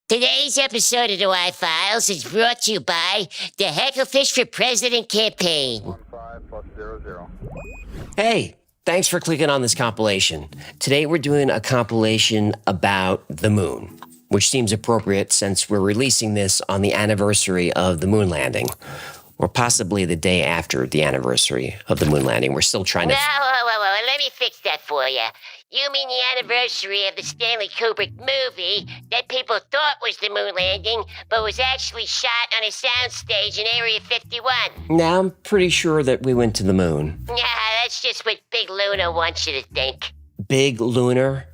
Today's episode of the Y-Files is brought to you by the Hecklefish for President campaign. 15+00. Hey, thanks for clicking on this compilation. Today we're doing a compilation about the moon, which seems appropriate since we're releasing this on the anniversary of the moon landing, or possibly the day after the anniversary of the moon landing. We're still trying to... Whoa, let me fix that for you. You mean the anniversary of the Stanley Kubrick movie that people thought was the moon landing, but was actually shot on a soundstage in Area 51? Now, I'm pretty sure that we went to the moon. Yeah, that's just what Big Lunar wants you to think. Big Lunar?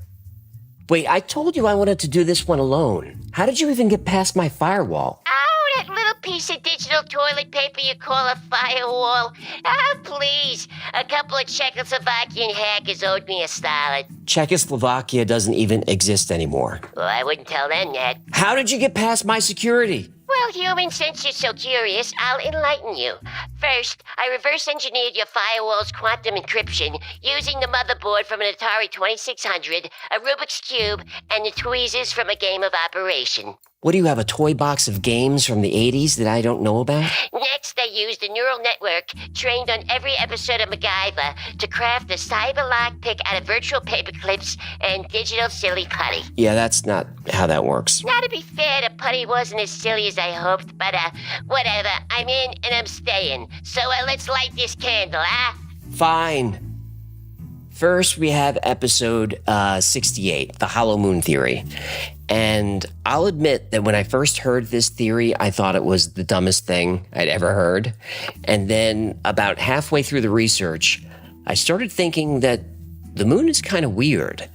Wait, I told you I wanted to do this one alone. How did you even get past my firewall? Oh, that little piece of digital toilet paper you call a firewall. Oh, please. A couple of Czechoslovakian hackers owed me a solid. Czechoslovakia doesn't even exist anymore. Well, I wouldn't tell them that. How did you get past my security? Well, human, since you're so curious, I'll enlighten you. First, I reverse engineered your firewall's quantum encryption using the motherboard from an Atari 2600, a Rubik's Cube, and the tweezers from a game of Operation. What do you have, a toy box of games from the 80s that I don't know about? Next, I used a neural network trained on every episode of MacGyver to craft a cyber lockpick out of virtual paper clips and digital silly putty. Yeah, that's not how that works. Now, to be fair, the putty wasn't as silly as I hoped, but whatever. I'm in and I'm staying. So let's light this candle, huh? Fine. First, we have episode 68, the Hollow Moon Theory. And I'll admit that when I first heard this theory, I thought it was the dumbest thing I'd ever heard. And then about halfway through the research, I started thinking that the moon is kind of weird.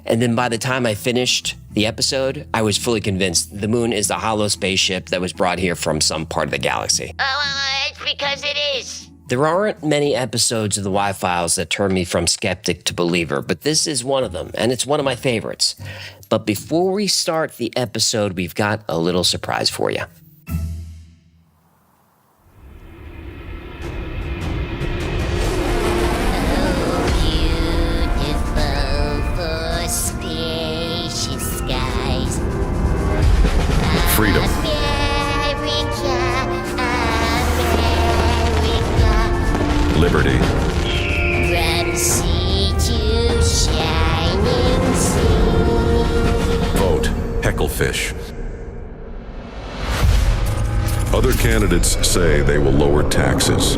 And then by the time I finished the episode, I was fully convinced the moon is a hollow spaceship that was brought here from some part of the galaxy. Oh, it's because it is. There aren't many episodes of the Y-Files that turn me from skeptic to believer, but this is one of them, and it's one of my favorites. But before we start the episode, we've got a little surprise for you. Freedom. Liberty. From sea to shining sea. Vote. Hecklefish. Other candidates say they will lower taxes.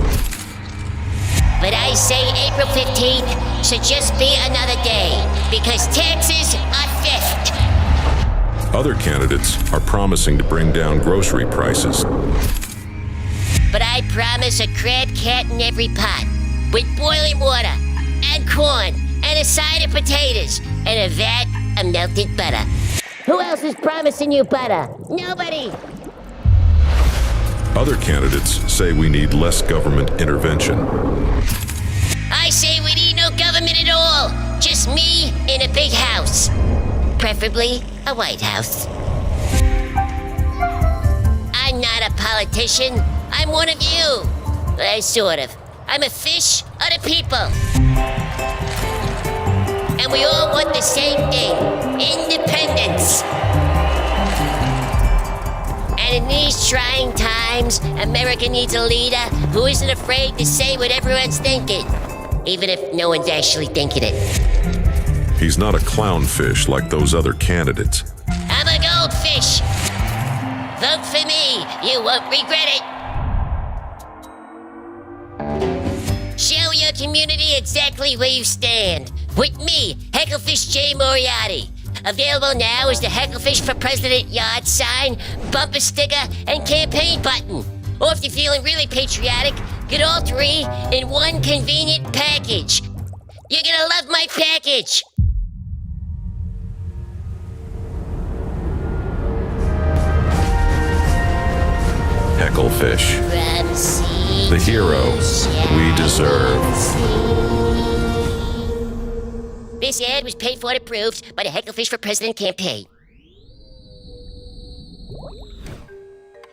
But I say April 15th should just be another day, because taxes are theft. Other candidates are promising to bring down grocery prices. But I promise a crab cat in every pot, with boiling water, and corn, and a side of potatoes, and a vat of melted butter. Who else is promising you butter? Nobody! Other candidates say we need less government intervention. I say we need no government at all, just me in a big house. Preferably a White House. I'm not a politician. I'm one of you. Sort of. I'm a fish of the people. And we all want the same thing. Independence. And in these trying times, America needs a leader who isn't afraid to say what everyone's thinking, even if no one's actually thinking it. He's not a clownfish like those other candidates. I'm a goldfish. Vote for me. You won't regret it. Show your community exactly where you stand. With me, Hecklefish J. Moriarty. Available now is the Hecklefish for President yard sign, bumper sticker, and campaign button. Or if you're feeling really patriotic, get all three in one convenient package. You're gonna love my package. Hecklefish. From sea The hero we deserve. This ad was paid for and approved by the Hecklefish for President campaign.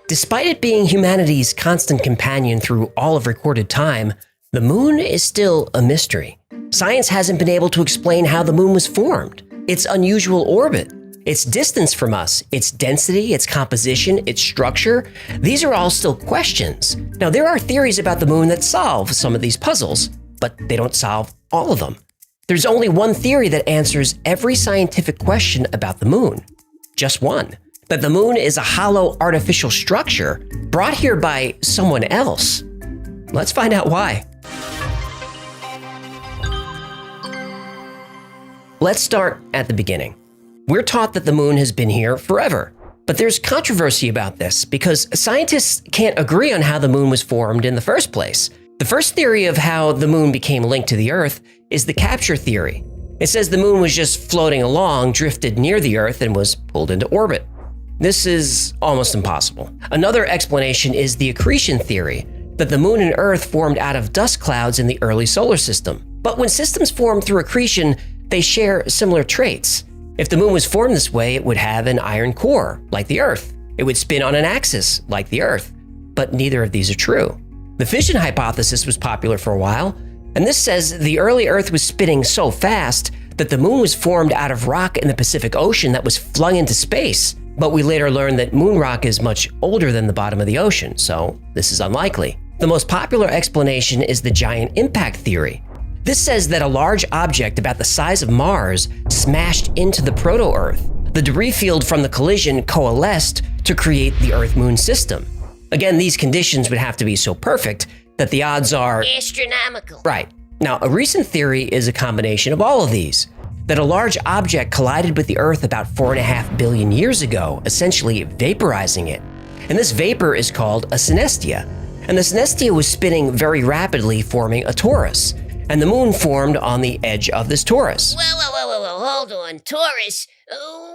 Despite it being humanity's constant companion through all of recorded time, the moon is still a mystery. Science hasn't been able to explain how the moon was formed, its unusual orbit, its distance from us, its density, its composition, its structure, these are all still questions. Now, there are theories about the moon that solve some of these puzzles, but they don't solve all of them. There's only one theory that answers every scientific question about the moon. Just one. That the moon is a hollow artificial structure brought here by someone else. Let's find out why. Let's start at the beginning. We're taught that the moon has been here forever, but there's controversy about this because scientists can't agree on how the moon was formed in the first place. The first theory of how the moon became linked to the Earth is the capture theory. It says the moon was just floating along, drifted near the Earth, and was pulled into orbit. This is almost impossible. Another explanation is the accretion theory, that the moon and Earth formed out of dust clouds in the early solar system. But when systems form through accretion, they share similar traits. If the moon was formed this way, it would have an iron core, like the Earth. It would spin on an axis, like the Earth. But neither of these are true. The fission hypothesis was popular for a while, and this says the early Earth was spinning so fast that the moon was formed out of rock in the Pacific Ocean that was flung into space. But we later learned that moon rock is much older than the bottom of the ocean, so this is unlikely. The most popular explanation is the giant impact theory. This says that a large object about the size of Mars smashed into the proto-Earth. The debris field from the collision coalesced to create the Earth-Moon system. Again, these conditions would have to be so perfect that the odds are astronomical. Right. Now, a recent theory is a combination of all of these, that a large object collided with the Earth about 4.5 billion years ago, essentially vaporizing it. And this vapor is called a synestia. And the synestia was spinning very rapidly, forming a torus. And the moon formed on the edge of this torus. Whoa, hold on. Torus?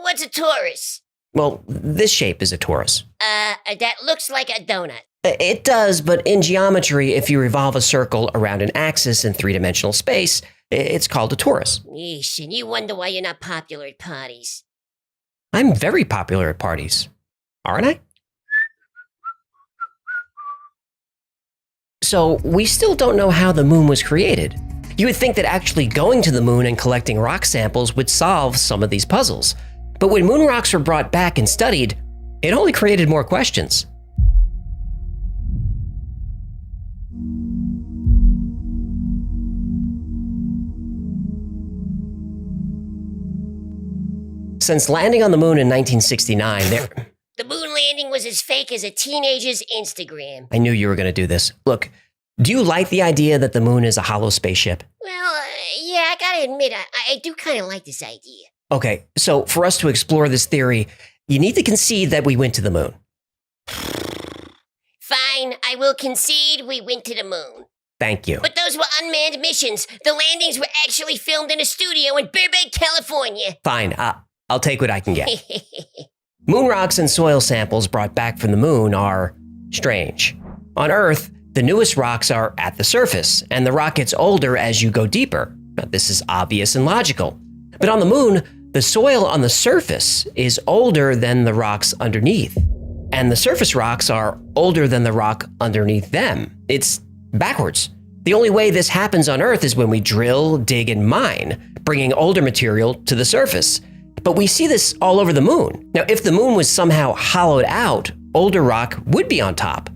What's a torus? Well, this shape is a torus. That looks like a donut. It does, but in geometry, if you revolve a circle around an axis in three-dimensional space, it's called a torus. Yeesh, and you wonder why you're not popular at parties. I'm very popular at parties, aren't I? So, we still don't know how the moon was created. You would think that actually going to the moon and collecting rock samples would solve some of these puzzles. But when moon rocks were brought back and studied, it only created more questions. Since landing on the moon in 1969, The moon landing was as fake as a teenager's Instagram. I knew you were going to do this. Look, do you like the idea that the moon is a hollow spaceship? Well, yeah, I gotta admit, I do kind of like this idea. Okay, so for us to explore this theory, you need to concede that we went to the moon. Fine, I will concede we went to the moon. Thank you. But those were unmanned missions. The landings were actually filmed in a studio in Burbank, California. Fine, I'll take what I can get. Moon rocks and soil samples brought back from the moon are strange. On Earth, the newest rocks are at the surface, and the rock gets older as you go deeper. Now, this is obvious and logical. But on the moon, the soil on the surface is older than the rocks underneath. And the surface rocks are older than the rock underneath them. It's backwards. The only way this happens on Earth is when we drill, dig, and mine, bringing older material to the surface. But we see this all over the moon. Now, if the moon was somehow hollowed out, older rock would be on top.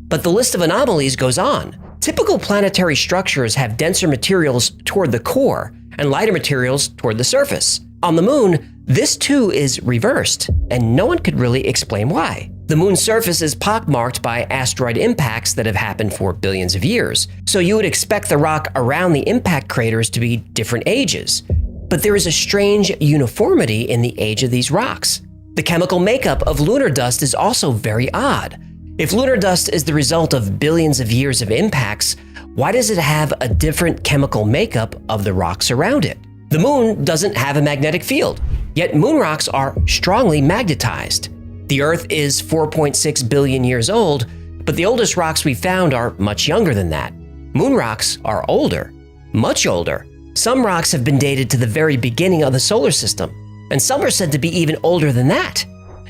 But the list of anomalies goes on. Typical planetary structures have denser materials toward the core and lighter materials toward the surface. On the moon, this too is reversed, and no one could really explain why. The moon's surface is pockmarked by asteroid impacts that have happened for billions of years, so you would expect the rock around the impact craters to be different ages. But there is a strange uniformity in the age of these rocks. The chemical makeup of lunar dust is also very odd. If lunar dust is the result of billions of years of impacts, why does it have a different chemical makeup of the rocks around it? The moon doesn't have a magnetic field, yet moon rocks are strongly magnetized. The Earth is 4.6 billion years old, but the oldest rocks we found are much younger than that. Moon rocks are older, much older. Some rocks have been dated to the very beginning of the solar system, and some are said to be even older than that.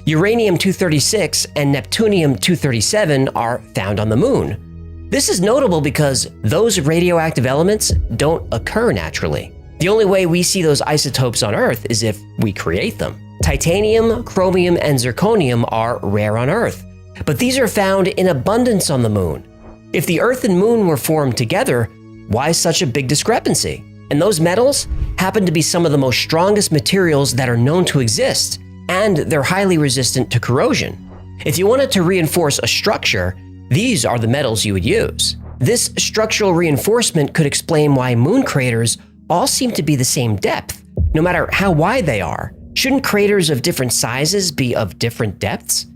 Uranium-236 and Neptunium-237 are found on the moon. This is notable because those radioactive elements don't occur naturally. The only way we see those isotopes on Earth is if we create them. Titanium, chromium, and zirconium are rare on Earth, but these are found in abundance on the moon. If the Earth and moon were formed together, why such a big discrepancy? And those metals happen to be some of the most strongest materials that are known to exist, and they're highly resistant to corrosion. If you wanted to reinforce a structure, these are the metals you would use. This structural reinforcement could explain why moon craters all seem to be the same depth, no matter how wide they are. Shouldn't craters of different sizes be of different depths?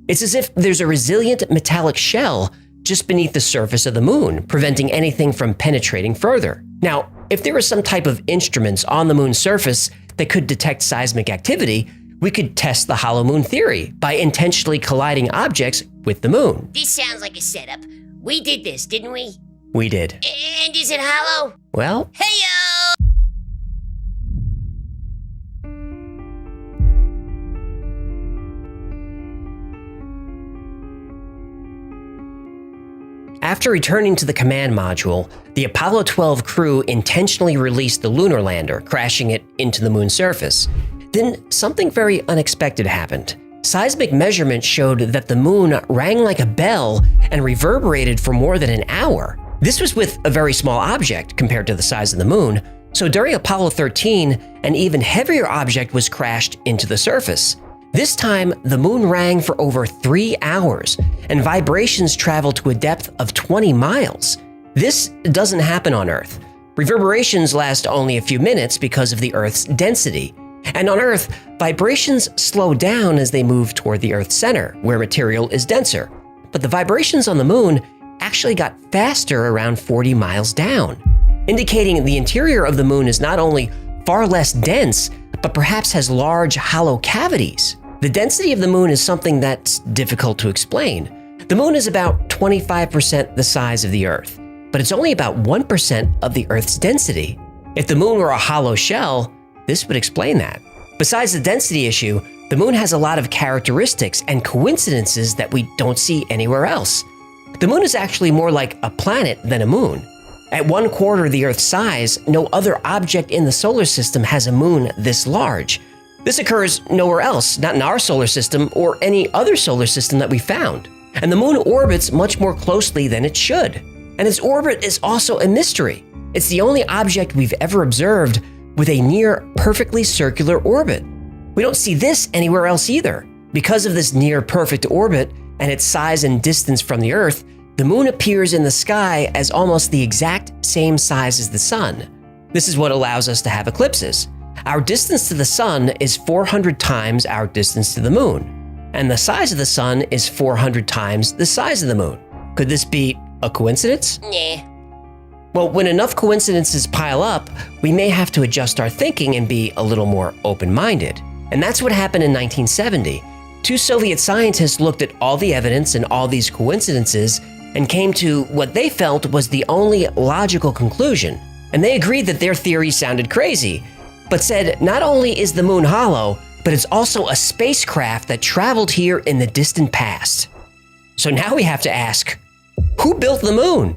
It's as if there's a resilient metallic shell just beneath the surface of the moon, preventing anything from penetrating further. Now, if there were some type of instruments on the moon's surface that could detect seismic activity, we could test the hollow moon theory by intentionally colliding objects with the moon. This sounds like a setup. We did this, didn't we? We did. And is it hollow? Well, Heyo! after returning to the command module, the Apollo 12 crew intentionally released the lunar lander, crashing it into the moon's surface. Then something very unexpected happened. Seismic measurements showed that the moon rang like a bell and reverberated for more than an hour. This was with a very small object compared to the size of the moon, so during Apollo 13, an even heavier object was crashed into the surface. This time, the moon rang for over 3 hours, and vibrations traveled to a depth of 20 miles. This doesn't happen on Earth. Reverberations last only a few minutes because of the Earth's density. And on Earth, vibrations slow down as they move toward the Earth's center, where material is denser. But the vibrations on the moon actually got faster around 40 miles down, indicating the interior of the moon is not only far less dense, but perhaps has large hollow cavities. The density of the moon is something that's difficult to explain. The moon is about 25% the size of the Earth, but it's only about 1% of the Earth's density. If the moon were a hollow shell, this would explain that. Besides the density issue, the moon has a lot of characteristics and coincidences that we don't see anywhere else. The moon is actually more like a planet than a moon. At 1/4 the Earth's size, no other object in the solar system has a moon this large. This occurs nowhere else, not in our solar system or any other solar system that we found. And the moon orbits much more closely than it should. And its orbit is also a mystery. It's the only object we've ever observed with a near perfectly circular orbit. We don't see this anywhere else either. Because of this near perfect orbit and its size and distance from the Earth, the moon appears in the sky as almost the exact same size as the sun. This is what allows us to have eclipses. Our distance to the sun is 400 times our distance to the moon, and the size of the sun is 400 times the size of the moon. Could this be a coincidence? Nah. Well, when enough coincidences pile up, we may have to adjust our thinking and be a little more open-minded. And that's what happened in 1970. 2 Soviet scientists looked at all the evidence and all these coincidences and came to what they felt was the only logical conclusion. And they agreed that their theory sounded crazy, but said not only is the moon hollow, but it's also a spacecraft that traveled here in the distant past. So now we have to ask, who built the moon?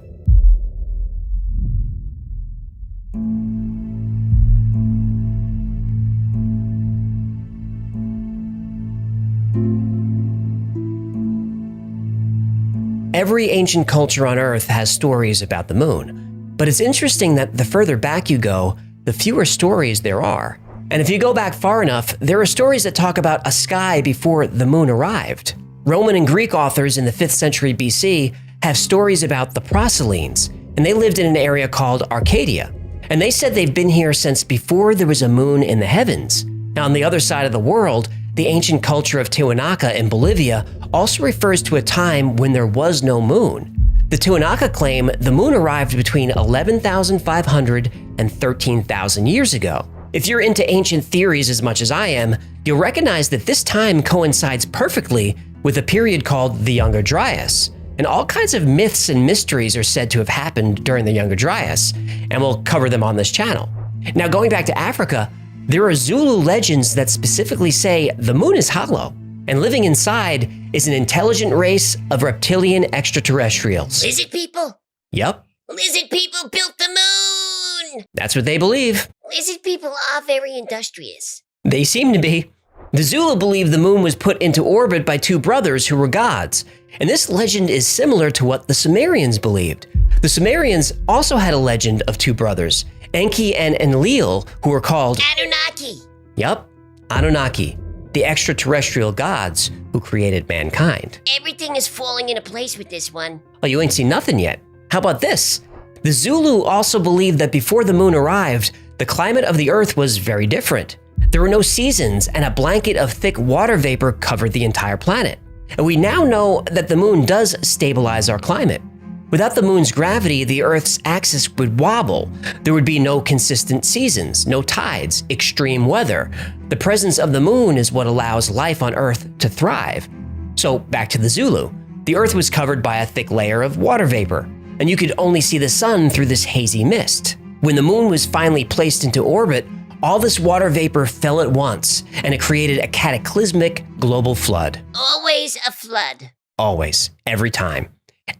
Every ancient culture on Earth has stories about the moon, but it's interesting that the further back you go, the fewer stories there are. And if you go back far enough, there are stories that talk about a sky before the moon arrived. Roman and Greek authors in the 5th century BC have stories about the Proselynes, and they lived in an area called Arcadia. And they said they've been here since before there was a moon in the heavens. Now, on the other side of the world, the ancient culture of Tiwanaku in Bolivia also refers to a time when there was no moon. The Tiwanaku claim the moon arrived between 11,500 and 13,000 years ago. If you're into ancient theories as much as I am, you'll recognize that this time coincides perfectly with a period called the Younger Dryas. And all kinds of myths and mysteries are said to have happened during the Younger Dryas, and we'll cover them on this channel. Now, going back to Africa, there are Zulu legends that specifically say the moon is hollow, and living inside is an intelligent race of reptilian extraterrestrials. Lizard people? Yep, Lizard people built the moon! that's what they believe. Lizard people are very industrious. They seem to be. The Zulu believed the moon was put into orbit by two brothers who were gods, and this legend is similar to what the Sumerians believed. The Sumerians also had a legend of two brothers, Enki and Enlil, who were called Anunnaki. Yup, Anunnaki, the extraterrestrial gods who created mankind. Everything is falling into place with this one. Oh, you ain't seen nothing yet. How about this? The Zulu also believed that before the moon arrived, the climate of the Earth was very different. There were no seasons, and a blanket of thick water vapor covered the entire planet. And we now know that the moon does stabilize our climate. Without the moon's gravity, the Earth's axis would wobble. There would be no consistent seasons, no tides, extreme weather. The presence of the moon is what allows life on Earth to thrive. So back to the Zulu. The Earth was covered by a thick layer of water vapor, and you could only see the sun through this hazy mist. When the moon was finally placed into orbit, all this water vapor fell at once, and it created a cataclysmic global flood. Always a flood. Always, every time.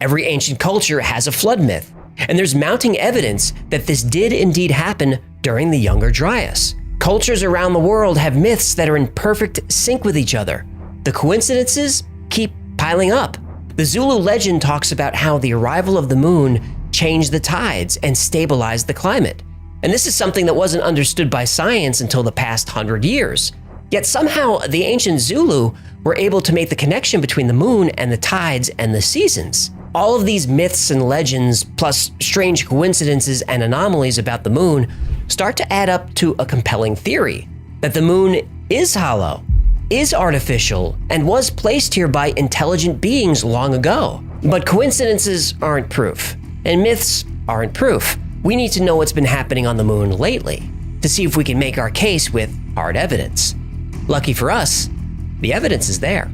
Every ancient culture has a flood myth, and there's mounting evidence that this did indeed happen during the Younger Dryas. Cultures around the world have myths that are in perfect sync with each other. The coincidences keep piling up. The Zulu legend talks about how the arrival of the moon changed the tides and stabilized the climate. And this is something that wasn't understood by science until the past 100 years. Yet somehow the ancient Zulu were able to make the connection between the moon and the tides and the seasons. All of these myths and legends, plus strange coincidences and anomalies about the moon, start to add up to a compelling theory that the moon is hollow, is artificial, and was placed here by intelligent beings long ago. But coincidences aren't proof, and myths aren't proof. We need to know what's been happening on the moon lately to see if we can make our case with hard evidence. Lucky for us, the evidence is there.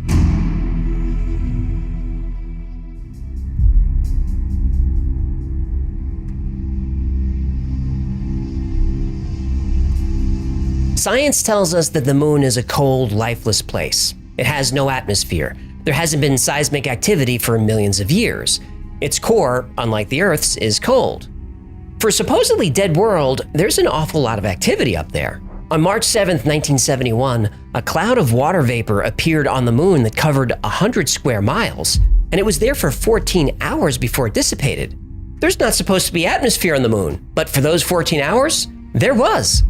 Science tells us that the moon is a cold, lifeless place. It has no atmosphere. There hasn't been seismic activity for millions of years. Its core, unlike the Earth's, is cold. For a supposedly dead world, there's an awful lot of activity up there. On March 7, 1971, a cloud of water vapor appeared on the moon that covered 100 square miles, and it was there for 14 hours before it dissipated. There's not supposed to be atmosphere on the moon, but for those 14 hours, there was.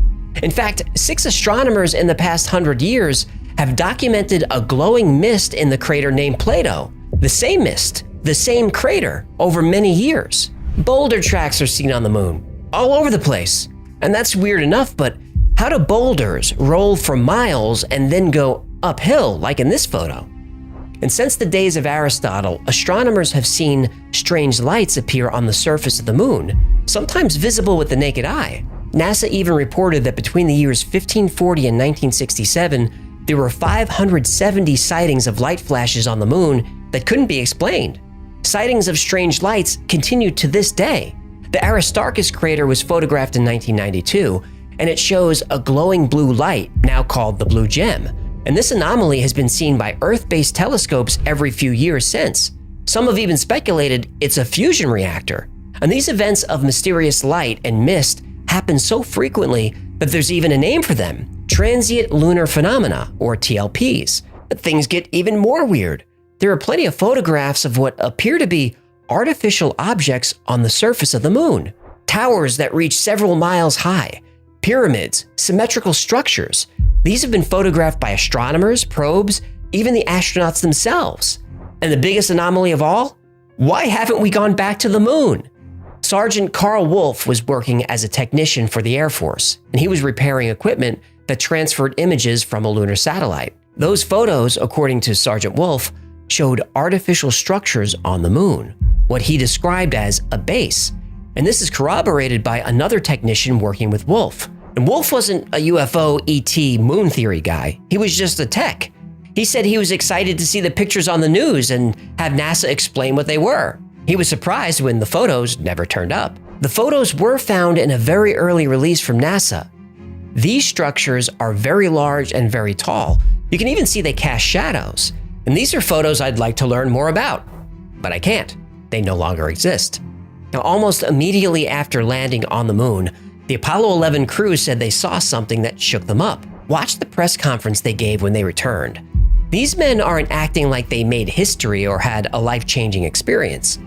In fact, 6 astronomers in the past 100 years have documented a glowing mist in the crater named Plato. The same mist, the same crater, over many years. Boulder tracks are seen on the moon, all over the place. And that's weird enough, but how do boulders roll for miles and then go uphill, like in this photo? And since the days of Aristotle, astronomers have seen strange lights appear on the surface of the moon, sometimes visible with the naked eye. NASA even reported that between the years 1540 and 1967, there were 570 sightings of light flashes on the moon that couldn't be explained. Sightings of strange lights continue to this day. The Aristarchus crater was photographed in 1992, and it shows a glowing blue light, now called the Blue Gem. And this anomaly has been seen by Earth-based telescopes every few years since. Some have even speculated it's a fusion reactor. And these events of mysterious light and mist happen so frequently that there's even a name for them: transient lunar phenomena, or TLPs. But things get even more weird. There are plenty of photographs of what appear to be artificial objects on the surface of the moon. Towers that reach several miles high, pyramids, symmetrical structures. These have been photographed by astronomers, probes, even the astronauts themselves. And the biggest anomaly of all? Why haven't we gone back to the moon? Sergeant Carl Wolf was working as a technician for the Air Force, and he was repairing equipment that transferred images from a lunar satellite. Those photos, according to Sergeant Wolf, showed artificial structures on the moon, what he described as a base. And this is corroborated by another technician working with Wolf. And Wolf wasn't a UFO, ET, moon theory guy. He was just a tech. He said he was excited to see the pictures on the news and have NASA explain what they were. He was surprised when the photos never turned up. The photos were found in a very early release from NASA. These structures are very large and very tall. You can even see they cast shadows. And these are photos I'd like to learn more about, but I can't. They no longer exist. Now, almost immediately after landing on the moon, the Apollo 11 crew said they saw something that shook them up. Watch the press conference they gave when they returned. These men aren't acting like they made history or had a life-changing experience.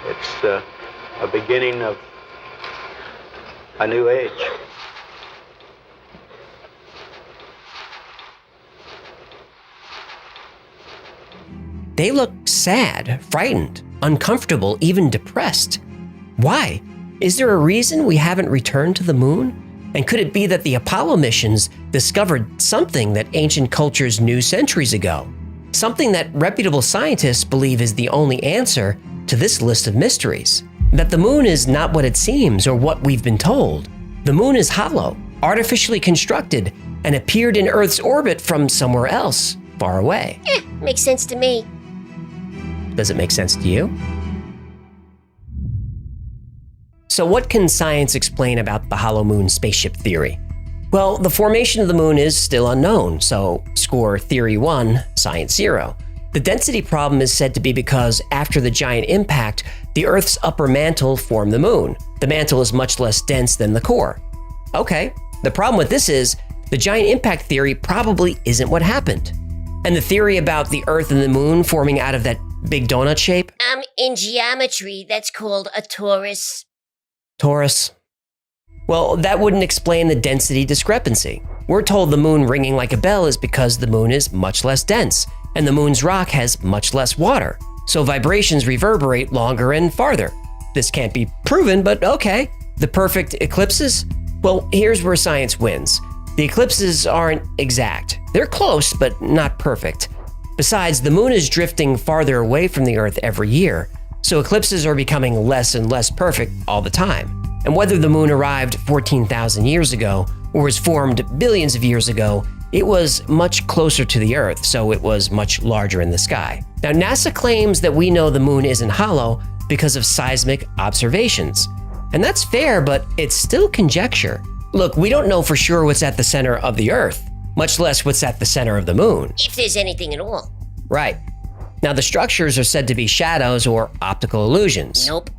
It's a beginning of a new age. They look sad, frightened, uncomfortable, even depressed. Why? Is there a reason we haven't returned to the moon? And could it be that the Apollo missions discovered something that ancient cultures knew centuries ago? Something that reputable scientists believe is the only answer to this list of mysteries. That the moon is not what it seems or what we've been told. The moon is hollow, artificially constructed, and appeared in Earth's orbit from somewhere else, far away. Makes sense to me. Does it make sense to you? So what can science explain about the hollow moon spaceship theory? Well, the formation of the moon is still unknown, so score theory 1, science 0. The density problem is said to be because after the giant impact, the Earth's upper mantle formed the moon. The mantle is much less dense than the core. Okay, the problem with this is the giant impact theory probably isn't what happened. And the theory about the Earth and the moon forming out of that big donut shape? In geometry, that's called a torus. Torus. Well, that wouldn't explain the density discrepancy. We're told the moon ringing like a bell is because the moon is much less dense, and the moon's rock has much less water, so vibrations reverberate longer and farther. This can't be proven, but okay. The perfect eclipses? Well, here's where science wins. The eclipses aren't exact. They're close, but not perfect. Besides, the moon is drifting farther away from the Earth every year, so eclipses are becoming less and less perfect all the time. And whether the moon arrived 14,000 years ago or was formed billions of years ago, it was much closer to the Earth, so it was much larger in the sky. Now, NASA claims that we know the moon isn't hollow because of seismic observations. And that's fair, but it's still conjecture. Look, we don't know for sure what's at the center of the Earth, much less what's at the center of the moon. If there's anything at all. Right. Now, the structures are said to be shadows or optical illusions. Nope.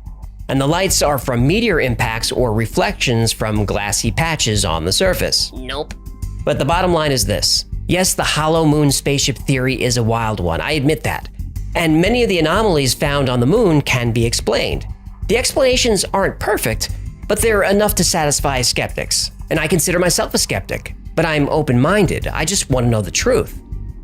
And the lights are from meteor impacts or reflections from glassy patches on the surface. Nope. But the bottom line is this. Yes, the hollow moon spaceship theory is a wild one, I admit that. And many of the anomalies found on the moon can be explained. The explanations aren't perfect, but they're enough to satisfy skeptics. And I consider myself a skeptic, but I'm open-minded. I just want to know the truth.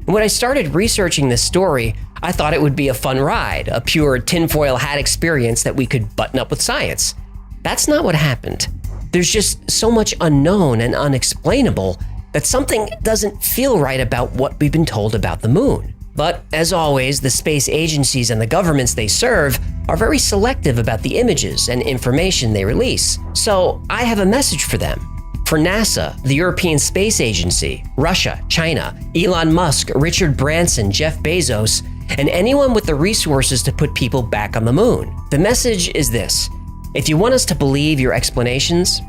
And when I started researching this story, I thought it would be a fun ride, a pure tinfoil hat experience that we could button up with science. That's not what happened. There's just so much unknown and unexplainable that something doesn't feel right about what we've been told about the moon. But as always, the space agencies and the governments they serve are very selective about the images and information they release. So I have a message for them. For NASA, the European Space Agency, Russia, China, Elon Musk, Richard Branson, Jeff Bezos, and anyone with the resources to put people back on the moon. The message is this: if you want us to believe your explanations,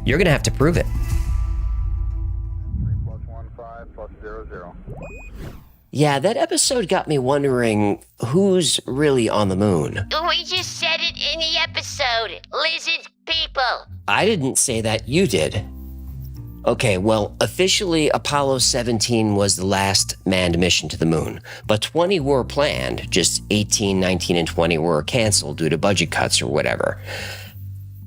you're gonna have to prove it. 3+1,5+00. Yeah, that episode got me wondering who's really on the moon. We just said it in the episode. Lizard people. I didn't say that, you did. Okay, well, officially Apollo 17 was the last manned mission to the moon, but 20 were planned, just 18, 19, and 20 were canceled due to budget cuts or whatever.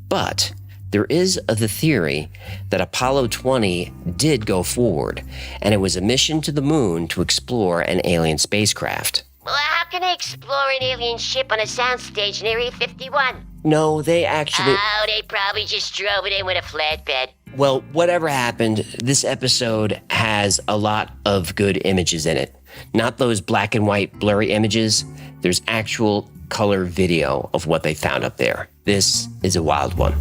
But there is the theory that Apollo 20 did go forward, and it was a mission to the moon to explore an alien spacecraft. Well, how can they explore an alien ship on a soundstage in Area 51? No, they actually... Oh, they probably just drove it in with a flatbed. Well, whatever happened, this episode has a lot of good images in it. Not those black and white blurry images. There's actual color video of what they found up there. This is a wild one.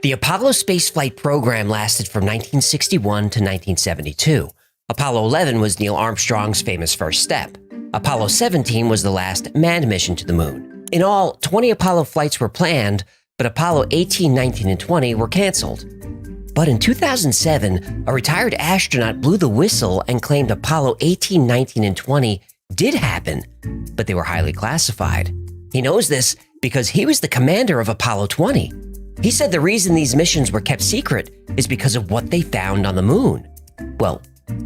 The Apollo spaceflight program lasted from 1961 to 1972. Apollo 11 was Neil Armstrong's famous first step. Apollo 17 was the last manned mission to the moon. In all, 20 Apollo flights were planned, but Apollo 18, 19, and 20 were canceled. But in 2007, a retired astronaut blew the whistle and claimed Apollo 18, 19, and 20 did happen, but they were highly classified. He knows this because he was the commander of Apollo 20. He said the reason these missions were kept secret is because of what they found on the moon. Well,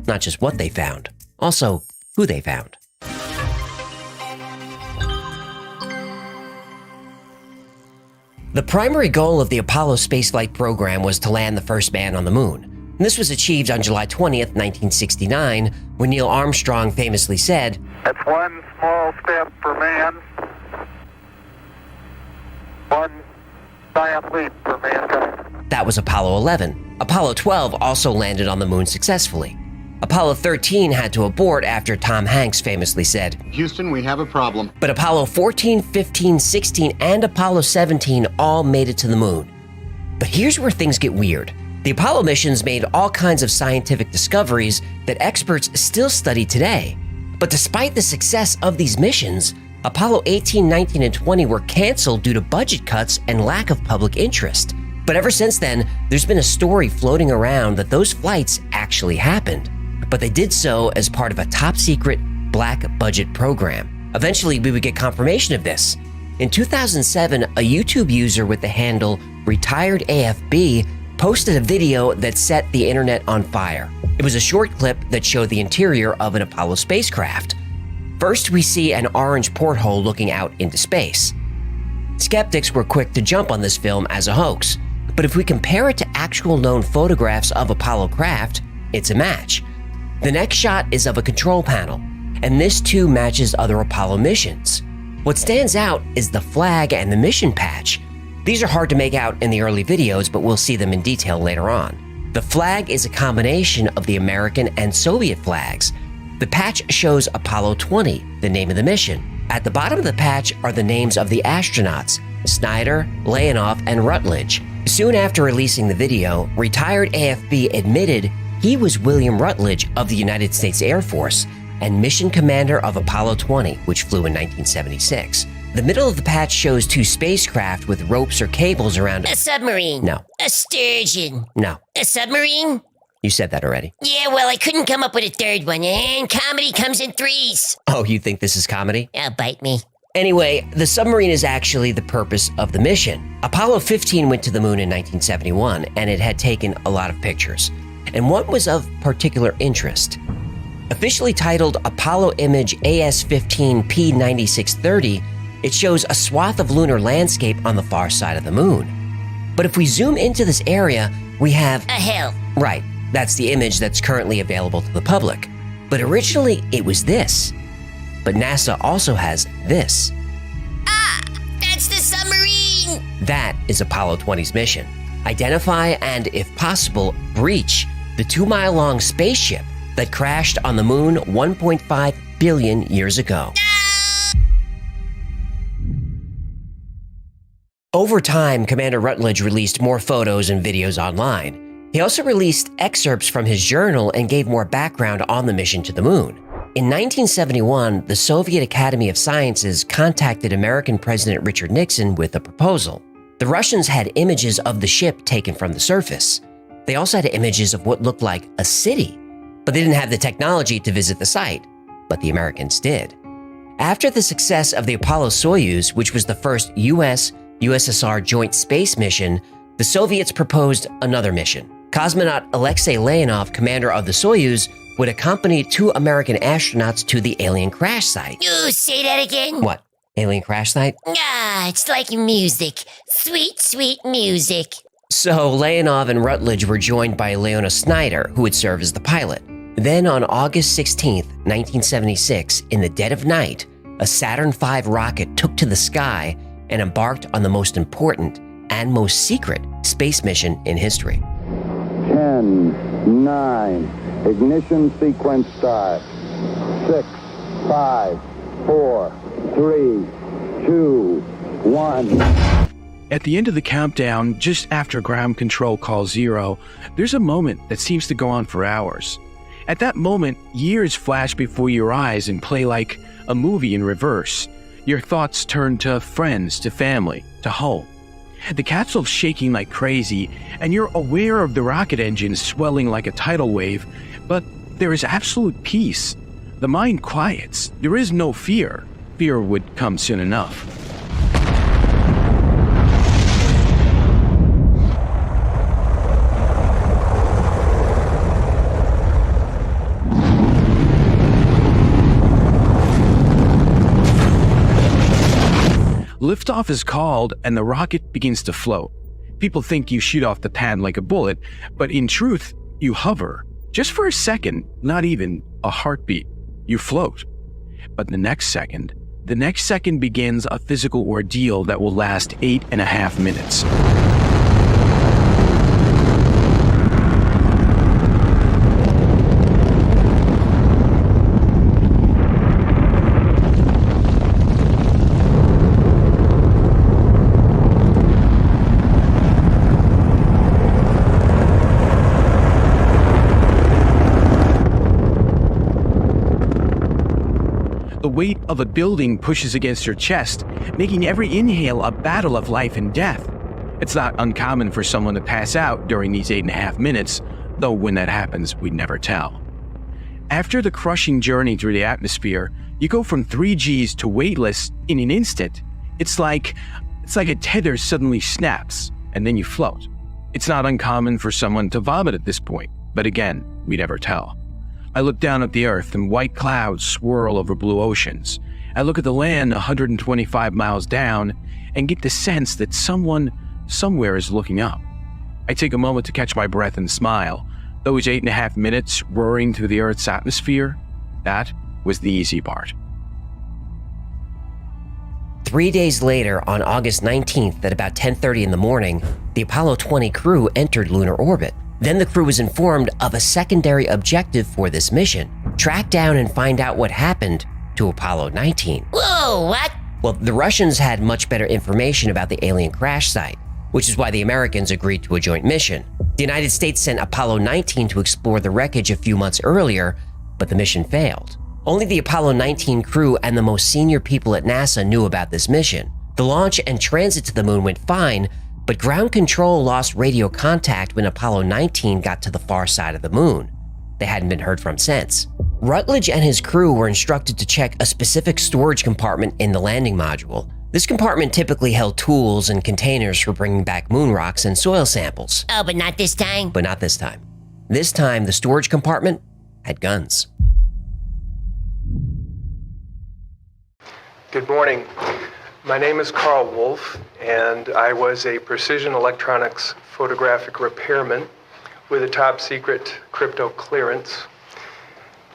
not just what they found, also who they found. The primary goal of the Apollo spaceflight program was to land the first man on the moon. And this was achieved on July 20th, 1969, when Neil Armstrong famously said, "That's one small step for man, one giant leap for mankind." That was Apollo 11. Apollo 12 also landed on the moon successfully. Apollo 13 had to abort after Tom Hanks famously said, "Houston, we have a problem." But Apollo 14, 15, 16, and Apollo 17 all made it to the moon. But here's where things get weird. The Apollo missions made all kinds of scientific discoveries that experts still study today. But despite the success of these missions, Apollo 18, 19, and 20 were canceled due to budget cuts and lack of public interest. But ever since then, there's been a story floating around that those flights actually happened. But they did so as part of a top-secret, black-budget program. Eventually, we would get confirmation of this. In 2007, a YouTube user with the handle RetiredAFB posted a video that set the internet on fire. It was a short clip that showed the interior of an Apollo spacecraft. First, we see an orange porthole looking out into space. Skeptics were quick to jump on this film as a hoax, but if we compare it to actual known photographs of Apollo craft, it's a match. The next shot is of a control panel, and this too matches other Apollo missions. What stands out is the flag and the mission patch. These are hard to make out in the early videos, but we'll see them in detail later on. The flag is a combination of the American and Soviet flags. The patch shows Apollo 20, the name of the mission. At the bottom of the patch are the names of the astronauts, Snyder, Leonov, and Rutledge. Soon after releasing the video, retired AFB admitted he was William Rutledge of the United States Air Force and mission commander of Apollo 20, which flew in 1976. The middle of the patch shows two spacecraft with ropes or cables around A submarine. No. A sturgeon. No, A submarine? you said that already. Yeah, well, I couldn't come up with a third one, and comedy comes in threes. Oh, you think this is comedy? Bite me. Anyway, the submarine is actually the purpose of the mission. Apollo 15 went to the moon in 1971, and it had taken a lot of pictures. And one was of particular interest. Officially titled Apollo Image AS-15P9630, it shows a swath of lunar landscape on the far side of the moon. But if we zoom into this area, we have... A hill. Right, that's the image that's currently available to the public. But originally, it was this. But NASA also has this. That's the submarine! That is Apollo 20's mission. Identify and, if possible, breach the 2-mile-long spaceship that crashed on the moon 1.5 billion years ago. Over time, Commander Rutledge released more photos and videos online. He also released excerpts from his journal and gave more background on the mission to the moon. In 1971, the Soviet Academy of Sciences contacted American President Richard Nixon with a proposal. The Russians had images of the ship taken from the surface. They also had images of what looked like a city, but they didn't have the technology to visit the site, but the Americans did. After the success of the Apollo-Soyuz, which was the first US-USSR joint space mission, the Soviets proposed another mission. Cosmonaut Alexei Leonov, commander of the Soyuz, would accompany 2 American astronauts to the alien crash site. You say that again? What? Alien crash site? It's like music. Sweet, sweet music. So Leonov and Rutledge were joined by Leona Snyder, who would serve as the pilot. Then on August 16th, 1976, in the dead of night, a Saturn V rocket took to the sky and embarked on the most important and most secret space mission in history. 10, 9, ignition sequence start. 6, 5, 4, 3, 2, 1. At the end of the countdown, just after ground control calls 0, there's a moment that seems to go on for hours. At that moment, years flash before your eyes and play like a movie in reverse. Your thoughts turn to friends, to family, to home. The capsule's shaking like crazy, and you're aware of the rocket engine swelling like a tidal wave, but there is absolute peace. The mind quiets. There is no fear. Fear would come soon enough. Liftoff is called and the rocket begins to float. People think you shoot off the pad like a bullet, but in truth, you hover. Just for a second, not even a heartbeat. You float. But the next second begins a physical ordeal that will last 8.5 minutes. The weight of a building pushes against your chest, making every inhale a battle of life and death. It's not uncommon for someone to pass out during these 8.5 minutes, though when that happens, we'd never tell. After the crushing journey through the atmosphere, you go from 3 Gs to weightless in an instant. It's like a tether suddenly snaps, and then you float. It's not uncommon for someone to vomit at this point, but again, we never tell. I look down at the earth and white clouds swirl over blue oceans. I look at the land 125 miles down and get the sense that someone somewhere is looking up. I take a moment to catch my breath and smile. Those 8.5 minutes roaring through the Earth's atmosphere, that was the easy part. 3 days later, on August 19th at about 10:30 in the morning, the Apollo 20 crew entered lunar orbit. Then the crew was informed of a secondary objective for this mission: track down and find out what happened to Apollo 19. Whoa, what? Well, the Russians had much better information about the alien crash site, which is why the Americans agreed to a joint mission. The United States sent Apollo 19 to explore the wreckage a few months earlier, but the mission failed. Only the Apollo 19 crew and the most senior people at NASA knew about this mission. The launch and transit to the moon went fine, but ground control lost radio contact when Apollo 19 got to the far side of the moon. They hadn't been heard from since. Rutledge and his crew were instructed to check a specific storage compartment in the landing module. This compartment typically held tools and containers for bringing back moon rocks and soil samples. Oh, but not this time? But not this time. This time, the storage compartment had guns. Good morning. My name is Carl Wolf, and I was a precision electronics photographic repairman with a top secret crypto clearance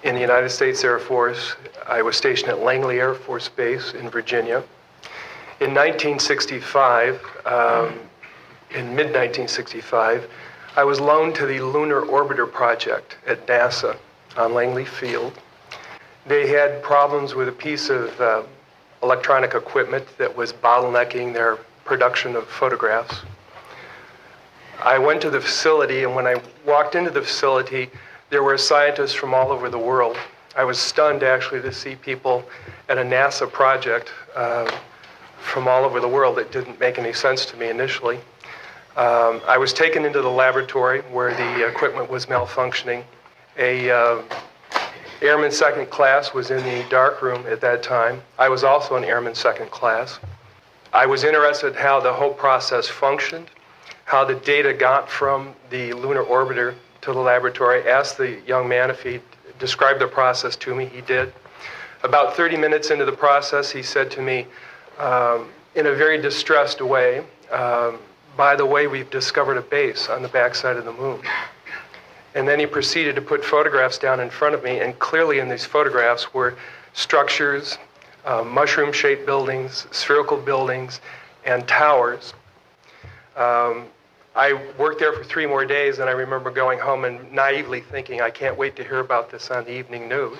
in the United States Air Force. I was stationed at Langley Air Force Base in Virginia. In 1965, in mid-1965, I was loaned to the Lunar Orbiter project at NASA on Langley Field. They had problems with a piece of electronic equipment that was bottlenecking their production of photographs. I went to the facility, and when I walked into the facility, there were scientists from all over the world. I was stunned, actually, to see people at a NASA project from all over the world. It didn't make any sense to me initially. I was taken into the laboratory where the equipment was malfunctioning. A Airman second class was in the dark room at that time. I was also an Airman second class. I was interested in how the whole process functioned, how the data got from the lunar orbiter to the laboratory. I asked the young man if he'd describe the process to me. He did. About 30 minutes into the process, he said to me, in a very distressed way, by the way, we've discovered a base on the backside of the moon. And then he proceeded to put photographs down in front of me, and clearly in these photographs were structures, mushroom-shaped buildings, spherical buildings, and towers. I worked there for 3 more days, and I remember going home and naively thinking, I can't wait to hear about this on the evening news.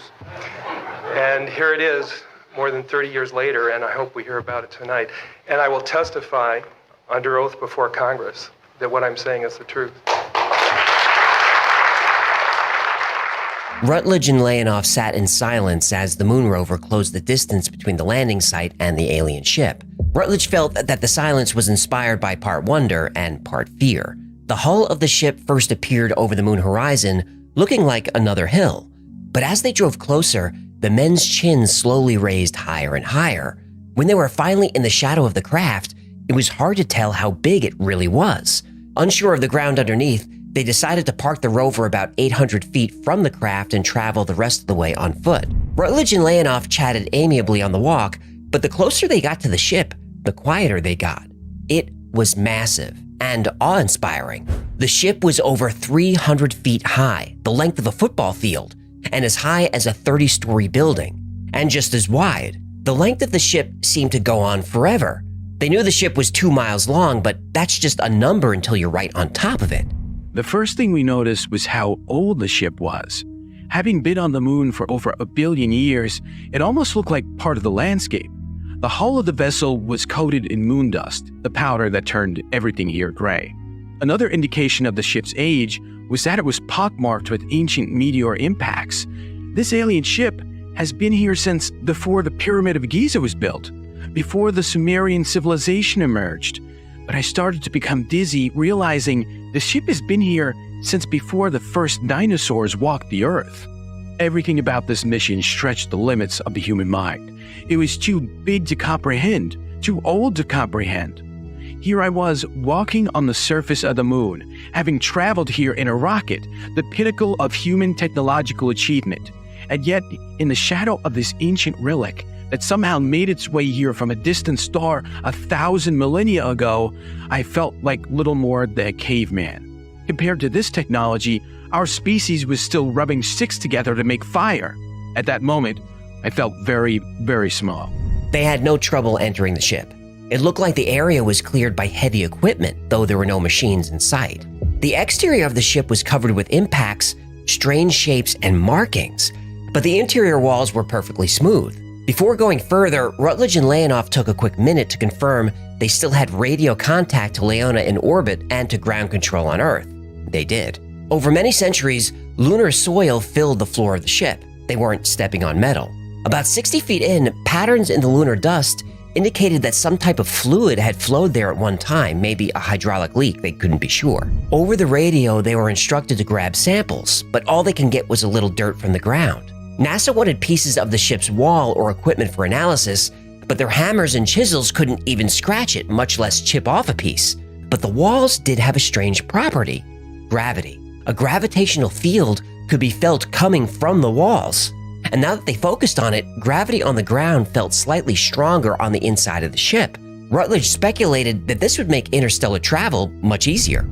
And here it is, more than 30 years later, and I hope we hear about it tonight. And I will testify under oath before Congress that what I'm saying is the truth. Rutledge and Leonov sat in silence as the moon rover closed the distance between the landing site and the alien ship. Rutledge felt that the silence was inspired by part wonder and part fear. The hull of the ship first appeared over the moon horizon, looking like another hill. But as they drove closer, the men's chins slowly raised higher and higher. When they were finally in the shadow of the craft, it was hard to tell how big it really was. Unsure of the ground underneath, they decided to park the rover about 800 feet from the craft and travel the rest of the way on foot. Rutledge and Leonov chatted amiably on the walk, but the closer they got to the ship, the quieter they got. It was massive and awe-inspiring. The ship was over 300 feet high, the length of a football field, and as high as a 30-story building, and just as wide. The length of the ship seemed to go on forever. They knew the ship was 2 miles long, but that's just a number until you're right on top of it. The first thing we noticed was how old the ship was. Having been on the moon for over 1 billion years, it almost looked like part of the landscape. The hull of the vessel was coated in moon dust, the powder that turned everything here gray. Another indication of the ship's age was that it was pockmarked with ancient meteor impacts. This alien ship has been here since before the Pyramid of Giza was built, before the Sumerian civilization emerged. But I started to become dizzy, realizing the ship has been here since before the first dinosaurs walked the earth. Everything about this mission stretched the limits of the human mind. It was too big to comprehend, too old to comprehend. Here I was, walking on the surface of the moon, having traveled here in a rocket, the pinnacle of human technological achievement. And yet, in the shadow of this ancient relic that somehow made its way here from a distant star 1,000 millennia ago, I felt like little more than a caveman. Compared to this technology, our species was still rubbing sticks together to make fire. At that moment, I felt very, very small. They had no trouble entering the ship. It looked like the area was cleared by heavy equipment, though there were no machines in sight. The exterior of the ship was covered with impacts, strange shapes, and markings, but the interior walls were perfectly smooth. Before going further, Rutledge and Leonov took a quick minute to confirm they still had radio contact to Leona in orbit and to ground control on Earth. They did. Over many centuries, lunar soil filled the floor of the ship. They weren't stepping on metal. About 60 feet in, patterns in the lunar dust indicated that some type of fluid had flowed there at one time, maybe a hydraulic leak, they couldn't be sure. Over the radio, they were instructed to grab samples, but all they can get was a little dirt from the ground. NASA wanted pieces of the ship's wall or equipment for analysis, but their hammers and chisels couldn't even scratch it, much less chip off a piece. But the walls did have a strange property: gravity. A gravitational field could be felt coming from the walls. And now that they focused on it, gravity on the ground felt slightly stronger on the inside of the ship. Rutledge speculated that this would make interstellar travel much easier.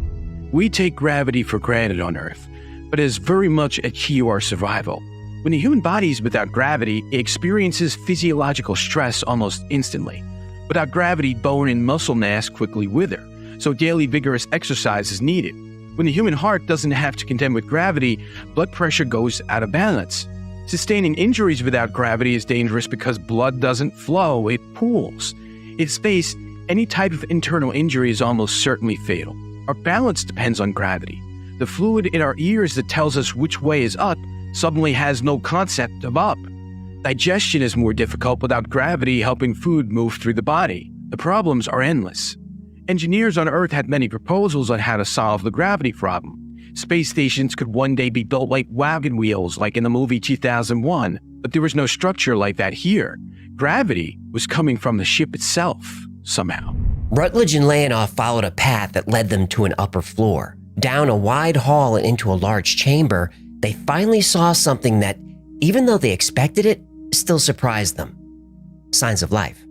We take gravity for granted on Earth, but it is very much a key to our survival. When the human body is without gravity, it experiences physiological stress almost instantly. Without gravity, bone and muscle mass quickly wither, so daily vigorous exercise is needed. When the human heart doesn't have to contend with gravity, blood pressure goes out of balance. Sustaining injuries without gravity is dangerous because blood doesn't flow, it pools. In space, any type of internal injury is almost certainly fatal. Our balance depends on gravity. The fluid in our ears that tells us which way is up suddenly has no concept of up. Digestion is more difficult without gravity helping food move through the body. The problems are endless. Engineers on Earth had many proposals on how to solve the gravity problem. Space stations could one day be built like wagon wheels, like in the movie 2001, but there was no structure like that here. Gravity was coming from the ship itself, somehow. Rutledge and Leonov followed a path that led them to an upper floor. Down a wide hall and into a large chamber, they finally saw something that, even though they expected it, still surprised them. Signs of life.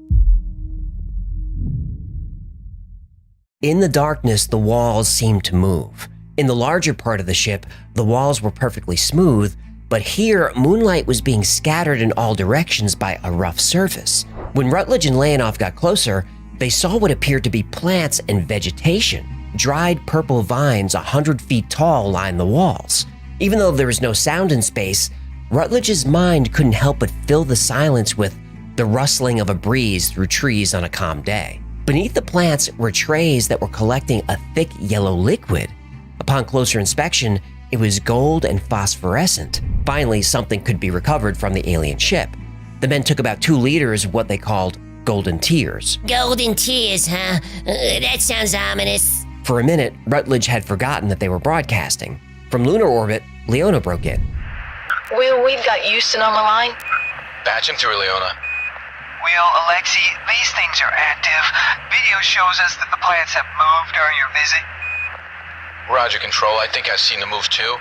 In the darkness, the walls seemed to move. In the larger part of the ship, the walls were perfectly smooth, but here, moonlight was being scattered in all directions by a rough surface. When Rutledge and Leonov got closer, they saw what appeared to be plants and vegetation. Dried purple vines 100 feet tall lined the walls. Even though there was no sound in space, Rutledge's mind couldn't help but fill the silence with the rustling of a breeze through trees on a calm day. Beneath the plants were trays that were collecting a thick yellow liquid. Upon closer inspection, it was gold and phosphorescent. Finally, something could be recovered from the alien ship. The men took about 2 liters of what they called golden tears. Golden tears, huh? That sounds ominous. For a minute, Rutledge had forgotten that they were broadcasting. From lunar orbit, Leona broke in. We've got Houston on the line. Patch him through, Leona. Will, Alexei, these things are active. Video shows us that the plants have moved during your visit. Roger, Control. I think I've seen the move too.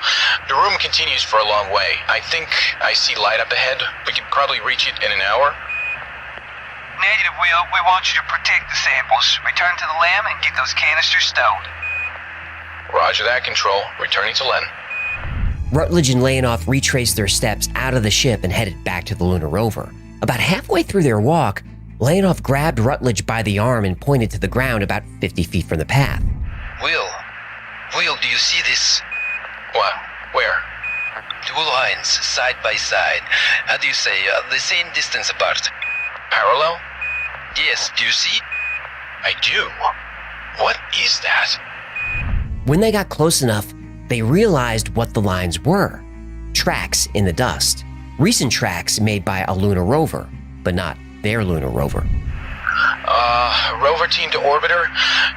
The room continues for a long way. I think I see light up ahead. We could probably reach it in an hour. Negative, Will. We want you to protect the samples. Return to the lab and get those canisters stowed. Roger that, Control. Returning to Len. Rutledge and Leonoff retraced their steps out of the ship and headed back to the lunar rover. About halfway through their walk, Leonoff grabbed Rutledge by the arm and pointed to the ground about 50 feet from the path. Will, do you see this? What? Where? Two lines, side by side. How do you say, the same distance apart? Parallel? Yes, do you see? I do. What is that? When they got close enough, they realized what the lines were. Tracks in the dust. Recent tracks made by a lunar rover, but not their lunar rover. Rover team to orbiter.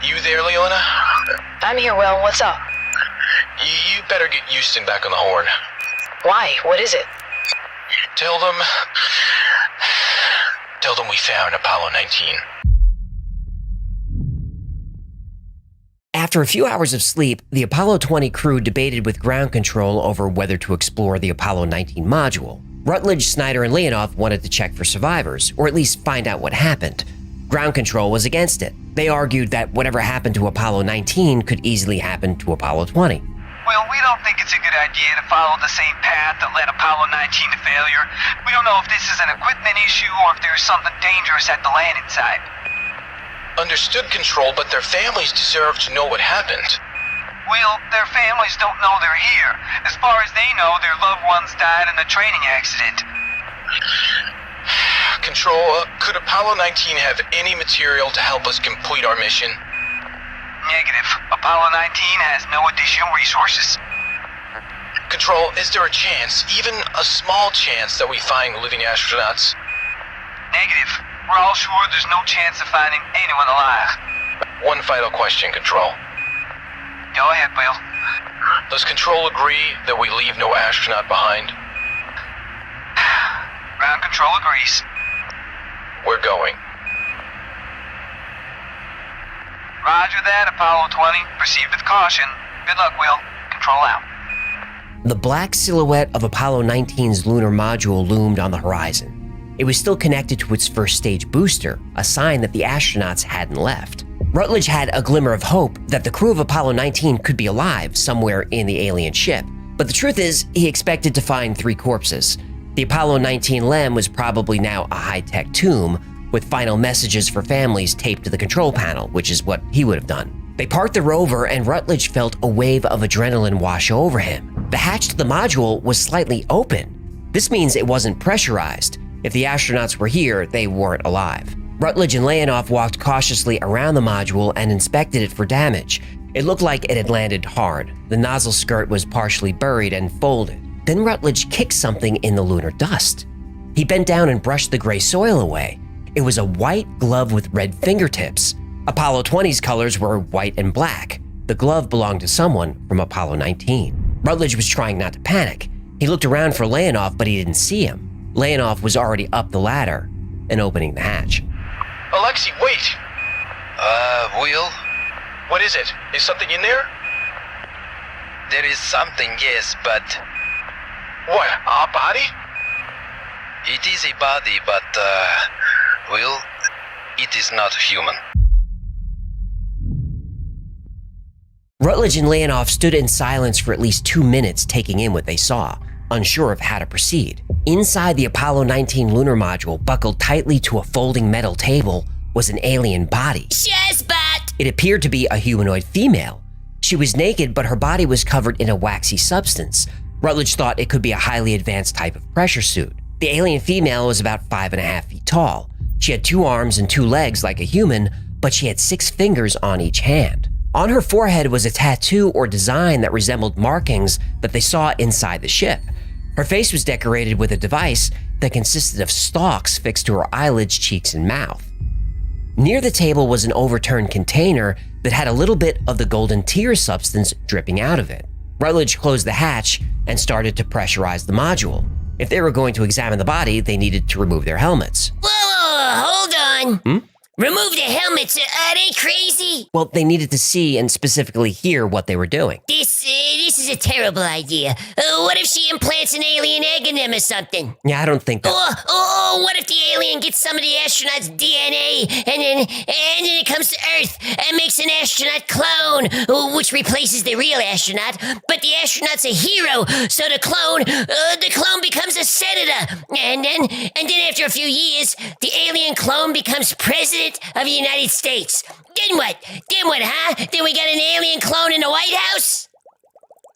You there, Leona? I'm here, Will. What's up? You better get Houston back on the horn. Why? What is it? Tell them we found Apollo 19. After a few hours of sleep, the Apollo 20 crew debated with ground control over whether to explore the Apollo 19 module. Rutledge, Snyder, and Leonoff wanted to check for survivors, or at least find out what happened. Ground control was against it. They argued that whatever happened to Apollo 19 could easily happen to Apollo 20. Well, we don't think it's a good idea to follow the same path that led Apollo 19 to failure. We don't know if this is an equipment issue or if there's something dangerous at the landing site. Understood, Control, but their families deserve to know what happened. Well, their families don't know they're here. As far as they know, their loved ones died in a training accident. Control, could Apollo 19 have any material to help us complete our mission? Negative. Apollo 19 has no additional resources. Control, is there a chance, even a small chance, that we find living astronauts? Negative. We're all sure there's no chance of finding anyone alive. One final question, Control. Go ahead, Will. Does Control agree that we leave no astronaut behind? Ground control agrees. We're going. Roger that, Apollo 20. Proceed with caution. Good luck, Will. Control out. The black silhouette of Apollo 19's lunar module loomed on the horizon. It was still connected to its first stage booster, a sign that the astronauts hadn't left. Rutledge had a glimmer of hope that the crew of Apollo 19 could be alive somewhere in the alien ship. But the truth is, he expected to find 3 corpses. The Apollo 19 LEM was probably now a high-tech tomb, with final messages for families taped to the control panel, which is what he would have done. They parked the rover, and Rutledge felt a wave of adrenaline wash over him. The hatch to the module was slightly open. This means it wasn't pressurized. If the astronauts were here, they weren't alive. Rutledge and Leonoff walked cautiously around the module and inspected it for damage. It looked like it had landed hard. The nozzle skirt was partially buried and folded. Then Rutledge kicked something in the lunar dust. He bent down and brushed the gray soil away. It was a white glove with red fingertips. Apollo 20's colors were white and black. The glove belonged to someone from Apollo 19. Rutledge was trying not to panic. He looked around for Leonoff, but he didn't see him. Leonoff was already up the ladder and opening the hatch. Alexei, wait! Will? What is it? Is something in there? There is something, yes, but... What, a body? It is a body, but, Will, it is not human. Rutledge and Leonoff stood in silence for at least 2 minutes, taking in what they saw, unsure of how to proceed. Inside the Apollo 19 lunar module, buckled tightly to a folding metal table, was an alien body. Shazbot! It appeared to be a humanoid female. She was naked, but her body was covered in a waxy substance. Rutledge thought it could be a highly advanced type of pressure suit. The alien female was about 5.5 feet tall. She had 2 arms and 2 legs like a human, but she had 6 fingers on each hand. On her forehead was a tattoo or design that resembled markings that they saw inside the ship. Her face was decorated with a device that consisted of stalks fixed to her eyelids, cheeks, and mouth. Near the table was an overturned container that had a little bit of the golden tear substance dripping out of it. Rutledge closed the hatch and started to pressurize the module. If they were going to examine the body, they needed to remove their helmets. Whoa, hold on. Remove the helmets. Are they crazy? Well, they needed to see and specifically hear what they were doing. This is is a terrible idea. What if she implants an alien egg in them or something? Yeah, I don't think that. What if the alien gets some of the astronauts' DNA and then it comes to Earth and makes an astronaut clone, which replaces the real astronaut, but the astronaut's a hero, so the clone becomes a senator, and then after a few years, the alien clone becomes president of the United States. Then what, huh? Then we got an alien clone in the White House?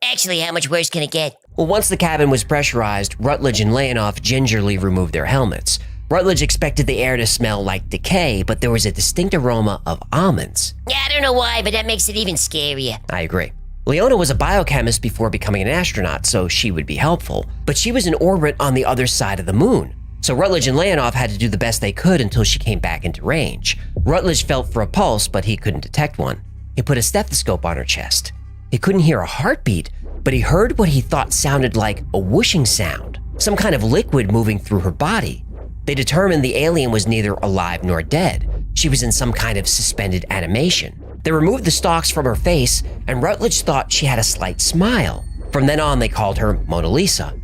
Actually, how much worse can it get? Well, once the cabin was pressurized, Rutledge and Leonoff gingerly removed their helmets. Rutledge expected the air to smell like decay, but there was a distinct aroma of almonds. Yeah, I don't know why, but that makes it even scarier. I agree. Leona was a biochemist before becoming an astronaut, so she would be helpful. But she was in orbit on the other side of the moon. So Rutledge and Leonoff had to do the best they could until she came back into range. Rutledge felt for a pulse, but he couldn't detect one. He put a stethoscope on her chest. He couldn't hear a heartbeat, but he heard what he thought sounded like a whooshing sound, some kind of liquid moving through her body. They determined the alien was neither alive nor dead. She was in some kind of suspended animation. They removed the stalks from her face, and Rutledge thought she had a slight smile. From then on, they called her Mona Lisa.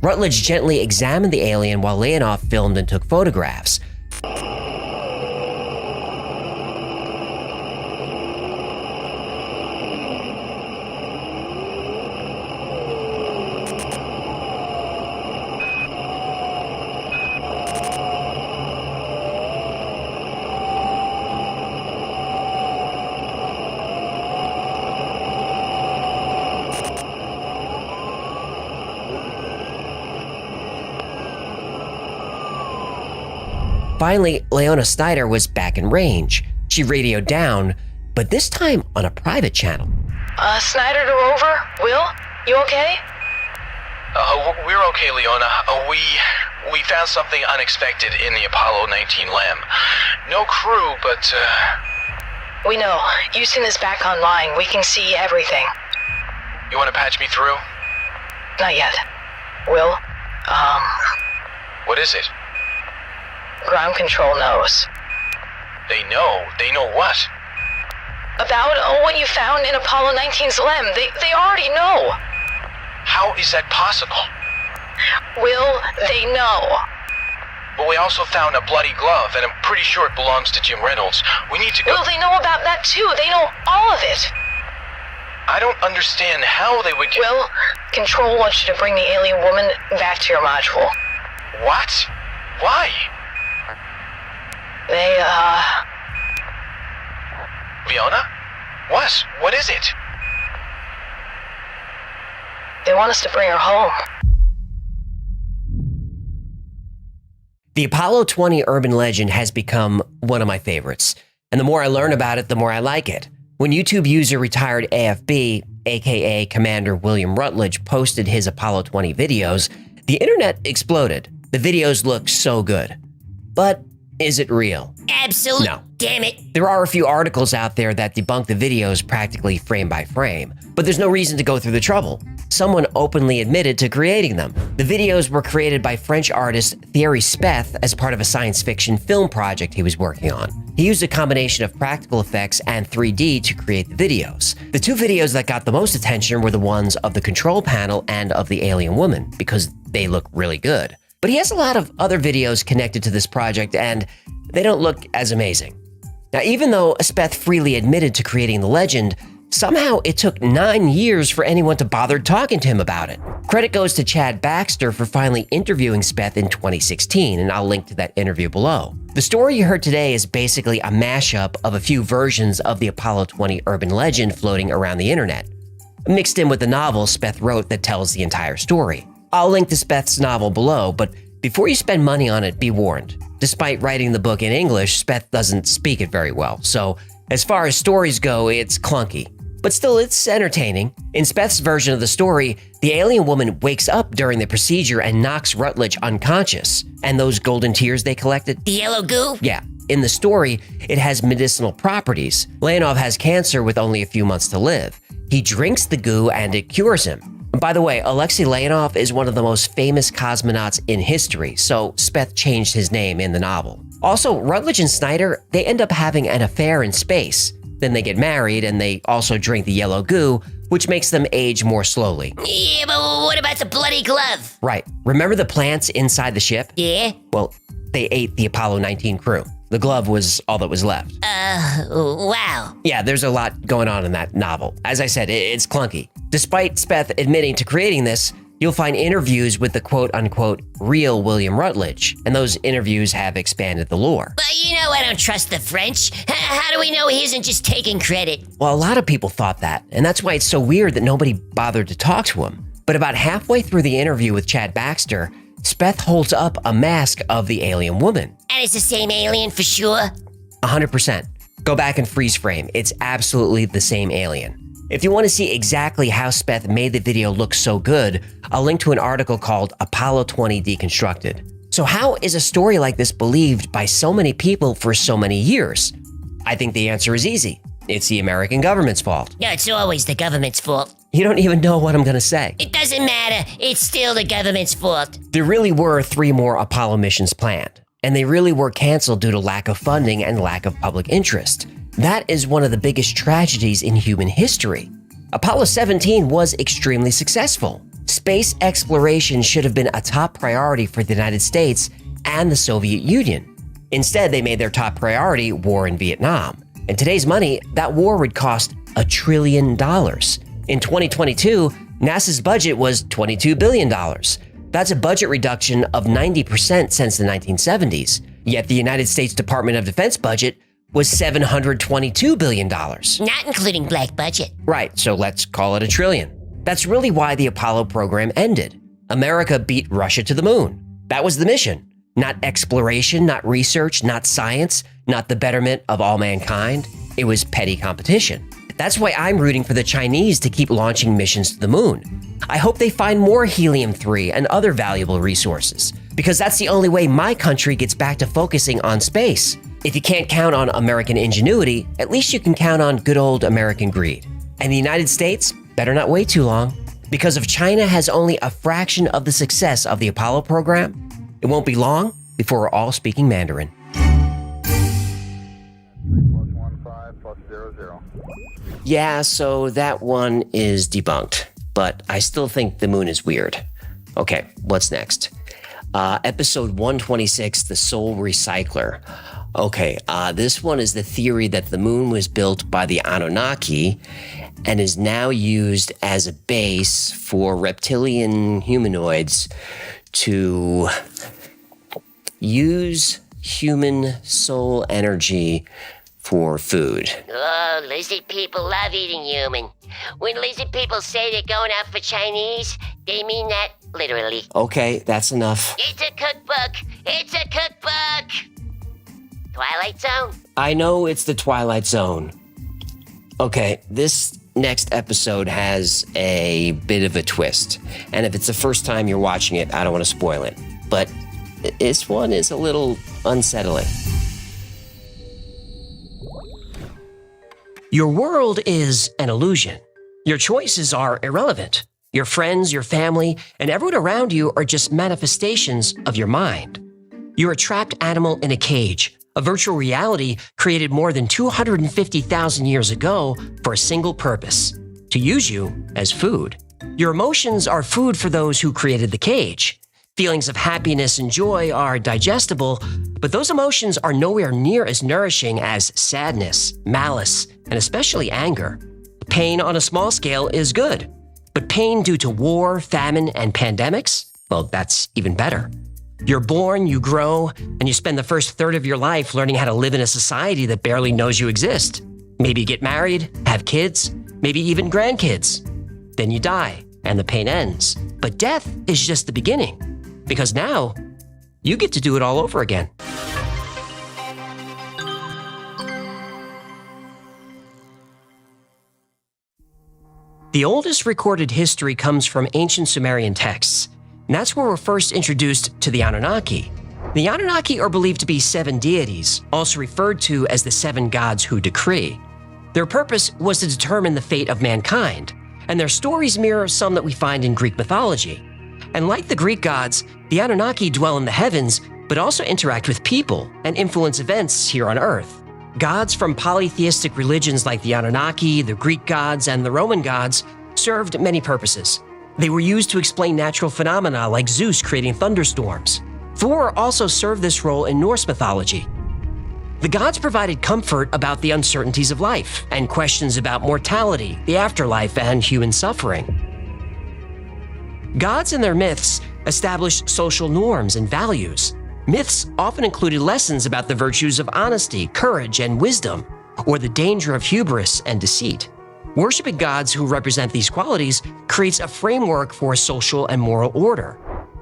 Rutledge gently examined the alien while Leonoff filmed and took photographs. Finally, Leona Snyder was back in range. She radioed down, but this time on a private channel. Snyder to Rover? Will? You okay? We're okay, Leona. We found something unexpected in the Apollo 19 LEM. No crew, but, We know. Houston is back online. We can see everything. You want to patch me through? Not yet. Will? What is it? Ground control knows. They know? They know what? About what you found in Apollo 19's LEM. They already know. How is that possible? Will, they know. But we also found a bloody glove, and I'm pretty sure it belongs to Jim Reynolds. We need to go— Will, they know about that too. They know all of it. I don't understand how they would get— Will, Control wants you to bring the alien woman back to your module. What? Why? They, Fiona? What? What is it? They want us to bring her home. The Apollo 20 urban legend has become one of my favorites, and the more I learn about it, the more I like it. When YouTube user retired AFB, aka Commander William Rutledge, posted his Apollo 20 videos, the internet exploded. The videos look so good. But is it real? Absolutely. No. Damn it. There are a few articles out there that debunk the videos practically frame by frame, but there's no reason to go through the trouble. Someone openly admitted to creating them. The videos were created by French artist Thierry Speth as part of a science fiction film project he was working on. He used a combination of practical effects and 3D to create the videos. The two videos that got the most attention were the ones of the control panel and of the alien woman, because they look really good. But he has a lot of other videos connected to this project, and they don't look as amazing. Now, even though Speth freely admitted to creating the legend, somehow it took 9 years for anyone to bother talking to him about it. Credit goes to Chad Baxter for finally interviewing Speth in 2016, and I'll link to that interview below. The story you heard today is basically a mashup of a few versions of the Apollo 20 urban legend floating around the internet, mixed in with the novel Speth wrote that tells the entire story. I'll link to Speth's novel below, but before you spend money on it, be warned. Despite writing the book in English, Speth doesn't speak it very well, so as far as stories go, it's clunky. But still, it's entertaining. In Speth's version of the story, the alien woman wakes up during the procedure and knocks Rutledge unconscious. And those golden tears they collected? The yellow goo? Yeah. In the story, it has medicinal properties. Leonov has cancer with only a few months to live. He drinks the goo and it cures him. By the way, Alexei Leonov is one of the most famous cosmonauts in history, so Speth changed his name in the novel. Also, Rutledge and Snyder, they end up having an affair in space. Then they get married and they also drink the yellow goo, which makes them age more slowly. Yeah, but what about the bloody glove? Right. Remember the plants inside the ship? Yeah? Well, they ate the Apollo 19 crew. The glove was all that was left. Wow. Yeah, there's a lot going on in that novel. As I said, it's clunky. Despite Speth admitting to creating this, you'll find interviews with the quote-unquote real William Rutledge, and those interviews have expanded the lore. But you know I don't trust the French. How do we know he isn't just taking credit? Well, a lot of people thought that, and that's why it's so weird that nobody bothered to talk to him. But about halfway through the interview with Chad Baxter, Speth holds up a mask of the alien woman. And it's the same alien for sure? 100%. Go back and freeze frame. It's absolutely the same alien. If you want to see exactly how Speth made the video look so good, I'll link to an article called Apollo 20 Deconstructed. So how is a story like this believed by so many people for so many years? I think the answer is easy. It's the American government's fault. No, it's always the government's fault. You don't even know what I'm going to say. It doesn't matter. It's still the government's fault. There really were 3 more Apollo missions planned, and they really were canceled due to lack of funding and lack of public interest. That is one of the biggest tragedies in human history. Apollo 17 was extremely successful. Space exploration should have been a top priority for the United States and the Soviet Union. Instead, they made their top priority war in Vietnam. In today's money, that war would cost $1 trillion. In 2022, NASA's budget was $22 billion. That's a budget reduction of 90% since the 1970s. Yet the United States Department of Defense budget was $722 billion. Not including black budget. Right, so let's call it $1 trillion. That's really why the Apollo program ended. America beat Russia to the moon. That was the mission. Not exploration, not research, not science, not the betterment of all mankind. It was petty competition. That's why I'm rooting for the Chinese to keep launching missions to the moon. I hope they find more helium-3 and other valuable resources, because that's the only way my country gets back to focusing on space. If you can't count on American ingenuity, at least you can count on good old American greed. And the United States better not wait too long, because if China has only a fraction of the success of the Apollo program, it won't be long before we're all speaking Mandarin. Yeah, so that one is debunked, but I still think the moon is weird. Okay, what's next? Episode 126, The Soul Recycler. Okay, this one is the theory that the moon was built by the Anunnaki and is now used as a base for reptilian humanoids to use human soul energy for food. Oh, lizard people love eating human. When lizard people say they're going out for Chinese, they mean that literally. Okay, that's enough. It's a cookbook. It's a cookbook. Twilight Zone? I know it's the Twilight Zone. Okay, this next episode has a bit of a twist. And if it's the first time you're watching it, I don't want to spoil it. But this one is a little unsettling. Your world is an illusion. Your choices are irrelevant. Your friends, your family, and everyone around you are just manifestations of your mind. You're a trapped animal in a cage, a virtual reality created more than 250,000 years ago for a single purpose: to use you as food. Your emotions are food for those who created the cage. Feelings of happiness and joy are digestible, but those emotions are nowhere near as nourishing as sadness, malice, and especially anger. Pain on a small scale is good, but pain due to war, famine, and pandemics? Well, that's even better. You're born, you grow, and you spend the first third of your life learning how to live in a society that barely knows you exist. Maybe you get married, have kids, maybe even grandkids. Then you die, and the pain ends. But death is just the beginning, because now you get to do it all over again. The oldest recorded history comes from ancient Sumerian texts, and that's where we're first introduced to the Anunnaki. The Anunnaki are believed to be 7 deities, also referred to as the 7 gods who decree. Their purpose was to determine the fate of mankind, and their stories mirror some that we find in Greek mythology. And like the Greek gods, the Anunnaki dwell in the heavens, but also interact with people and influence events here on Earth. Gods from polytheistic religions like the Anunnaki, the Greek gods, and the Roman gods served many purposes. They were used to explain natural phenomena like Zeus creating thunderstorms. Thor also served this role in Norse mythology. The gods provided comfort about the uncertainties of life and questions about mortality, the afterlife, and human suffering. Gods and their myths established social norms and values. Myths often included lessons about the virtues of honesty, courage, and wisdom, or the danger of hubris and deceit. Worshipping gods who represent these qualities creates a framework for social and moral order.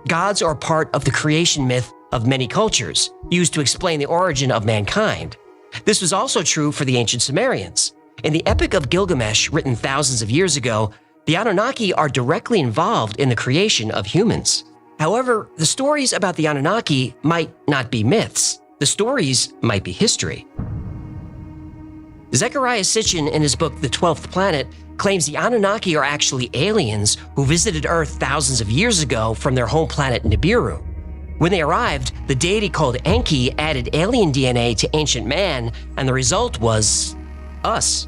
Gods are part of the creation myth of many cultures, used to explain the origin of mankind. This was also true for the ancient Sumerians. In the Epic of Gilgamesh, written thousands of years ago, the Anunnaki are directly involved in the creation of humans. However, the stories about the Anunnaki might not be myths. The stories might be history. Zecharia Sitchin, in his book The 12th Planet, claims the Anunnaki are actually aliens who visited Earth thousands of years ago from their home planet Nibiru. When they arrived, the deity called Enki added alien DNA to ancient man, and the result was us.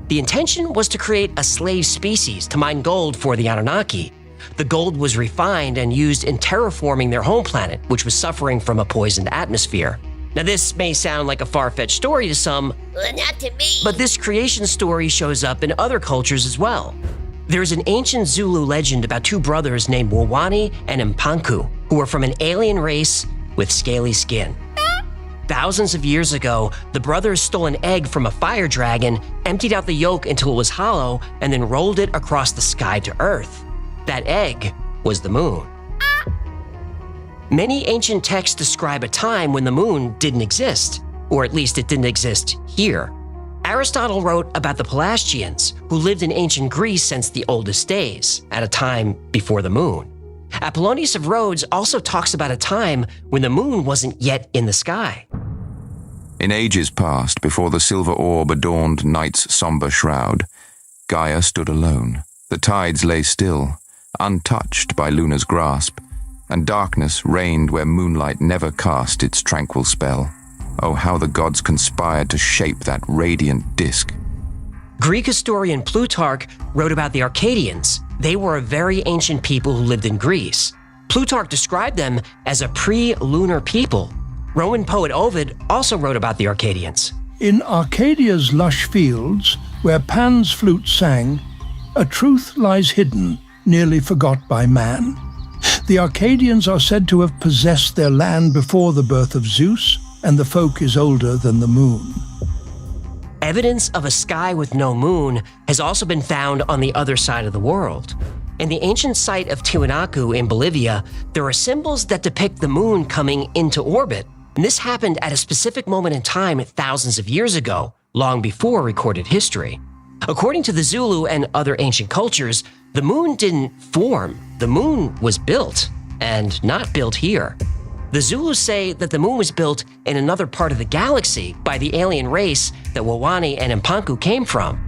The intention was to create a slave species to mine gold for the Anunnaki. The gold was refined and used in terraforming their home planet, which was suffering from a poisoned atmosphere. Now, this may sound like a far-fetched story to some, Not to me. but this creation story shows up in other cultures as well. There's an ancient Zulu legend about two brothers named Wawani and Mpanku, who were from an alien race with scaly skin. Thousands of years ago, the brothers stole an egg from a fire dragon, emptied out the yolk until it was hollow, and then rolled it across the sky to Earth. That egg was the moon. Many ancient texts describe a time when the moon didn't exist, or at least it didn't exist here. Aristotle wrote about the Pelasgians, who lived in ancient Greece since the oldest days, at a time before the moon. Apollonius of Rhodes also talks about a time when the moon wasn't yet in the sky. In ages past, before the silver orb adorned night's somber shroud, Gaia stood alone. The tides lay still, untouched by Lunar's grasp, and darkness reigned where moonlight never cast its tranquil spell. Oh, how the gods conspired to shape that radiant disk. Greek historian Plutarch wrote about the Arcadians. They were a very ancient people who lived in Greece. Plutarch described them as a pre-lunar people. Roman poet Ovid also wrote about the Arcadians. In Arcadia's lush fields, where Pan's flute sang, a truth lies hidden, nearly forgot by man. The Arcadians are said to have possessed their land before the birth of Zeus, and the folk is older than the moon. Evidence of a sky with no moon has also been found on the other side of the world. In the ancient site of Tiwanaku in Bolivia, there are symbols that depict the moon coming into orbit, and this happened at a specific moment in time thousands of years ago, long before recorded history. According to the Zulu and other ancient cultures, the moon didn't form. The moon was built, and not built here. The Zulus say that the moon was built in another part of the galaxy by the alien race that Wawani and Mpanku came from.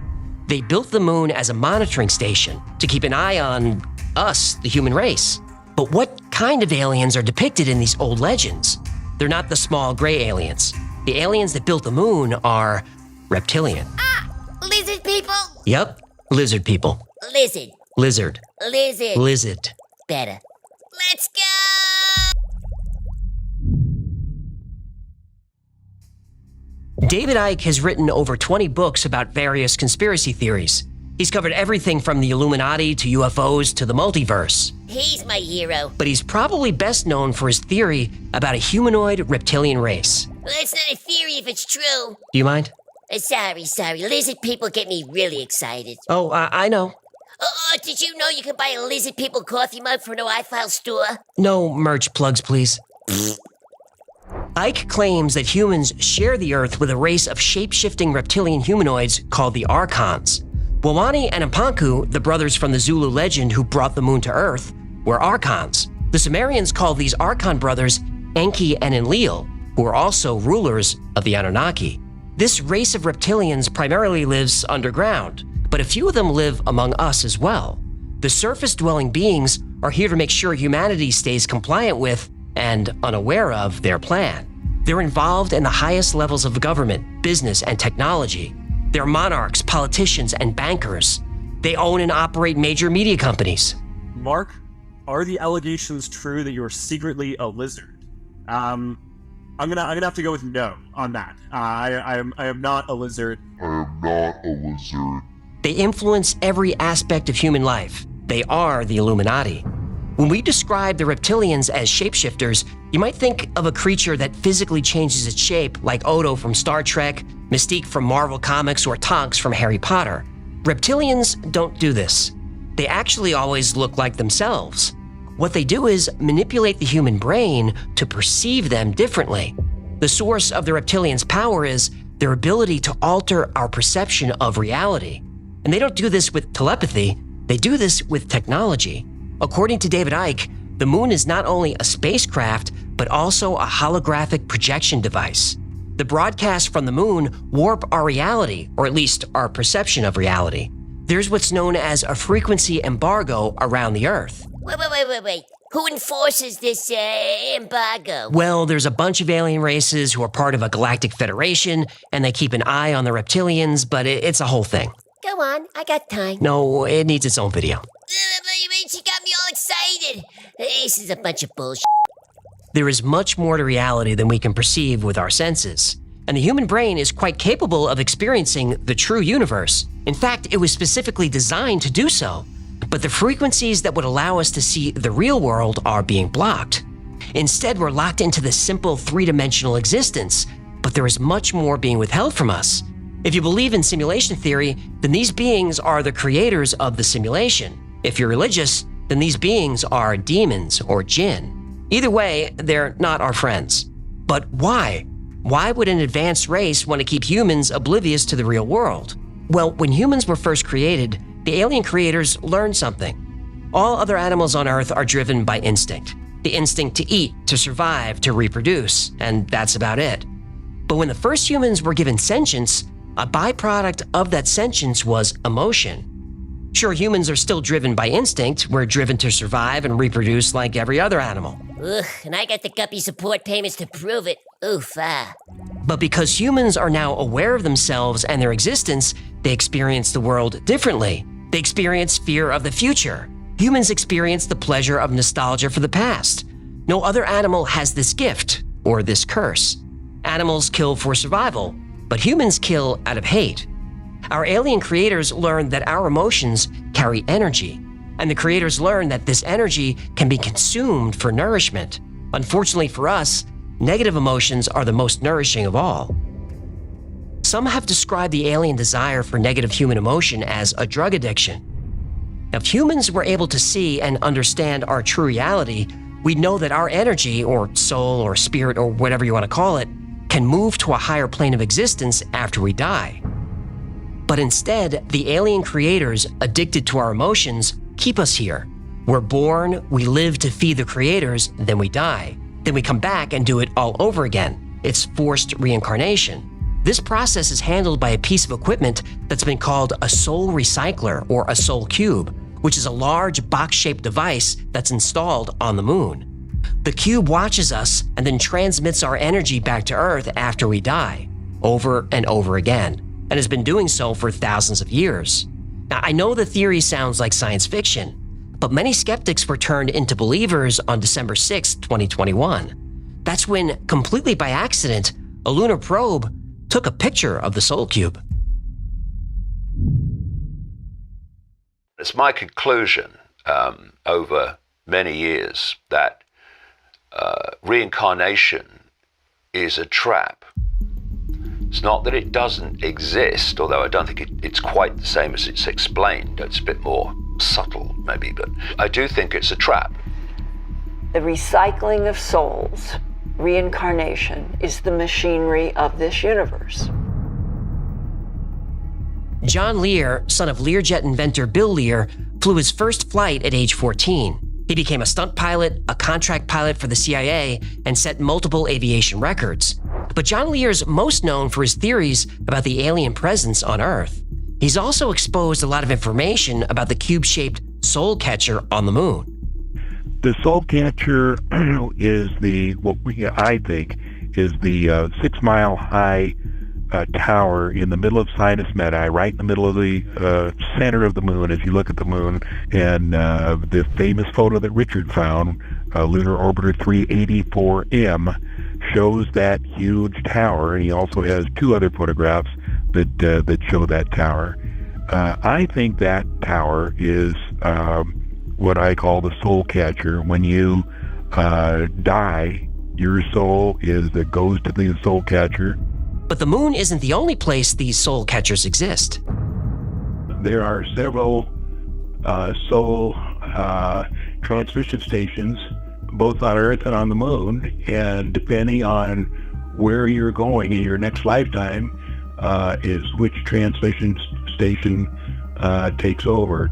They built the moon as a monitoring station to keep an eye on us, the human race. But what kind of aliens are depicted in these old legends? They're not the small gray aliens. The aliens that built the moon are reptilian. Lizard people? Yep, lizard people. Lizard. Lizard. Lizard. Lizard. Better. Let's go! David Icke has written over 20 books about various conspiracy theories. He's covered everything from the Illuminati to UFOs to the multiverse. He's my hero. But he's probably best known for his theory about a humanoid reptilian race. Well, it's not a theory if it's true. Do you mind? Sorry. Lizard people get me really excited. Oh, I know. Did you know you can buy a Lizard People coffee mug from the iFile store? No merch plugs, please. Icke claims that humans share the Earth with a race of shape-shifting reptilian humanoids called the Archons. Wawani and Mpanku, the brothers from the Zulu legend who brought the moon to Earth, were Archons. The Sumerians called these Archon brothers Enki and Enlil, who were also rulers of the Anunnaki. This race of reptilians primarily lives underground, but a few of them live among us as well. The surface-dwelling beings are here to make sure humanity stays compliant with and unaware of their plan. They're involved in the highest levels of government, business, and technology. They're monarchs, politicians, and bankers. They own and operate major media companies. Mark, are the allegations true that you are secretly a lizard? I'm gonna have to go with no on that. I am not a lizard. They influence every aspect of human life. They are the Illuminati. When we describe the reptilians as shapeshifters, you might think of a creature that physically changes its shape, like Odo from Star Trek, Mystique from Marvel Comics, or Tonks from Harry Potter. Reptilians don't do this. They actually always look like themselves. What they do is manipulate the human brain to perceive them differently. The source of the reptilians' power is their ability to alter our perception of reality. And they don't do this with telepathy, they do this with technology. According to David Icke, the moon is not only a spacecraft, but also a holographic projection device. The broadcasts from the moon warp our reality, or at least our perception of reality. There's what's known as a frequency embargo around the Earth. Wait. Who enforces this embargo? Well, there's a bunch of alien races who are part of a galactic federation, and they keep an eye on the reptilians, but it's a whole thing. Go on, I got time. No, it needs its own video. She got me all excited. This is a bunch of bullshit. There is much more to reality than we can perceive with our senses, and the human brain is quite capable of experiencing the true universe. In fact, it was specifically designed to do so. But the frequencies that would allow us to see the real world are being blocked. Instead, we're locked into this simple three-dimensional existence, but there is much more being withheld from us. If you believe in simulation theory, then these beings are the creators of the simulation. If you're religious, then these beings are demons or jinn. Either way, they're not our friends. But why? Why would an advanced race want to keep humans oblivious to the real world? Well, when humans were first created, the alien creators learned something. All other animals on Earth are driven by instinct. The instinct to eat, to survive, to reproduce, and that's about it. But when the first humans were given sentience, a byproduct of that sentience was emotion. Sure, humans are still driven by instinct. We're driven to survive and reproduce like every other animal. Ugh, and I got the guppy support payments to prove it. Oof, But because humans are now aware of themselves and their existence, they experience the world differently. They experience fear of the future. Humans experience the pleasure of nostalgia for the past. No other animal has this gift, or this curse. Animals kill for survival, but humans kill out of hate. Our alien creators learned that our emotions carry energy, and the creators learned that this energy can be consumed for nourishment. Unfortunately for us, negative emotions are the most nourishing of all. Some have described the alien desire for negative human emotion as a drug addiction. Now, if humans were able to see and understand our true reality, we'd know that our energy, or soul, or spirit, or whatever you want to call it, can move to a higher plane of existence after we die. But instead, the alien creators, addicted to our emotions, keep us here. We're born, we live to feed the creators, then we die. Then we come back and do it all over again. It's forced reincarnation. This process is handled by a piece of equipment that's been called a soul recycler, or a soul cube, which is a large box-shaped device that's installed on the moon. The cube watches us and then transmits our energy back to Earth after we die, over and over again, and has been doing so for thousands of years. Now, I know the theory sounds like science fiction, but many skeptics were turned into believers on December 6, 2021. That's when, completely by accident, a lunar probe took a picture of the Soul Cube. It's my conclusion over many years that reincarnation is a trap. It's not that it doesn't exist, although I don't think it's quite the same as it's explained. It's a bit more subtle, maybe, but I do think it's a trap. The recycling of souls, reincarnation, is the machinery of this universe. John Lear, son of Learjet inventor Bill Lear, flew his first flight at age 14. He became a stunt pilot, a contract pilot for the CIA, and set multiple aviation records. But John Lear's most known for his theories about the alien presence on Earth. He's also exposed a lot of information about the cube-shaped soul catcher on the moon. The soul catcher is I think, is the 6-mile high tower in the middle of Sinus Medai, right in the middle of the center of the moon as you look at the moon. And the famous photo that Richard found, Lunar Orbiter 384M, shows that huge tower. And he also has two other photographs that show that tower. I think that tower is what I call the soul catcher. When you die, your soul goes to the soul catcher. But the moon isn't the only place these soul catchers exist. There are several soul transmission stations, both on Earth and on the moon, and depending on where you're going in your next lifetime is which transmission station takes over.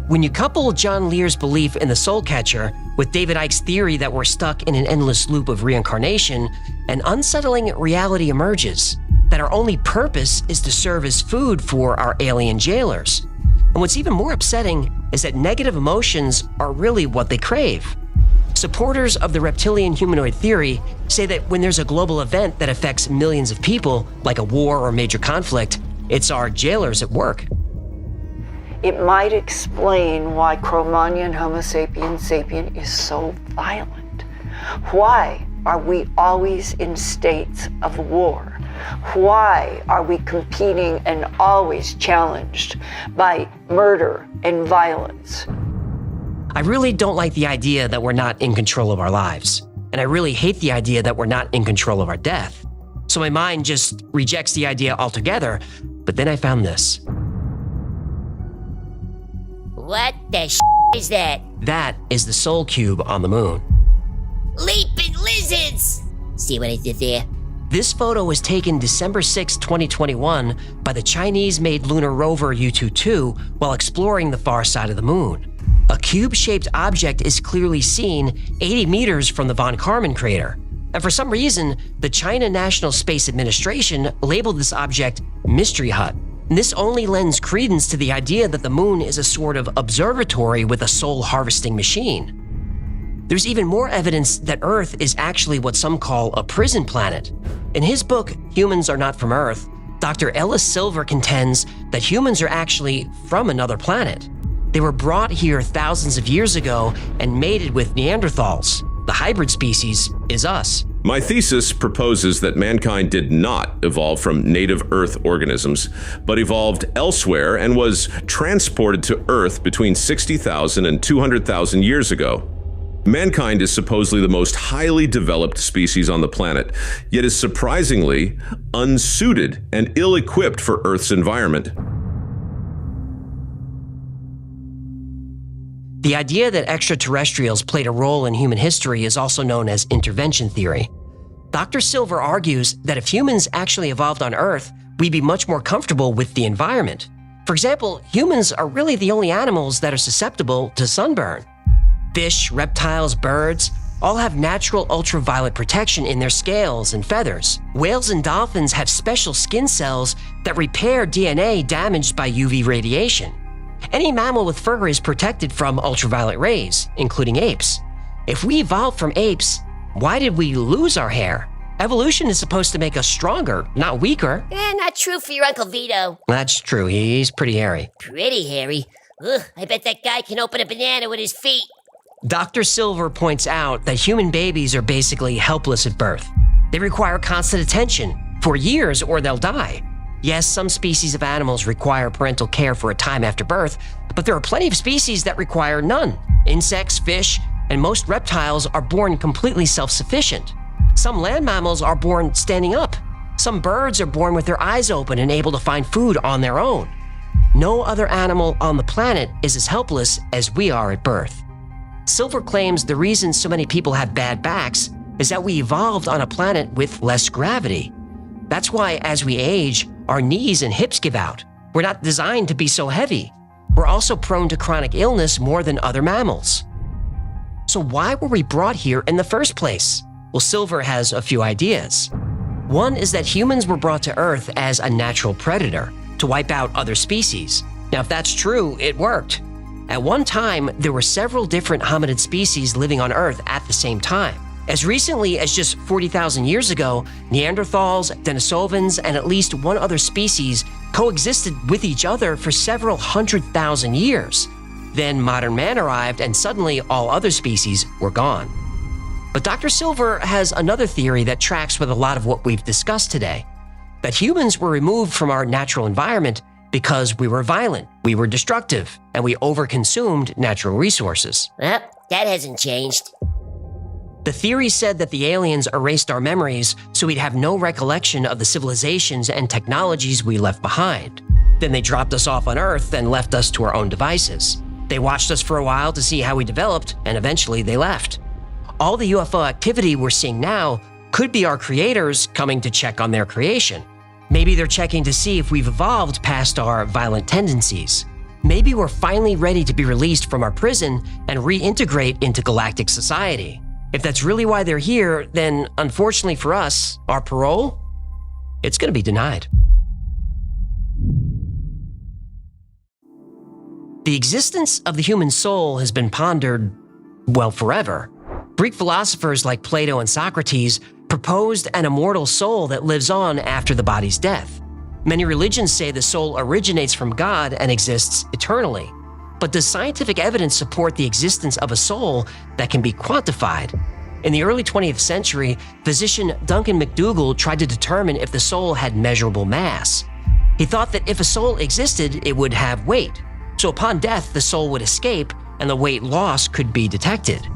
When you couple John Lear's belief in the soul catcher with David Icke's theory that we're stuck in an endless loop of reincarnation, an unsettling reality emerges that our only purpose is to serve as food for our alien jailers. And what's even more upsetting is that negative emotions are really what they crave. Supporters of the reptilian humanoid theory say that when there's a global event that affects millions of people, like a war or major conflict, it's our jailers at work. It might explain why Cro-Magnon Homo sapiens sapien is so violent. Why are we always in states of war? Why are we competing and always challenged by murder and violence? I really don't like the idea that we're not in control of our lives. And I really hate the idea that we're not in control of our death. So my mind just rejects the idea altogether. But then I found this. What the is that? That is the Soul Cube on the moon. Leaping lizards! See what I did there? This photo was taken December 6, 2021 by the Chinese-made lunar rover Yutu-2 while exploring the far side of the moon. A cube-shaped object is clearly seen 80 meters from the Von Karman crater. And for some reason, the China National Space Administration labeled this object Mystery Hut. And this only lends credence to the idea that the moon is a sort of observatory with a soul-harvesting machine. There's even more evidence that Earth is actually what some call a prison planet. In his book, Humans Are Not From Earth, Dr. Ellis Silver contends that humans are actually from another planet. They were brought here thousands of years ago and mated with Neanderthals. The hybrid species is us. My thesis proposes that mankind did not evolve from native Earth organisms, but evolved elsewhere and was transported to Earth between 60,000 and 200,000 years ago. Mankind is supposedly the most highly developed species on the planet, yet is surprisingly unsuited and ill-equipped for Earth's environment. The idea that extraterrestrials played a role in human history is also known as intervention theory. Dr. Silver argues that if humans actually evolved on Earth, we'd be much more comfortable with the environment. For example, humans are really the only animals that are susceptible to sunburn. Fish, reptiles, birds all have natural ultraviolet protection in their scales and feathers. Whales and dolphins have special skin cells that repair DNA damaged by UV radiation. Any mammal with fur is protected from ultraviolet rays, including apes. If we evolved from apes, why did we lose our hair? Evolution is supposed to make us stronger, not weaker. Not true for your Uncle Vito. That's true, he's pretty hairy. Pretty hairy? Ugh, I bet that guy can open a banana with his feet. Dr. Silver points out that human babies are basically helpless at birth. They require constant attention for years or they'll die. Yes, some species of animals require parental care for a time after birth, but there are plenty of species that require none. Insects, fish, and most reptiles are born completely self-sufficient. Some land mammals are born standing up. Some birds are born with their eyes open and able to find food on their own. No other animal on the planet is as helpless as we are at birth. Silver claims the reason so many people have bad backs is that we evolved on a planet with less gravity. That's why as we age, our knees and hips give out. We're not designed to be so heavy. We're also prone to chronic illness more than other mammals. So why were we brought here in the first place? Well, Silver has a few ideas. One is that humans were brought to Earth as a natural predator to wipe out other species. Now, if that's true, it worked. At one time, there were several different hominid species living on Earth at the same time. As recently as just 40,000 years ago, Neanderthals, Denisovans, and at least one other species coexisted with each other for several 100,000 years. Then modern man arrived, and suddenly all other species were gone. But Dr. Silver has another theory that tracks with a lot of what we've discussed today, that humans were removed from our natural environment because we were violent, we were destructive, and we overconsumed natural resources. Well, that hasn't changed. The theory said that the aliens erased our memories so we'd have no recollection of the civilizations and technologies we left behind. Then they dropped us off on Earth and left us to our own devices. They watched us for a while to see how we developed, and eventually they left. All the UFO activity we're seeing now could be our creators coming to check on their creation. Maybe they're checking to see if we've evolved past our violent tendencies. Maybe we're finally ready to be released from our prison and reintegrate into galactic society. If that's really why they're here, then unfortunately for us, our parole, it's going to be denied. The existence of the human soul has been pondered, well, forever. Greek philosophers like Plato and Socrates proposed an immortal soul that lives on after the body's death. Many religions say the soul originates from God and exists eternally. But does scientific evidence support the existence of a soul that can be quantified? In the early 20th century, physician Duncan McDougall tried to determine if the soul had measurable mass. He thought that if a soul existed, it would have weight. So upon death, the soul would escape and the weight loss could be detected.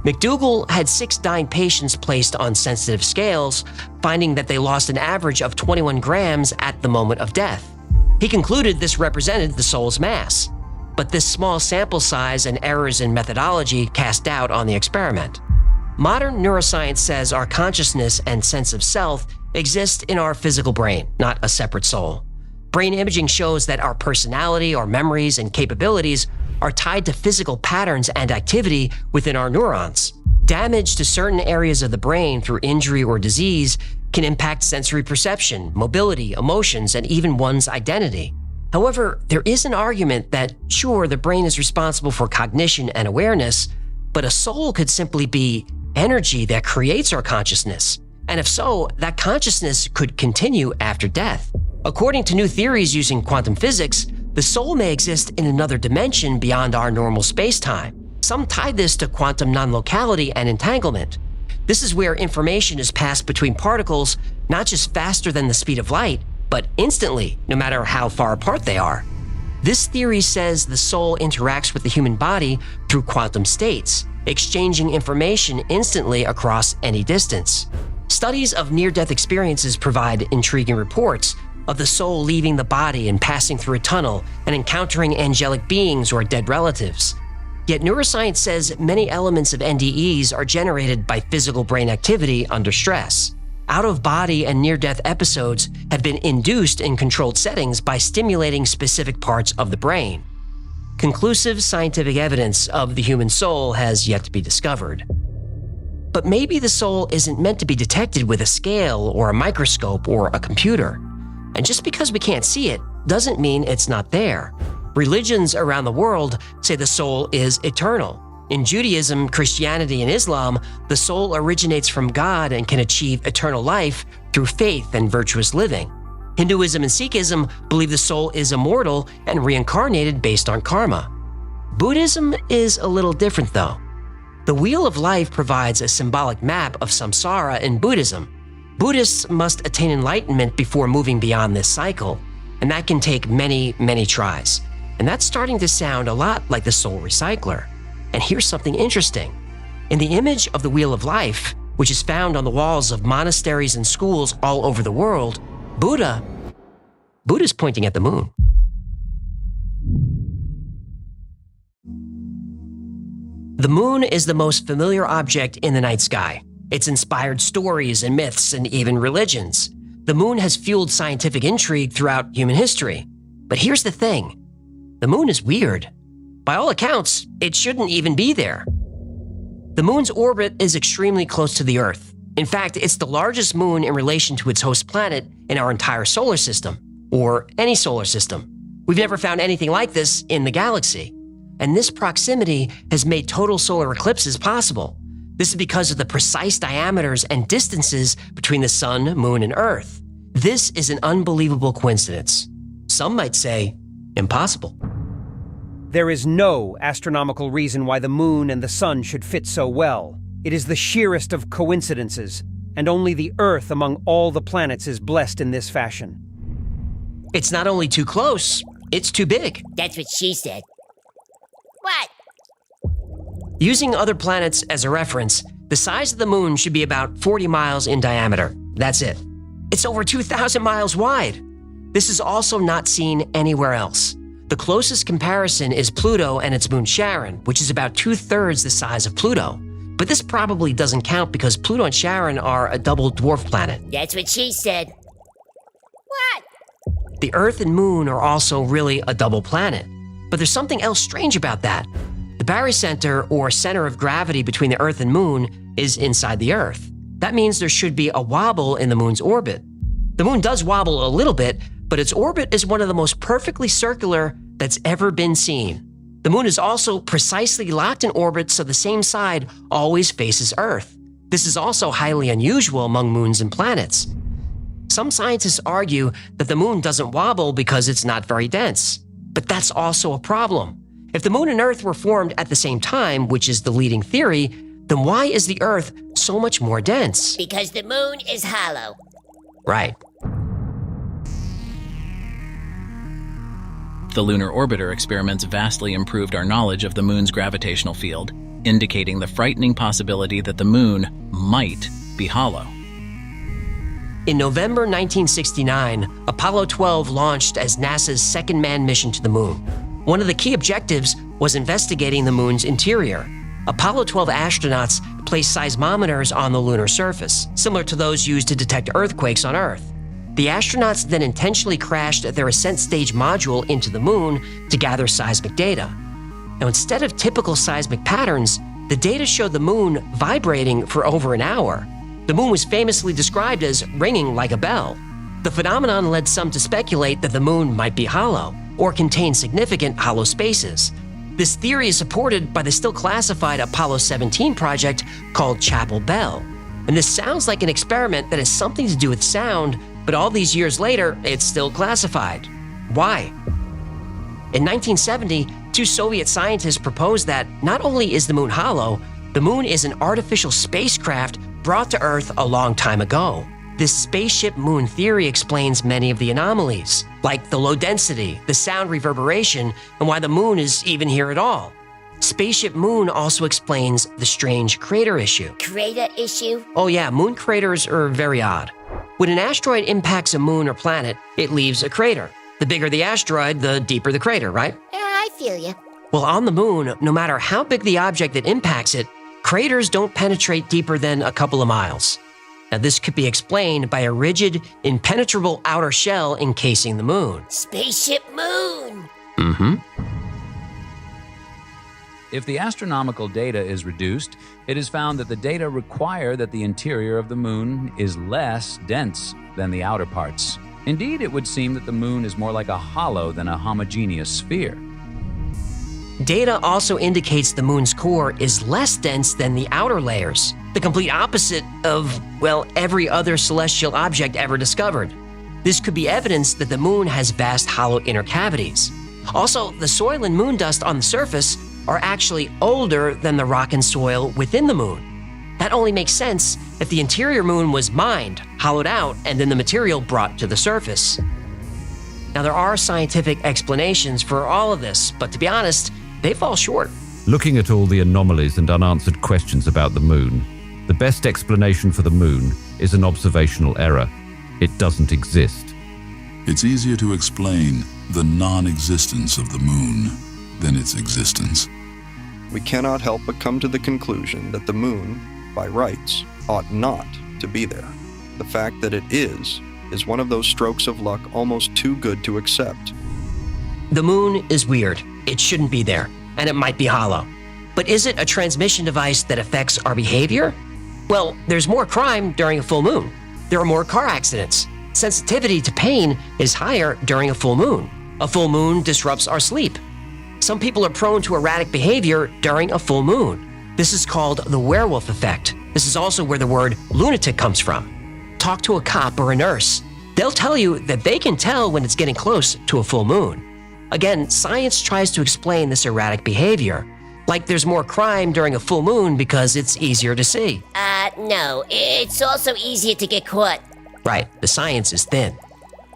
McDougall had 6 dying patients placed on sensitive scales, finding that they lost an average of 21 grams at the moment of death. He concluded this represented the soul's mass. But this small sample size and errors in methodology cast doubt on the experiment. Modern neuroscience says our consciousness and sense of self exist in our physical brain, not a separate soul. Brain imaging shows that our personality, our memories, and capabilities are tied to physical patterns and activity within our neurons. Damage to certain areas of the brain through injury or disease can impact sensory perception, mobility, emotions, and even one's identity. However, there is an argument that, sure, the brain is responsible for cognition and awareness, but a soul could simply be energy that creates our consciousness. And if so, that consciousness could continue after death. According to new theories using quantum physics, the soul may exist in another dimension beyond our normal space-time. Some tie this to quantum non-locality and entanglement. This is where information is passed between particles not just faster than the speed of light, but instantly, no matter how far apart they are. This theory says the soul interacts with the human body through quantum states, exchanging information instantly across any distance. Studies of near-death experiences provide intriguing reports of the soul leaving the body and passing through a tunnel and encountering angelic beings or dead relatives. Yet neuroscience says many elements of NDEs are generated by physical brain activity under stress. Out-of-body and near-death episodes have been induced in controlled settings by stimulating specific parts of the brain. Conclusive scientific evidence of the human soul has yet to be discovered. But maybe the soul isn't meant to be detected with a scale or a microscope or a computer. And just because we can't see it doesn't mean it's not there. Religions around the world say the soul is eternal. In Judaism, Christianity, and Islam, the soul originates from God and can achieve eternal life through faith and virtuous living. Hinduism and Sikhism believe the soul is immortal and reincarnated based on karma. Buddhism is a little different though. The Wheel of Life provides a symbolic map of samsara in Buddhism. Buddhists must attain enlightenment before moving beyond this cycle, and that can take many, many tries. And that's starting to sound a lot like the Soul Recycler. And here's something interesting. In the image of the Wheel of Life, which is found on the walls of monasteries and schools all over the world, Buddha's pointing at the moon. The moon is the most familiar object in the night sky. It's inspired stories and myths and even religions. The moon has fueled scientific intrigue throughout human history. But here's the thing. The moon is weird. By all accounts, it shouldn't even be there. The moon's orbit is extremely close to the Earth. In fact, it's the largest moon in relation to its host planet in our entire solar system, or any solar system. We've never found anything like this in the galaxy. And this proximity has made total solar eclipses possible. This is because of the precise diameters and distances between the sun, moon, and Earth. This is an unbelievable coincidence. Some might say impossible. There is no astronomical reason why the moon and the sun should fit so well. It is the sheerest of coincidences, and only the Earth among all the planets is blessed in this fashion. It's not only too close, it's too big. That's what she said. What? Using other planets as a reference, the size of the moon should be about 40 miles in diameter. That's it. It's over 2,000 miles wide. This is also not seen anywhere else. The closest comparison is Pluto and its moon Charon, which is about 2/3 the size of Pluto. But this probably doesn't count because Pluto and Charon are a double dwarf planet. That's what she said. What? The Earth and Moon are also really a double planet. But there's something else strange about that. The barycenter, or center of gravity between the Earth and Moon, is inside the Earth. That means there should be a wobble in the Moon's orbit. The Moon does wobble a little bit, but its orbit is one of the most perfectly circular that's ever been seen. The Moon is also precisely locked in orbit so the same side always faces Earth. This is also highly unusual among moons and planets. Some scientists argue that the Moon doesn't wobble because it's not very dense. But that's also a problem. If the Moon and Earth were formed at the same time, which is the leading theory, then why is the Earth so much more dense? Because the moon is hollow. Right. The lunar orbiter experiments vastly improved our knowledge of the moon's gravitational field, indicating the frightening possibility that the moon might be hollow. In November 1969, Apollo 12 launched as NASA's second manned mission to the moon. One of the key objectives was investigating the moon's interior. Apollo 12 astronauts placed seismometers on the lunar surface, similar to those used to detect earthquakes on Earth. The astronauts then intentionally crashed their ascent stage module into the moon to gather seismic data. Now, instead of typical seismic patterns, the data showed the moon vibrating for over an hour. The moon was famously described as ringing like a bell. The phenomenon led some to speculate that the moon might be hollow or contain significant hollow spaces. This theory is supported by the still classified Apollo 17 project called Chapel Bell. And this sounds like an experiment that has something to do with sound, but all these years later, it's still classified. Why? In 1970, two Soviet scientists proposed that not only is the moon hollow, the moon is an artificial spacecraft brought to Earth a long time ago. This spaceship moon theory explains many of the anomalies, like the low density, the sound reverberation, and why the moon is even here at all. Spaceship Moon also explains the strange crater issue. Crater issue? Oh yeah, moon craters are very odd. When an asteroid impacts a moon or planet, it leaves a crater. The bigger the asteroid, the deeper the crater, right? Yeah, I feel you. Well, on the moon, no matter how big the object that impacts it, craters don't penetrate deeper than a couple of miles. Now, this could be explained by a rigid, impenetrable outer shell encasing the moon. Spaceship Moon! Mm-hmm. If the astronomical data is reduced, it is found that the data require that the interior of the moon is less dense than the outer parts. Indeed, it would seem that the moon is more like a hollow than a homogeneous sphere. Data also indicates the moon's core is less dense than the outer layers, the complete opposite of, well, every other celestial object ever discovered. This could be evidence that the moon has vast hollow inner cavities. Also, the soil and moon dust on the surface are actually older than the rock and soil within the moon. That only makes sense if the interior moon was mined, hollowed out, and then the material brought to the surface. Now, there are scientific explanations for all of this, but to be honest, they fall short. Looking at all the anomalies and unanswered questions about the moon, the best explanation for the moon is an observational error. It doesn't exist. It's easier to explain the non-existence of the moon than its existence. We cannot help but come to the conclusion that the moon, by rights, ought not to be there. The fact that it is one of those strokes of luck almost too good to accept. The moon is weird. It shouldn't be there, and it might be hollow. But is it a transmission device that affects our behavior? Well, there's more crime during a full moon. There are more car accidents. Sensitivity to pain is higher during a full moon. A full moon disrupts our sleep. Some people are prone to erratic behavior during a full moon. This is called the werewolf effect. This is also where the word lunatic comes from. Talk to a cop or a nurse. They'll tell you that they can tell when it's getting close to a full moon. Again, science tries to explain this erratic behavior, like there's more crime during a full moon because it's easier to see. No, it's also easier to get caught. Right, the science is thin.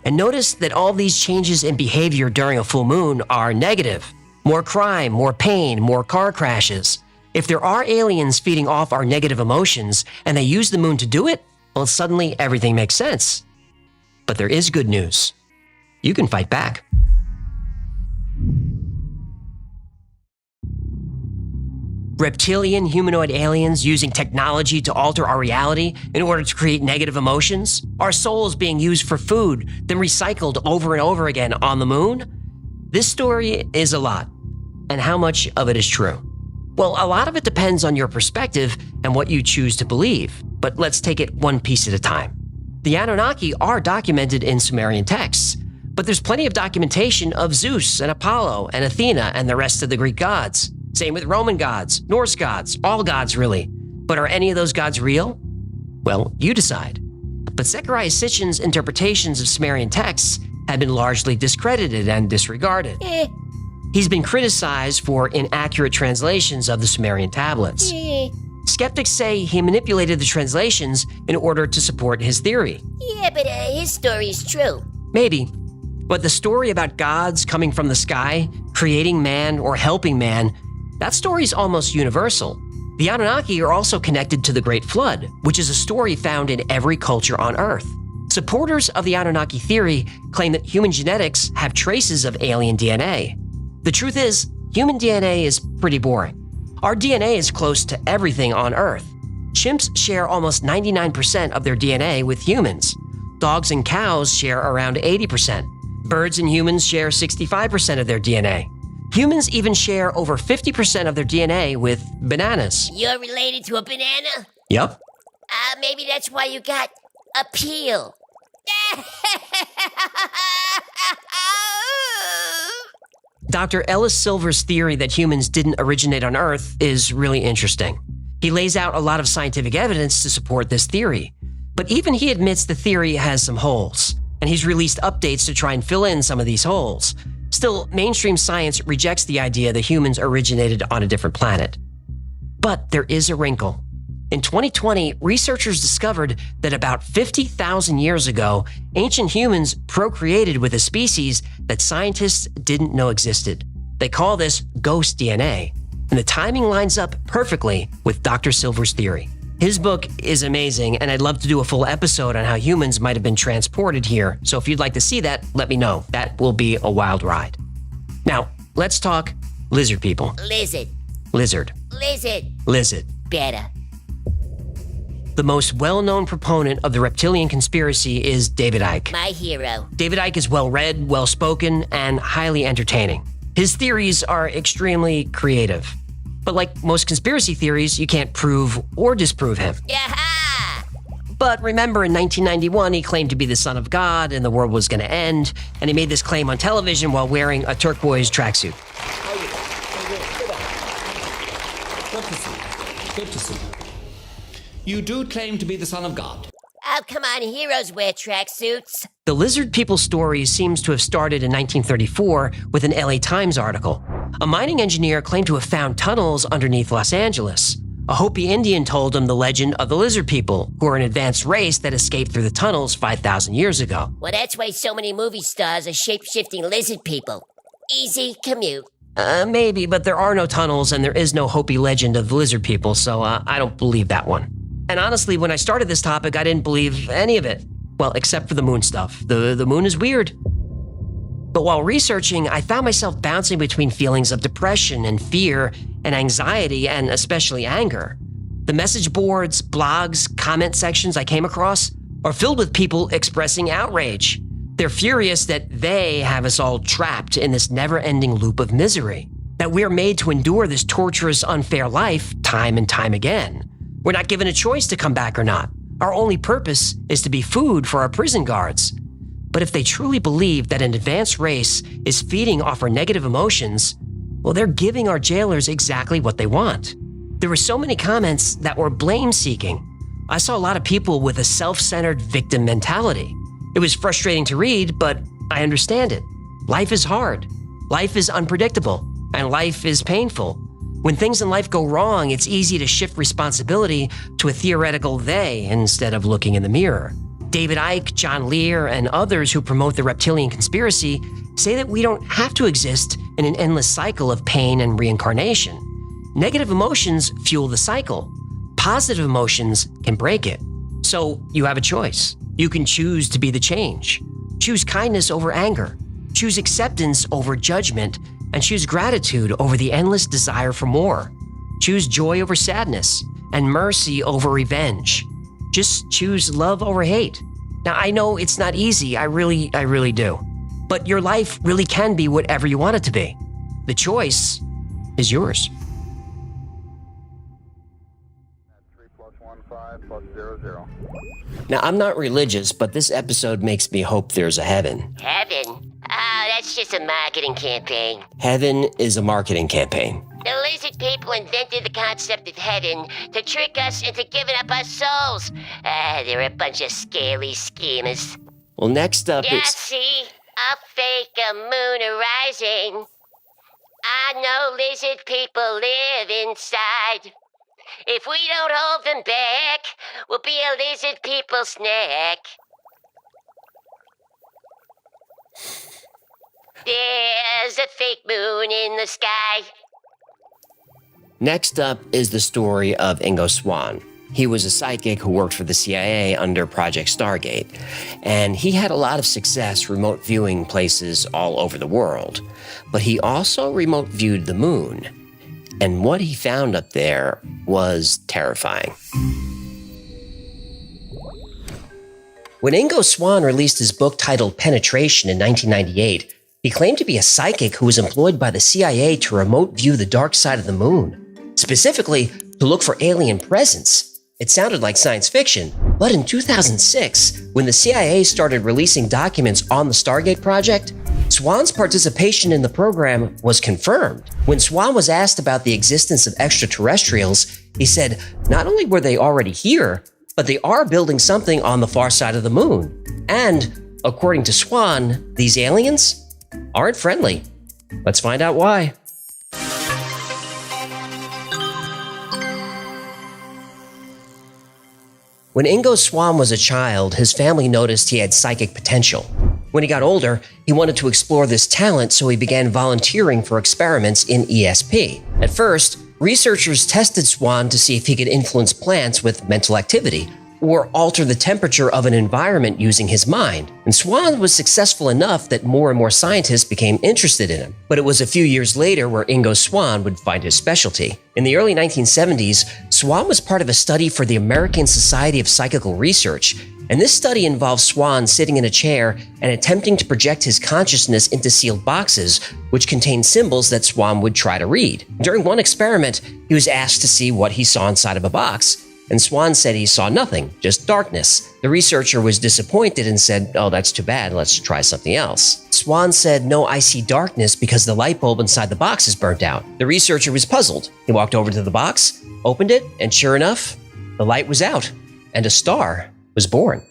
And notice that all these changes in behavior during a full moon are negative. More crime, more pain, more car crashes. If there are aliens feeding off our negative emotions and they use the moon to do it, well, suddenly everything makes sense. But there is good news. You can fight back. Reptilian humanoid aliens using technology to alter our reality in order to create negative emotions? Our souls being used for food, then recycled over and over again on the moon? This story is a lot. And how much of it is true? Well, a lot of it depends on your perspective and what you choose to believe. But let's take it one piece at a time. The Anunnaki are documented in Sumerian texts, but there's plenty of documentation of Zeus and Apollo and Athena and the rest of the Greek gods. Same with Roman gods, Norse gods, all gods really. But are any of those gods real? Well, you decide. But Zecharia Sitchin's interpretations of Sumerian texts have been largely discredited and disregarded. He's been criticized for inaccurate translations of the Sumerian tablets. Skeptics say he manipulated the translations in order to support his theory. Yeah, but his story is true. Maybe. But the story about gods coming from the sky, creating man or helping man, that story's almost universal. The Anunnaki are also connected to the Great Flood, which is a story found in every culture on Earth. Supporters of the Anunnaki theory claim that human genetics have traces of alien DNA. The truth is, human DNA is pretty boring. Our DNA is close to everything on Earth. Chimps share almost 99% of their DNA with humans. Dogs and cows share around 80%. Birds and humans share 65% of their DNA. Humans even share over 50% of their DNA with bananas. You're related to a banana? Yup. Maybe that's why you got a peel. Dr. Ellis Silver's theory that humans didn't originate on Earth is really interesting. He lays out a lot of scientific evidence to support this theory. But even he admits the theory has some holes, and he's released updates to try and fill in some of these holes. Still, mainstream science rejects the idea that humans originated on a different planet. But there is a wrinkle. In 2020, researchers discovered that about 50,000 years ago, ancient humans procreated with a species that scientists didn't know existed. They call this ghost DNA, and the timing lines up perfectly with Dr. Silver's theory. His book is amazing, and I'd love to do a full episode on how humans might have been transported here, so if you'd like to see that, let me know. That will be a wild ride. Now, let's talk lizard people. Lizard. Lizard. Lizard. Lizard. Better. The most well-known proponent of the reptilian conspiracy is David Icke. My hero. David Icke is well-read, well-spoken, and highly entertaining. His theories are extremely creative. But like most conspiracy theories, you can't prove or disprove him. Yaha! But remember, in 1991, he claimed to be the son of God and the world was going to end, and he made this claim on television while wearing a turquoise tracksuit. Good to see you. You do claim to be the son of God. Oh, come on, heroes wear tracksuits. The lizard people story seems to have started in 1934 with an LA Times article. A mining engineer claimed to have found tunnels underneath Los Angeles. A Hopi Indian told him the legend of the lizard people, who are an advanced race that escaped through the tunnels 5,000 years ago. Well, that's why so many movie stars are shape-shifting lizard people. Easy commute. Maybe, but there are no tunnels and there is no Hopi legend of the lizard people, so I don't believe that one. And honestly, when I started this topic, I didn't believe any of it. Well, except for the moon stuff. The moon is weird. But while researching, I found myself bouncing between feelings of depression and fear and anxiety and especially anger. The message boards, blogs, comment sections I came across are filled with people expressing outrage. They're furious that they have us all trapped in this never-ending loop of misery, that we're made to endure this torturous, unfair life time and time again. We're not given a choice to come back or not. Our only purpose is to be food for our prison guards. But if they truly believe that an advanced race is feeding off our negative emotions, well, they're giving our jailers exactly what they want. There were so many comments that were blame-seeking. I saw a lot of people with a self-centered victim mentality. It was frustrating to read, but I understand it. Life is hard. Life is unpredictable, and life is painful. When things in life go wrong, it's easy to shift responsibility to a theoretical they instead of looking in the mirror. David Icke, John Lear, and others who promote the reptilian conspiracy say that we don't have to exist in an endless cycle of pain and reincarnation. Negative emotions fuel the cycle. Positive emotions can break it. So you have a choice. You can choose to be the change. Choose kindness over anger. Choose acceptance over judgment, and choose gratitude over the endless desire for more. Choose joy over sadness and mercy over revenge. Just choose love over hate. Now, I know it's not easy. I really do. But your life really can be whatever you want it to be. The choice is yours. 3+1,5+00. Now, I'm not religious, but this episode makes me hope there's a heaven. Heaven? Ah, that's just a marketing campaign. Heaven is a marketing campaign. The lizard people invented the concept of heaven to trick us into giving up our souls. They're a bunch of scaly schemers. Well, next up Yeah, is... see? I'll fake a moon arising. I know lizard people live inside. If we don't hold them back, we'll be a lizard people snack. There's a fake moon in the sky. Next up is the story of Ingo Swan. He was a psychic who worked for the CIA under Project Stargate, and he had a lot of success remote viewing places all over the world. But he also remote viewed the moon, and what he found up there was terrifying. When Ingo Swan released his book titled Penetration in 1998, he claimed to be a psychic who was employed by the CIA to remote view the dark side of the moon, specifically to look for alien presence. It sounded like science fiction, but in 2006, when the CIA started releasing documents on the Stargate project, Swan's participation in the program was confirmed. When Swan was asked about the existence of extraterrestrials, he said not only were they already here, but they are building something on the far side of the moon. And, according to Swan, these aliens aren't friendly. Let's find out why. When Ingo Swan was a child, his family noticed he had psychic potential. When he got older, he wanted to explore this talent, so he began volunteering for experiments in ESP. At first, researchers tested Swan to see if he could influence plants with mental activity, or alter the temperature of an environment using his mind. And Swan was successful enough that more and more scientists became interested in him. But it was a few years later where Ingo Swan would find his specialty. In the early 1970s, Swan was part of a study for the American Society of Psychical Research, and this study involved Swan sitting in a chair and attempting to project his consciousness into sealed boxes, which contained symbols that Swan would try to read. During one experiment, he was asked to see what he saw inside of a box, and Swan said he saw nothing, just darkness. The researcher was disappointed and said, "Oh, that's too bad, let's try something else." Swan said, "No, I see darkness because the light bulb inside the box is burnt out." The researcher was puzzled. He walked over to the box, opened it, and sure enough, the light was out, and a star was born.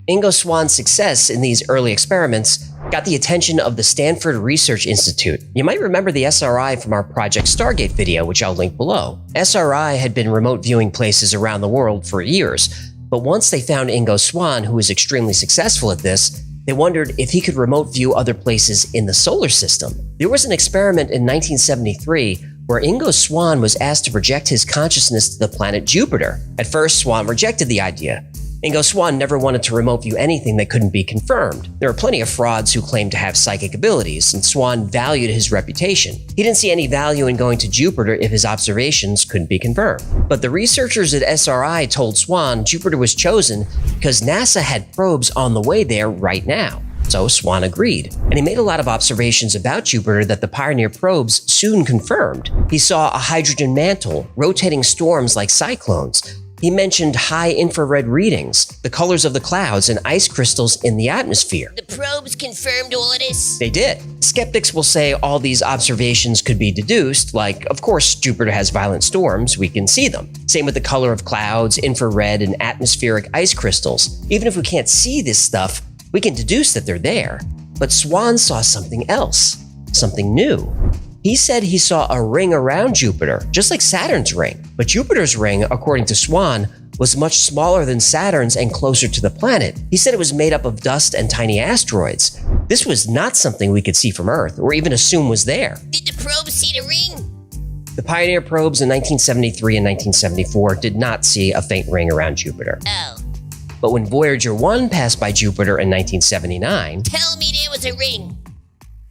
Ingo Swan's success in these early experiments got the attention of the Stanford Research Institute. You might remember the SRI from our Project Stargate video, which I'll link below. SRI had been remote viewing places around the world for years, but once they found Ingo Swan, who was extremely successful at this, they wondered if he could remote view other places in the solar system. There was an experiment in 1973 where Ingo Swan was asked to project his consciousness to the planet Jupiter. At first, Swan rejected the idea. Ingo Swan never wanted to remote view anything that couldn't be confirmed. There were plenty of frauds who claimed to have psychic abilities, and Swan valued his reputation. He didn't see any value in going to Jupiter if his observations couldn't be confirmed. But the researchers at SRI told Swan Jupiter was chosen because NASA had probes on the way there right now. So Swan agreed, and he made a lot of observations about Jupiter that the Pioneer probes soon confirmed. He saw a hydrogen mantle, rotating storms like cyclones, He mentioned high infrared readings, the colors of the clouds, and ice crystals in the atmosphere. The probes confirmed all of this? They did. Skeptics will say all these observations could be deduced, like, of course, Jupiter has violent storms, we can see them. Same with the color of clouds, infrared, and atmospheric ice crystals. Even if we can't see this stuff, we can deduce that they're there. But Swan saw something else, something new. He said he saw a ring around Jupiter, just like Saturn's ring. But Jupiter's ring, according to Swan, was much smaller than Saturn's and closer to the planet. He said it was made up of dust and tiny asteroids. This was not something we could see from Earth, or even assume was there. Did the probe see the ring? The Pioneer probes in 1973 and 1974 did not see a faint ring around Jupiter. Oh. But when Voyager 1 passed by Jupiter in 1979... Tell me there was a ring.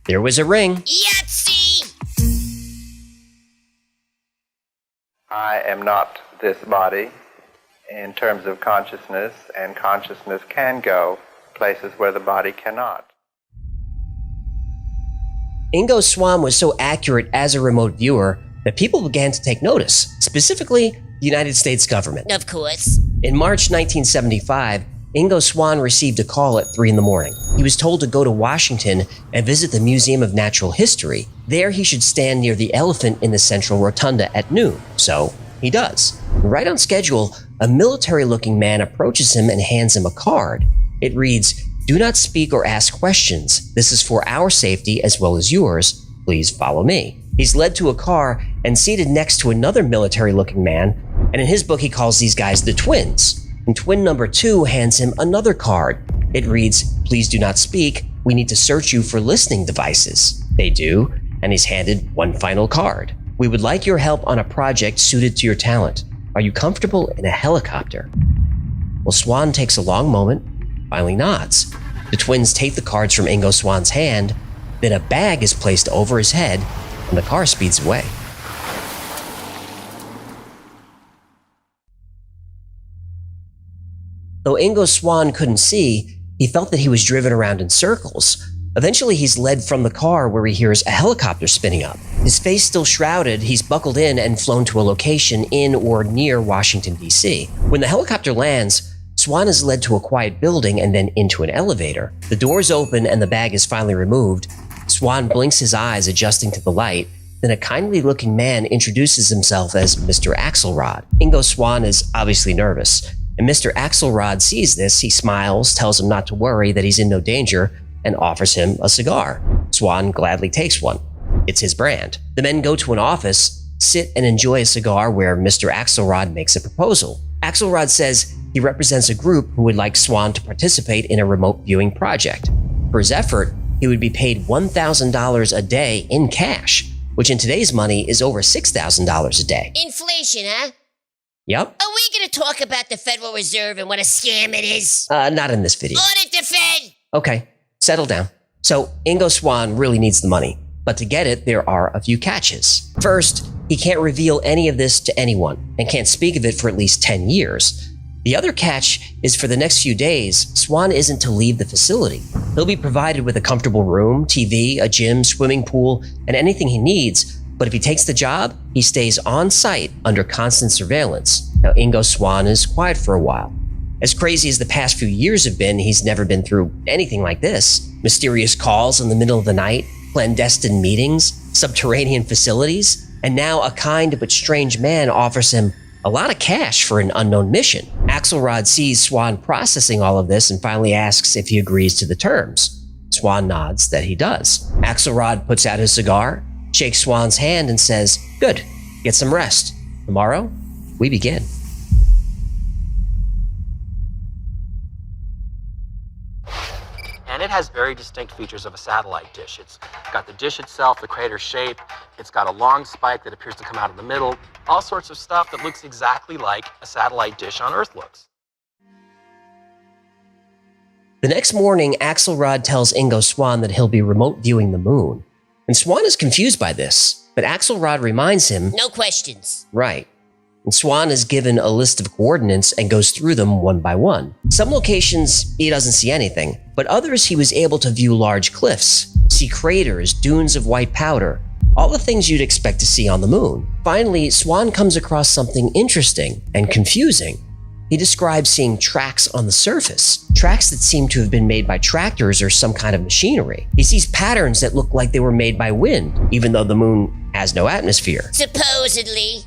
There was a ring. Yahtzee! I am not this body in terms of consciousness, and consciousness can go places where the body cannot. Ingo Swan was so accurate as a remote viewer that people began to take notice, specifically the United States government. Of course. In March 1975, Ingo Swan received a call at 3 in the morning. He was told to go to Washington and visit the Museum of Natural History. There he should stand near the elephant in the central rotunda at noon. So he does. Right on schedule, a military-looking man approaches him and hands him a card. It reads, "Do not speak or ask questions. This is for our safety as well as yours. Please follow me." He's led to a car and seated next to another military-looking man, and in his book he calls these guys the twins. And twin number 2 hands him another card. It reads, "Please do not speak. We need to search you for listening devices." They do, and he's handed one final card. "We would like your help on a project suited to your talent. Are you comfortable in a helicopter?" Well, Swan takes a long moment, finally nods. The twins take the cards from Ingo Swan's hand, then a bag is placed over his head, and the car speeds away. Though Ingo Swan couldn't see, he felt that he was driven around in circles. Eventually, he's led from the car where he hears a helicopter spinning up. His face still shrouded, he's buckled in and flown to a location in or near Washington, D.C. When the helicopter lands, Swan is led to a quiet building and then into an elevator. The doors open and the bag is finally removed. Swan blinks his eyes, adjusting to the light. Then a kindly-looking man introduces himself as Mr. Axelrod. Ingo Swan is obviously nervous, and Mr. Axelrod sees this. He smiles, tells him not to worry, that he's in no danger, and offers him a cigar. Swan gladly takes one. It's his brand. The men go to an office, sit and enjoy a cigar where Mr. Axelrod makes a proposal. Axelrod says he represents a group who would like Swan to participate in a remote viewing project. For his effort, he would be paid $1,000 a day in cash, which in today's money is over $6,000 a day. Inflation, huh? Yep. Are we gonna talk about the Federal Reserve and what a scam it is? Not in this video. Audit the Fed! Okay, settle down. So, Ingo Swan really needs the money, but to get it, there are a few catches. First, he can't reveal any of this to anyone and can't speak of it for at least 10 years. The other catch is for the next few days, Swan isn't to leave the facility. He'll be provided with a comfortable room, TV, a gym, swimming pool, and anything he needs, but if he takes the job, he stays on site under constant surveillance. Now, Ingo Swan is quiet for a while. As crazy as the past few years have been, he's never been through anything like this. Mysterious calls in the middle of the night, clandestine meetings, subterranean facilities, and now a kind but strange man offers him a lot of cash for an unknown mission. Axelrod sees Swan processing all of this and finally asks if he agrees to the terms. Swan nods that he does. Axelrod puts out his cigar, shakes Swan's hand and says, "Good, get some rest. Tomorrow, we begin." And it has very distinct features of a satellite dish. It's got the dish itself, the crater shape. It's got a long spike that appears to come out of the middle. All sorts of stuff that looks exactly like a satellite dish on Earth looks. The next morning, Axelrod tells Ingo Swan that he'll be remote viewing the moon. And Swan is confused by this, but Axelrod reminds him, No questions. Right. And Swan is given a list of coordinates and goes through them one by one. Some locations, he doesn't see anything, but others he was able to view large cliffs, see craters, dunes of white powder, All the things you'd expect to see on the moon. Finally, Swan comes across something interesting and confusing. He describes seeing tracks on the surface, tracks that seem to have been made by tractors or some kind of machinery. He sees patterns that look like they were made by wind, even though the moon has no atmosphere. Supposedly.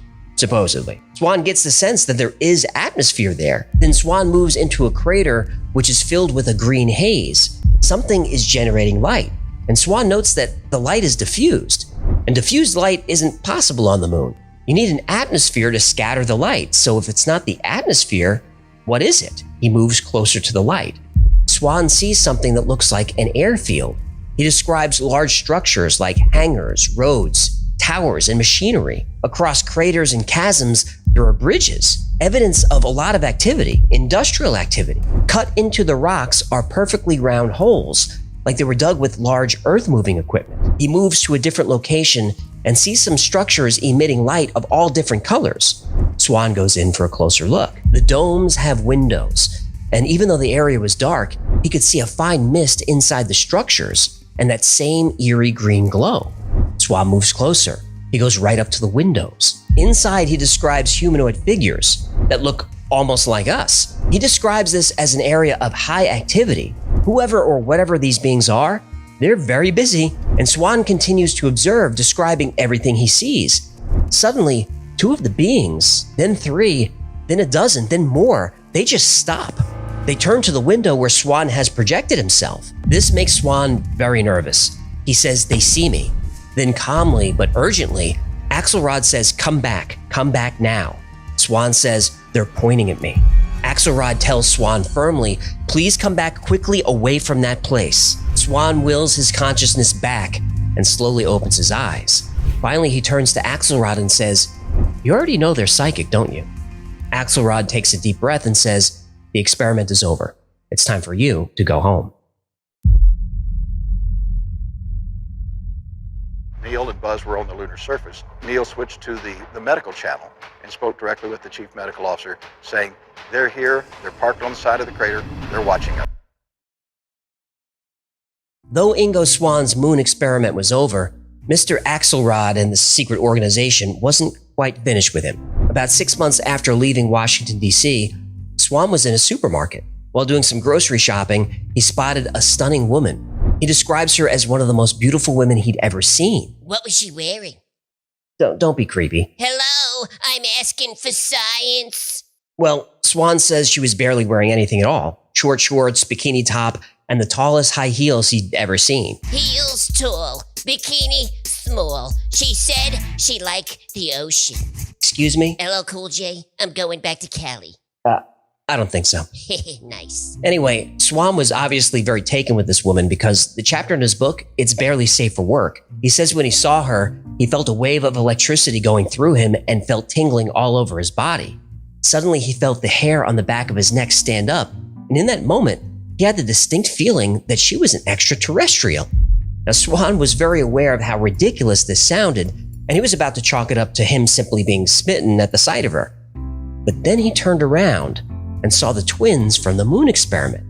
Swan gets the sense that there is atmosphere there. Then Swan moves into a crater which is filled with a green haze. Something is generating light, and Swan notes that the light is diffused. And diffused light isn't possible on the moon. You need an atmosphere to scatter the light, so if it's not the atmosphere, what is it? He moves closer to the light. Swan sees something that looks like an airfield. He describes large structures like hangars, roads, towers, and machinery. Across craters and chasms, there are bridges, evidence of a lot of activity, industrial activity. Cut into the rocks are perfectly round holes, like they were dug with large earth-moving equipment. He moves to a different location and sees some structures emitting light of all different colors. Swan goes in for a closer look. The domes have windows, and even though the area was dark, he could see a fine mist inside the structures and that same eerie green glow. Swan moves closer. He goes right up to the windows. Inside, he describes humanoid figures that look almost like us. He describes this as an area of high activity. Whoever or whatever these beings are, they're very busy, and Swan continues to observe, describing everything he sees. Suddenly, 2 of the beings, then 3, then a dozen, then more, they just stop. They turn to the window where Swan has projected himself. This makes Swan very nervous. He says, "They see me." Then calmly but urgently, Axelrod says, come back now." Swan says, "They're pointing at me." Axelrod tells Swan firmly, "Please come back quickly away from that place." Swan wills his consciousness back and slowly opens his eyes. Finally, he turns to Axelrod and says, "You already know they're psychic, don't you?" Axelrod takes a deep breath and says, "The experiment is over. It's time for you to go home." Neil and Buzz were on the lunar surface. Neil switched to the medical channel and spoke directly with the chief medical officer, saying, "They're here, they're parked on the side of the crater, they're watching us." Though Ingo Swan's moon experiment was over, Mr. Axelrod and the secret organization wasn't quite finished with him. About 6 months after leaving Washington, D.C., Swan was in a supermarket. While doing some grocery shopping, he spotted a stunning woman. He describes her as one of the most beautiful women he'd ever seen. What was she wearing? Don't be creepy. Hello, I'm asking for science. Well, Swan says she was barely wearing anything at all. Short shorts, bikini top, and the tallest high heels he'd ever seen. Heels tall, bikini small. She said she liked the ocean. Excuse me? LL Cool J, I'm going back to Cali. I don't think so. Nice. Anyway, Swan was obviously very taken with this woman because the chapter in his book, It's Barely Safe for Work. He says when he saw her, he felt a wave of electricity going through him and felt tingling all over his body. Suddenly, he felt the hair on the back of his neck stand up, and in that moment, he had the distinct feeling that she was an extraterrestrial. Now, Swan was very aware of how ridiculous this sounded, and he was about to chalk it up to him simply being smitten at the sight of her. But then he turned around and saw the twins from the moon experiment.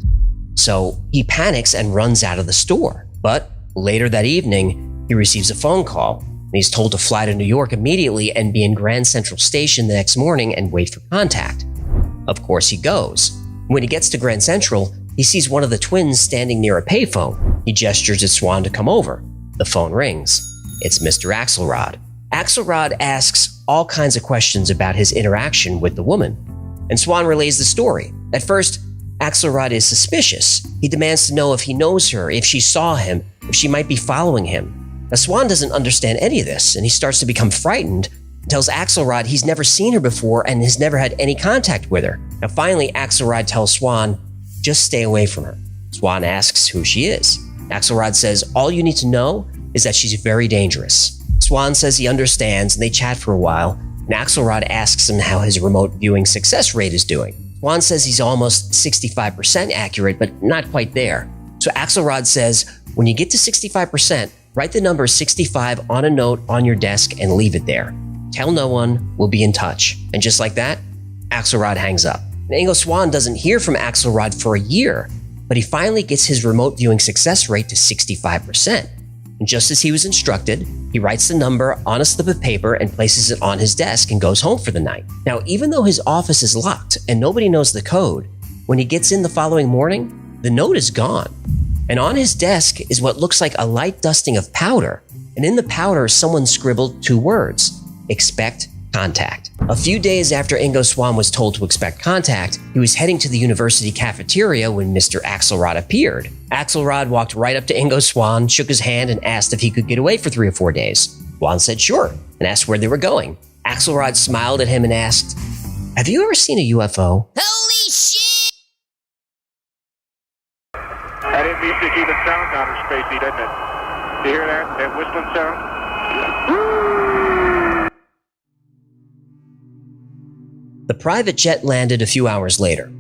So he panics and runs out of the store. But later that evening, he receives a phone call, and he's told to fly to New York immediately and be in Grand Central Station the next morning and wait for contact. Of course he goes. When he gets to Grand Central, he sees one of the twins standing near a payphone. He gestures at Swan to come over. The phone rings. It's Mr. Axelrod. Axelrod asks all kinds of questions about his interaction with the woman, and Swan relays the story. At first, Axelrod is suspicious. He demands to know if he knows her, if she saw him, if she might be following him. Now, Swan doesn't understand any of this, and he starts to become frightened and tells Axelrod he's never seen her before and has never had any contact with her. Now, finally, Axelrod tells Swan, just stay away from her. Swan asks who she is. Axelrod says, all you need to know is that she's very dangerous. Swan says he understands, and they chat for a while, and Axelrod asks him how his remote viewing success rate is doing. Swan says he's almost 65% accurate, but not quite there. So Axelrod says, when you get to 65%, write the number 65 on a note on your desk and leave it there. Tell no one, we'll be in touch. And just like that, Axelrod hangs up. And Ingo Swan doesn't hear from Axelrod for a year, but he finally gets his remote viewing success rate to 65%. And And just as he was instructed, he writes the number on a slip of paper and places it on his desk and goes home for the night. Now, even though his office is locked and nobody knows the code, when he gets in the following morning, the note is gone. And on his desk is what looks like a light dusting of powder. And in the powder, someone scribbled 2 words: expect contact. A few days after Ingo Swan was told to expect contact, he was heading to the university cafeteria when Mr. Axelrod appeared. Axelrod walked right up to Ingo Swan, shook his hand, and asked if he could get away for 3 or 4 days. Swan said sure, and asked where they were going. Axelrod smiled at him and asked, "Have you ever seen a UFO?" Holy shit! I didn't mean to keep it sound outer spacey, didn't it? Do you hear that? That whistling sound? The private jet landed a few hours later.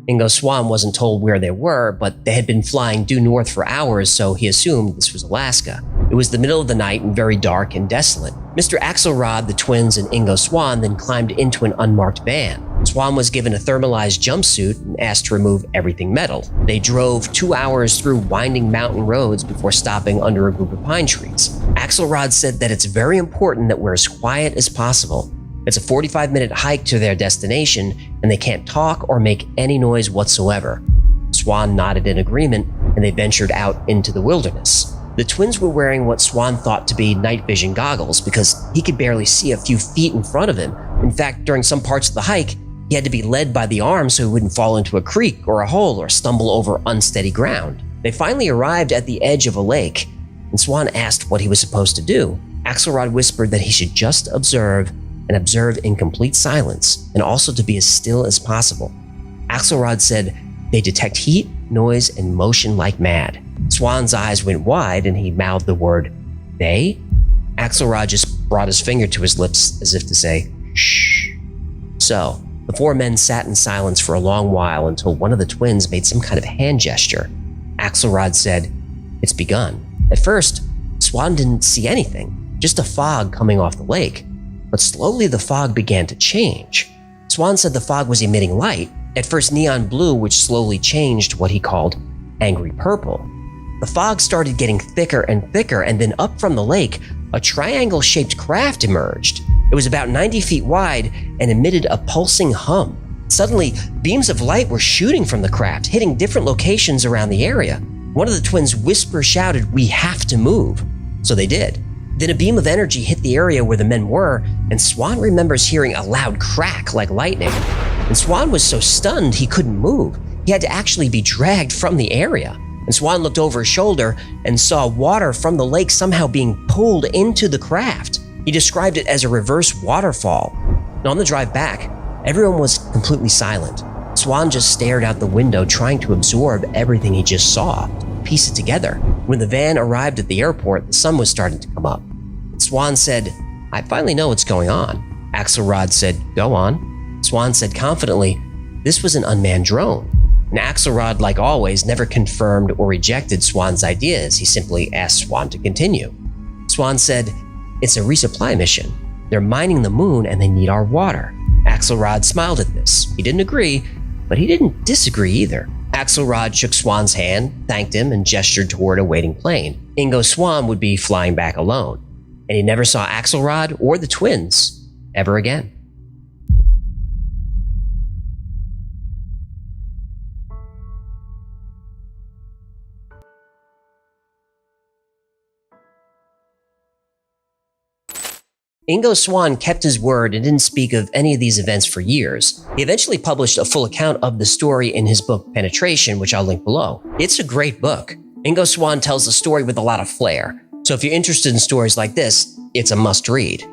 Ingo Swan wasn't told where they were, but they had been flying due north for hours, so he assumed this was Alaska. It was the middle of the night and very dark and desolate. Mr. Axelrod, the twins, and Ingo Swan then climbed into an unmarked van. Swan was given a thermalized jumpsuit and asked to remove everything metal. They drove 2 hours through winding mountain roads before stopping under a group of pine trees. Axelrod said that it's very important that we're as quiet as possible. It's a 45-minute hike to their destination, and they can't talk or make any noise whatsoever. Swan nodded in agreement, and they ventured out into the wilderness. The twins were wearing what Swan thought to be night vision goggles because he could barely see a few feet in front of him. In fact, during some parts of the hike, he had to be led by the arm so he wouldn't fall into a creek or a hole or stumble over unsteady ground. They finally arrived at the edge of a lake, and Swan asked what he was supposed to do. Axelrod whispered that he should just observe and observe in complete silence, and also to be as still as possible. Axelrod said they detect heat, noise, and motion like mad. Swan's eyes went wide and he mouthed the word, "They?" Axelrod just brought his finger to his lips as if to say, "Shh." So, the 4 men sat in silence for a long while until one of the twins made some kind of hand gesture. Axelrod said, "It's begun." At first, Swan didn't see anything, just a fog coming off the lake. But slowly the fog began to change. Swan said the fog was emitting light, at first neon blue, which slowly changed to what he called angry purple. The fog started getting thicker and thicker, and then up from the lake, a triangle-shaped craft emerged. It was about 90 feet wide and emitted a pulsing hum. Suddenly, beams of light were shooting from the craft, hitting different locations around the area. One of the twins shouted, "We have to move." So they did. Then a beam of energy hit the area where the men were, and Swan remembers hearing a loud crack like lightning. And Swan was so stunned he couldn't move. He had to actually be dragged from the area. And Swan looked over his shoulder and saw water from the lake somehow being pulled into the craft. He described it as a reverse waterfall. And on the drive back, everyone was completely silent. Swan just stared out the window, trying to absorb everything he just saw, piece it together. When the van arrived at the airport, the sun was starting to come up. Swan said, "I finally know what's going on." Axelrod said, "Go on." Swan said confidently, "This was an unmanned drone." And Axelrod, like always, never confirmed or rejected Swan's ideas. He simply asked Swan to continue. Swan said, "It's a resupply mission. They're mining the moon and they need our water." Axelrod smiled at this. He didn't agree, but he didn't disagree either. Axelrod shook Swan's hand, thanked him, and gestured toward a waiting plane. Ingo Swan would be flying back alone, and he never saw Axelrod or the twins ever again. Ingo Swan kept his word and didn't speak of any of these events for years. He eventually published a full account of the story in his book Penetration, which I'll link below. It's a great book. Ingo Swan tells the story with a lot of flair. So if you're interested in stories like this, it's a must-read.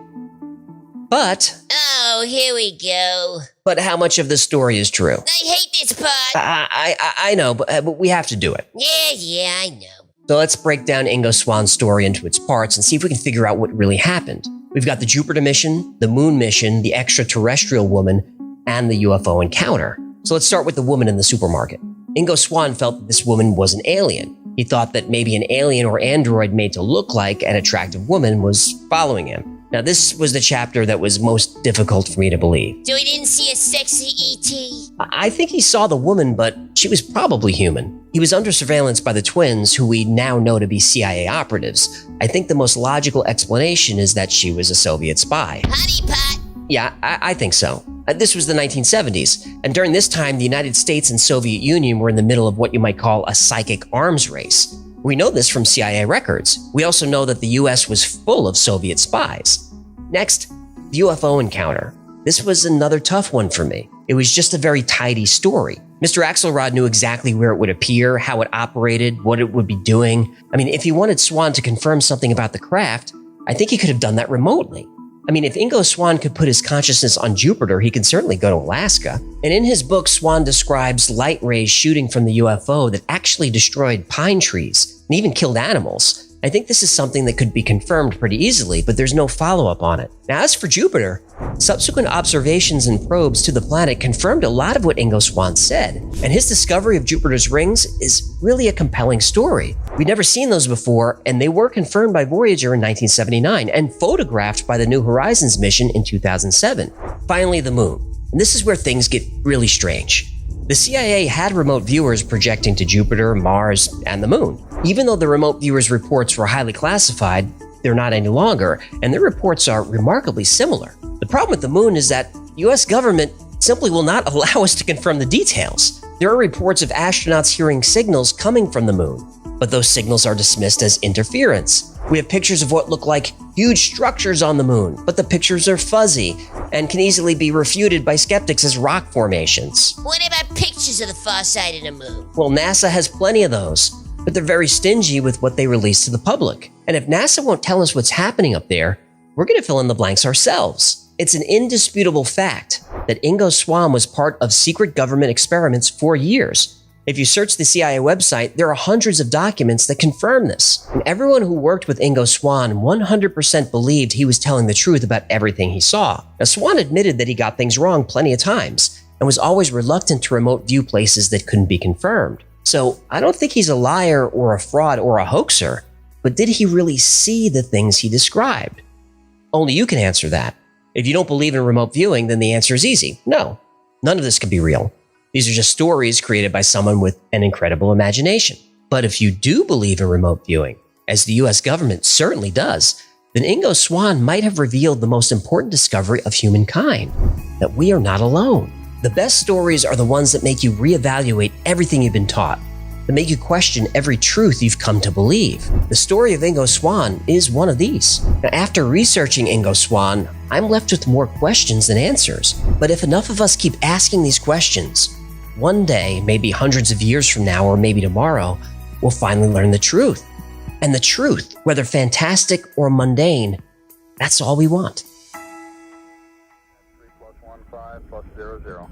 But... Oh, here we go. But how much of this story is true? I hate this part. I know, but we have to do it. Yeah, I know. So let's break down Ingo Swan's story into its parts and see if we can figure out what really happened. We've got the Jupiter mission, the moon mission, the extraterrestrial woman, and the UFO encounter. So let's start with the woman in the supermarket. Ingo Swan felt that this woman was an alien. He thought that maybe an alien or android made to look like an attractive woman was following him. Now, this was the chapter that was most difficult for me to believe. So he didn't see a sexy E.T.? I think he saw the woman, but she was probably human. He was under surveillance by the twins, who we now know to be CIA operatives. I think the most logical explanation is that she was a Soviet spy. Honeypot! Yeah, I think so. This was the 1970s, and during this time, the United States and Soviet Union were in the middle of what you might call a psychic arms race. We know this from CIA records. We also know that the US was full of Soviet spies. Next, the UFO encounter. This was another tough one for me. It was just a very tidy story. Mr. Axelrod knew exactly where it would appear, how it operated, what it would be doing. I mean, if he wanted Swan to confirm something about the craft, I think he could have done that remotely. I mean, if Ingo Swan could put his consciousness on Jupiter, he can certainly go to Alaska. And in his book, Swan describes light rays shooting from the UFO that actually destroyed pine trees and even killed animals. I think this is something that could be confirmed pretty easily, but there's no follow-up on it. Now, as for Jupiter, subsequent observations and probes to the planet confirmed a lot of what Ingo Swan said, and his discovery of Jupiter's rings is really a compelling story. We'd never seen those before, and they were confirmed by Voyager in 1979 and photographed by the New Horizons mission in 2007. Finally, the moon. And this is where things get really strange. The CIA had remote viewers projecting to Jupiter, Mars, and the moon. Even though the remote viewers' reports were highly classified, they're not any longer, and their reports are remarkably similar. The problem with the moon is that the US government simply will not allow us to confirm the details. There are reports of astronauts hearing signals coming from the moon, but those signals are dismissed as interference. We have pictures of what look like huge structures on the moon, but the pictures are fuzzy and can easily be refuted by skeptics as rock formations. What about pictures of the far side of the moon? Well, NASA has plenty of those, but they're very stingy with what they release to the public. And if NASA won't tell us what's happening up there, we're going to fill in the blanks ourselves. It's an indisputable fact that Ingo Swan was part of secret government experiments for years. If you search the CIA website, there are hundreds of documents that confirm this. And everyone who worked with Ingo Swan 100% believed he was telling the truth about everything he saw. Now, Swan admitted that he got things wrong plenty of times and was always reluctant to remote view places that couldn't be confirmed. So I don't think he's a liar or a fraud or a hoaxer, but did he really see the things he described? Only you can answer that. If you don't believe in remote viewing, then the answer is easy. No, none of this could be real. These are just stories created by someone with an incredible imagination. But if you do believe in remote viewing, as the US government certainly does, then Ingo Swan might have revealed the most important discovery of humankind, that we are not alone. The best stories are the ones that make you reevaluate everything you've been taught, that make you question every truth you've come to believe. The story of Ingo Swan is one of these. Now, after researching Ingo Swan, I'm left with more questions than answers. But if enough of us keep asking these questions, one day, maybe hundreds of years from now or maybe tomorrow, we'll finally learn the truth. And the truth, whether fantastic or mundane, that's all we want. 3+1,5+0,0.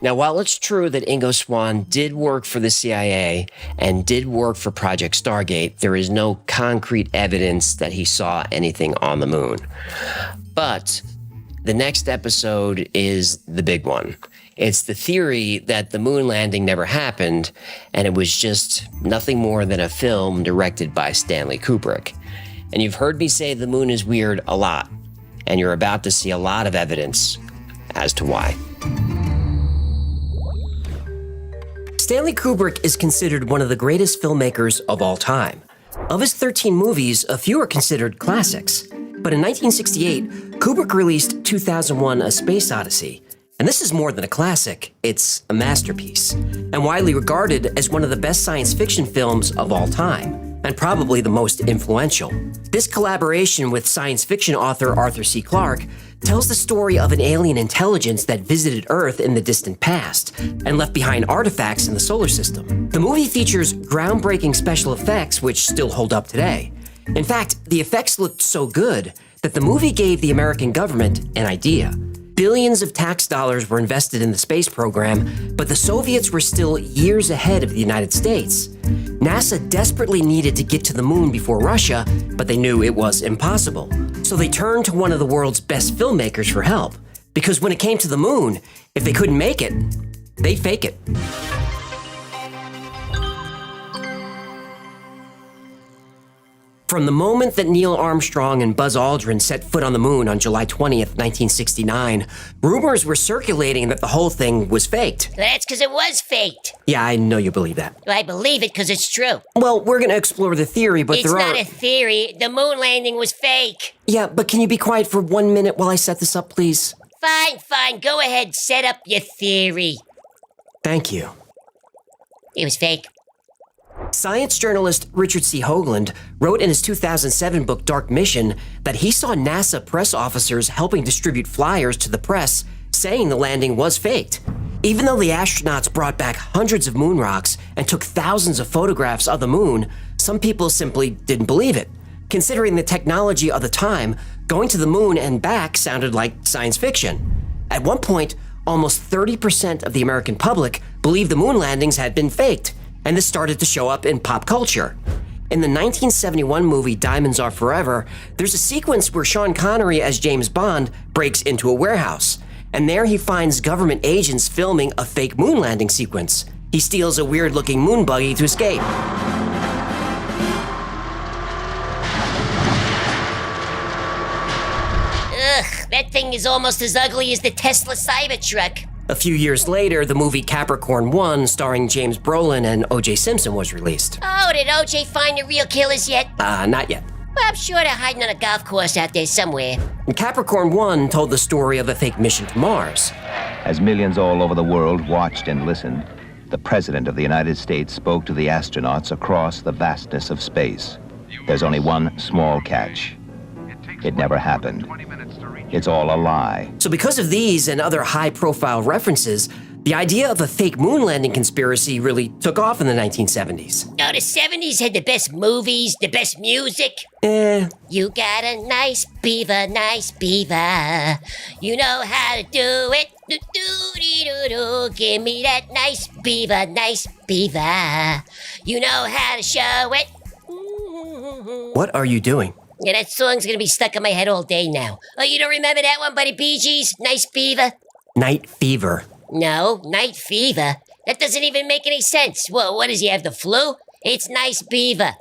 Now, while it's true that Ingo Swan did work for the CIA and did work for Project Stargate, there is no concrete evidence that he saw anything on the moon. But the next episode is the big one. It's the theory that the moon landing never happened, and it was just nothing more than a film directed by Stanley Kubrick. And you've heard me say the moon is weird a lot, and you're about to see a lot of evidence as to why. Stanley Kubrick is considered one of the greatest filmmakers of all time. Of his 13 movies, a few are considered classics. But in 1968, Kubrick released 2001: A Space Odyssey. And this is more than a classic, it's a masterpiece, and widely regarded as one of the best science fiction films of all time, and probably the most influential. This collaboration with science fiction author Arthur C. Clarke tells the story of an alien intelligence that visited Earth in the distant past and left behind artifacts in the solar system. The movie features groundbreaking special effects which still hold up today. In fact, the effects looked so good that the movie gave the American government an idea. Billions of tax dollars were invested in the space program, but the Soviets were still years ahead of the United States. NASA desperately needed to get to the moon before Russia, but they knew it was impossible. So they turned to one of the world's best filmmakers for help. Because when it came to the moon, if they couldn't make it, they'd fake it. From the moment that Neil Armstrong and Buzz Aldrin set foot on the moon on July 20th, 1969, rumors were circulating that the whole thing was faked. That's because it was faked. Yeah, I know you believe that. I believe it because it's true. Well, we're going to explore the theory, but It's not a theory. The moon landing was fake. Yeah, but can you be quiet for 1 minute while I set this up, please? Fine. Go ahead. Set up your theory. Thank you. It was fake. Science journalist Richard C. Hoagland wrote in his 2007 book Dark Mission that he saw NASA press officers helping distribute flyers to the press saying the landing was faked. Even though the astronauts brought back hundreds of moon rocks and took thousands of photographs of the moon, some people simply didn't believe it. Considering the technology of the time, going to the moon and back sounded like science fiction. At one point, almost 30% of the American public believed the moon landings had been faked, and this started to show up in pop culture. In the 1971 movie Diamonds Are Forever, there's a sequence where Sean Connery as James Bond breaks into a warehouse, and there he finds government agents filming a fake moon landing sequence. He steals a weird-looking moon buggy to escape. Ugh, that thing is almost as ugly as the Tesla Cybertruck. A few years later, the movie Capricorn 1, starring James Brolin and O.J. Simpson, was released. Oh, did O.J. find the real killers yet? Not yet. Well, I'm sure they're hiding on a golf course out there somewhere. And Capricorn 1 told the story of a fake mission to Mars. As millions all over the world watched and listened, the President of the United States spoke to the astronauts across the vastness of space. There's only one small catch. It never happened. It's all a lie. So because of these and other high-profile references, the idea of a fake moon landing conspiracy really took off in the 1970s. Oh, the 70s had the best movies, the best music. You got a nice beaver. You know how to do it. Do-do-dee-doo-doo. Give me that nice beaver. You know how to show it. What are you doing? Yeah, that song's gonna be stuck in my head all day now. Oh, you don't remember that one by the Bee Gees? Nice Beaver? Night fever. No, Night Fever. That doesn't even make any sense. Well, what does he have, the flu? It's Nice Beaver.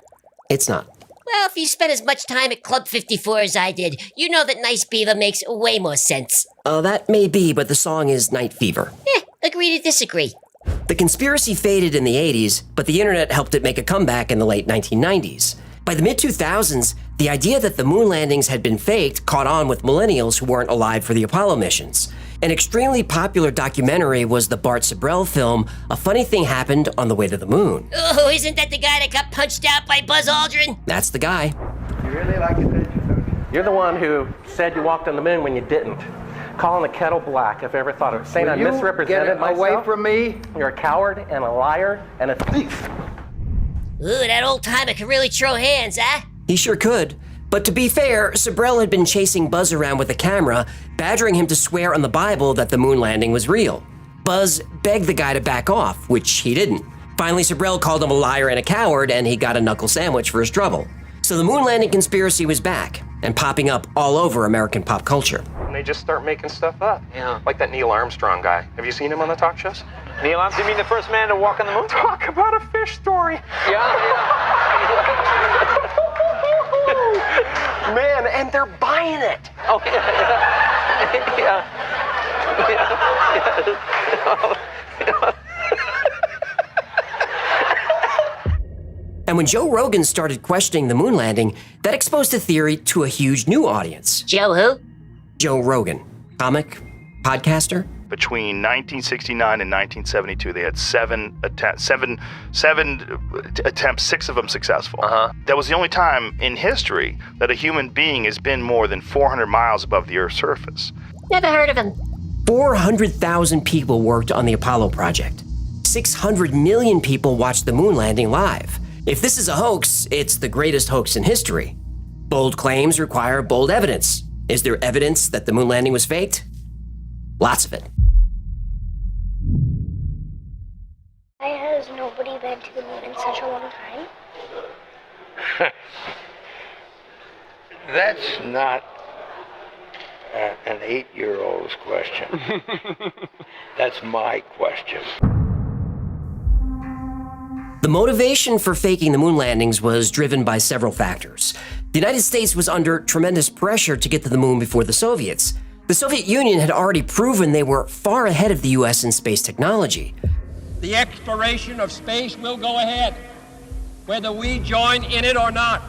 It's not. Well, if you spent as much time at Club 54 as I did, you know that Nice Beaver makes way more sense. That may be, but the song is Night Fever. Agree to disagree. The conspiracy faded in the 80s, but the internet helped it make a comeback in the late 1990s. By the mid-2000s, the idea that the moon landings had been faked caught on with millennials who weren't alive for the Apollo missions. An extremely popular documentary was the Bart Sibrel film, A Funny Thing Happened on the Way to the Moon. Oh, isn't that the guy that got punched out by Buzz Aldrin? That's the guy. You really like it, don't you? You're the one who said you walked on the moon when you didn't. Calling the kettle black, if I ever thought of it. Saying I misrepresented myself. Away from me. You're a coward and a liar and a thief. Ooh, that old timer can really throw hands, huh? He sure could. But to be fair, Sibrel had been chasing Buzz around with a camera, badgering him to swear on the Bible that the moon landing was real. Buzz begged the guy to back off, which he didn't. Finally, Sibrel called him a liar and a coward, and he got a knuckle sandwich for his trouble. So the moon landing conspiracy was back, and popping up all over American pop culture. And they just start making stuff up. Yeah. Like that Neil Armstrong guy. Have you seen him on the talk shows? Neil Armstrong, you mean the first man to walk on the moon? Talk about a fish story. Man, and they're buying it. Oh, yeah. And when Joe Rogan started questioning the moon landing, that exposed the theory to a huge new audience. Joe who? Joe Rogan, comic, podcaster. Between 1969 and 1972, they had seven attempts, 6 of them successful. That was the only time in history that a human being has been more than 400 miles above the Earth's surface. Never heard of him. 400,000 people worked on the Apollo project. 600 million people watched the moon landing live. If this is a hoax, it's the greatest hoax in history. Bold claims require bold evidence. Is there evidence that the moon landing was faked? Lots of it. Why has nobody been to the moon in such a long time? That's not an 8-year-old's question. That's my question. The motivation for faking the moon landings was driven by several factors. The United States was under tremendous pressure to get to the moon before the Soviets. The Soviet Union had already proven they were far ahead of the US in space technology. The exploration of space will go ahead, whether we join in it or not.